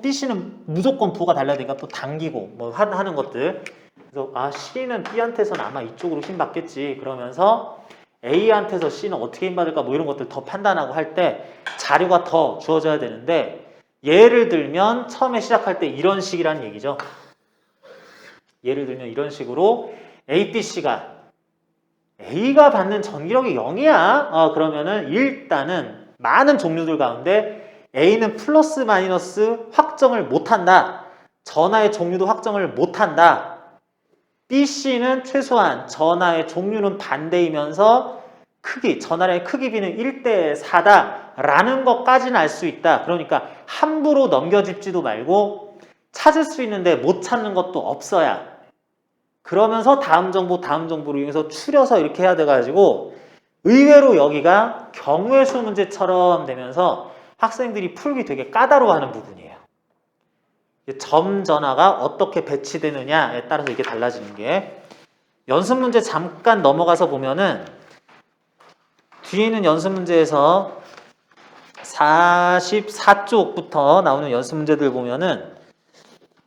B, C는 무조건 부호가 달라야 되니까 또 당기고 뭐 하는 것들 그래서 C는 B한테서는 아마 이쪽으로 힘 받겠지 그러면서 A한테서 C는 어떻게 힘 받을까 뭐 이런 것들 더 판단하고 할 때 자료가 더 주어져야 되는데 예를 들면 처음에 시작할 때 이런 식이라는 얘기죠. 예를 들면 이런 식으로 A, B, C가 A가 받는 전기력이 0이야. 그러면은 일단은 많은 종류들 가운데 A는 플러스 마이너스 확정을 못한다. 전하의 종류도 확정을 못한다. B, C는 최소한 전하의 종류는 반대이면서 전하량의 크기 B는 1대 4다 라는 것까지는 알 수 있다. 그러니까 함부로 넘겨짚지도 말고 찾을 수 있는데 못 찾는 것도 없어야 그러면서 다음 정보로 이용해서 추려서 이렇게 해야 돼가지고 의외로 여기가 경우의 수 문제처럼 되면서 학생들이 풀기 되게 까다로워하는 부분이에요. 점 전화가 어떻게 배치되느냐에 따라서 이게 달라지는 게, 연습 문제 잠깐 넘어가서 보면은 뒤에 있는 연습 문제에서 44쪽부터 나오는 연습 문제들 보면은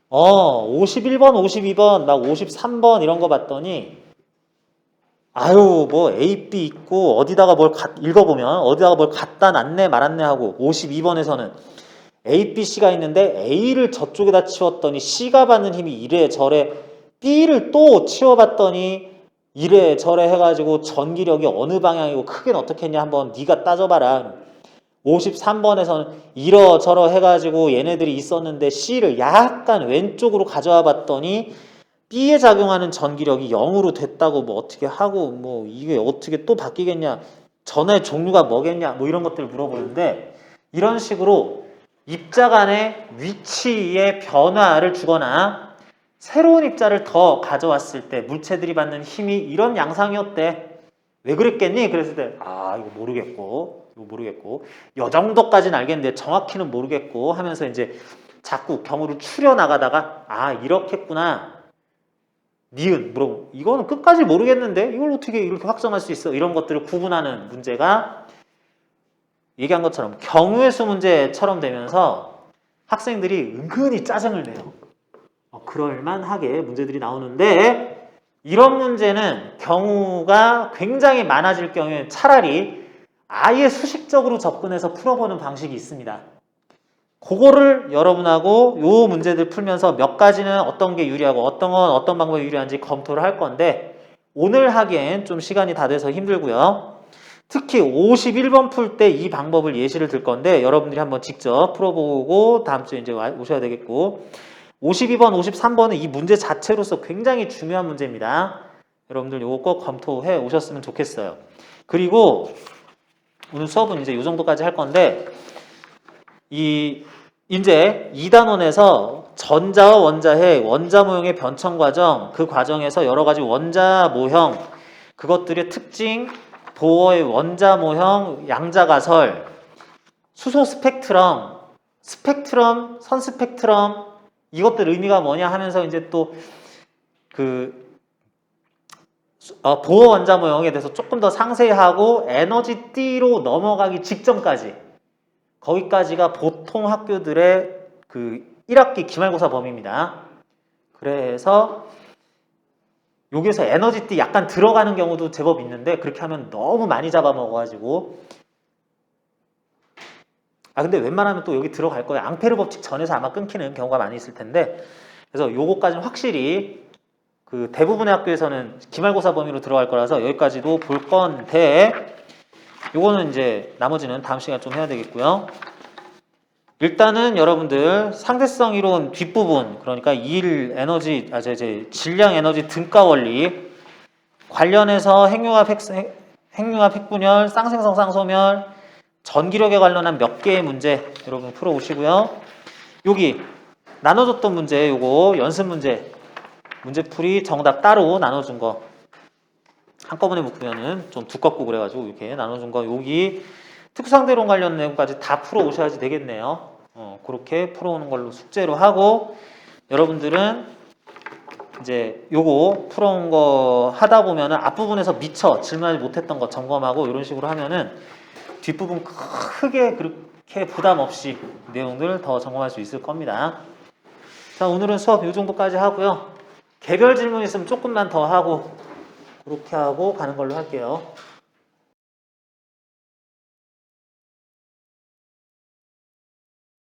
51번, 52번, 막 53번 이런 거 봤더니 아유 뭐 A, B 있고 어디다가 뭘 읽어보면 어디다가 뭘 갖다 놨네 말았네 하고, 52번에서는 A, B, C가 있는데 A를 저쪽에다 치웠더니 C가 받는 힘이 이래 저래, B를 또 치워봤더니 이래 저래 해가지고 전기력이 어느 방향이고 크기는 어떻게 했냐 한번 네가 따져봐라. 53번에서는 이러저러 해가지고 얘네들이 있었는데 C를 약간 왼쪽으로 가져와 봤더니 B에 작용하는 전기력이 0으로 됐다고 뭐 어떻게 하고 뭐 이게 어떻게 또 바뀌겠냐, 전의 종류가 뭐겠냐 뭐 이런 것들을 물어보는데, 이런 식으로 입자 간의 위치의 변화를 주거나 새로운 입자를 더 가져왔을 때 물체들이 받는 힘이 이런 양상이었대. 왜 그랬겠니? 그랬을 때 이거 모르겠고 요 정도까지는 알겠는데 정확히는 모르겠고 하면서 이제 자꾸 경우를 추려 나가다가 이렇겠구나. 니은 물어보고 이거는 끝까지 모르겠는데 이걸 어떻게 이렇게 확정할 수 있어? 이런 것들을 구분하는 문제가 얘기한 것처럼 경우의 수 문제처럼 되면서 학생들이 은근히 짜증을 내요. 그럴만하게 문제들이 나오는데, 이런 문제는 경우가 굉장히 많아질 경우에 차라리 아예 수식적으로 접근해서 풀어보는 방식이 있습니다. 그거를 여러분하고 요 문제들 풀면서 몇 가지는 어떤 게 유리하고 어떤 건 어떤 방법이 유리한지 검토를 할 건데, 오늘 하기엔 좀 시간이 다 돼서 힘들고요. 특히 51번 풀 때 이 방법을 예시를 들 건데 여러분들이 한번 직접 풀어보고 다음 주에 이제 오셔야 되겠고, 52번, 53번은 이 문제 자체로서 굉장히 중요한 문제입니다. 여러분들 요거 꼭 검토해 오셨으면 좋겠어요. 그리고 오늘 수업은 이제 요 정도까지 할 건데, 이제 2단원에서 전자와 원자핵, 원자 모형의 변천 과정, 그 과정에서 여러 가지 원자 모형, 그것들의 특징, 보어의 원자 모형, 양자가설, 수소 스펙트럼, 선 스펙트럼, 이것들 의미가 뭐냐 하면서 이제 또 보어 원자 모형에 대해서 조금 더 상세히 하고 에너지 D로 넘어가기 직전까지, 거기까지가 보통 학교들의 1학기 기말고사 범위입니다. 그래서 여기서 에너지 D 약간 들어가는 경우도 제법 있는데 그렇게 하면 너무 많이 잡아먹어가지고, 근데 웬만하면 또 여기 들어갈 거예요. 앙페르 법칙 전에서 아마 끊기는 경우가 많이 있을 텐데, 그래서 요거까지는 확실히 대부분의 학교에서는 기말고사 범위로 들어갈 거라서 여기까지도 볼 건데, 요거는 이제 나머지는 다음 시간에 좀 해야 되겠고요. 일단은 여러분들 상대성 이론 뒷부분, 그러니까 질량 에너지 등가 원리 관련해서 핵융합 핵분열, 쌍생성 쌍소멸, 전기력에 관련한 몇 개의 문제 여러분 풀어오시고요. 여기 나눠줬던 문제, 요거 연습 문제풀이 정답 따로 나눠준 거 한꺼번에 묶으면은 좀 두껍고 그래가지고 이렇게 나눠준 거, 여기 특수상대론 관련 내용까지 다 풀어오셔야지 되겠네요. 그렇게 풀어오는 걸로 숙제로 하고, 여러분들은 이제 요거 풀어온 거 하다 보면은 앞부분에서 미처 질문하지 못했던 거 점검하고 이런 식으로 하면은 뒷부분 크게 그렇게 부담 없이 내용들 더 점검할 수 있을 겁니다. 자, 오늘은 수업 이 정도까지 하고요. 개별 질문 있으면 조금만 더 하고 그렇게 하고 가는 걸로 할게요.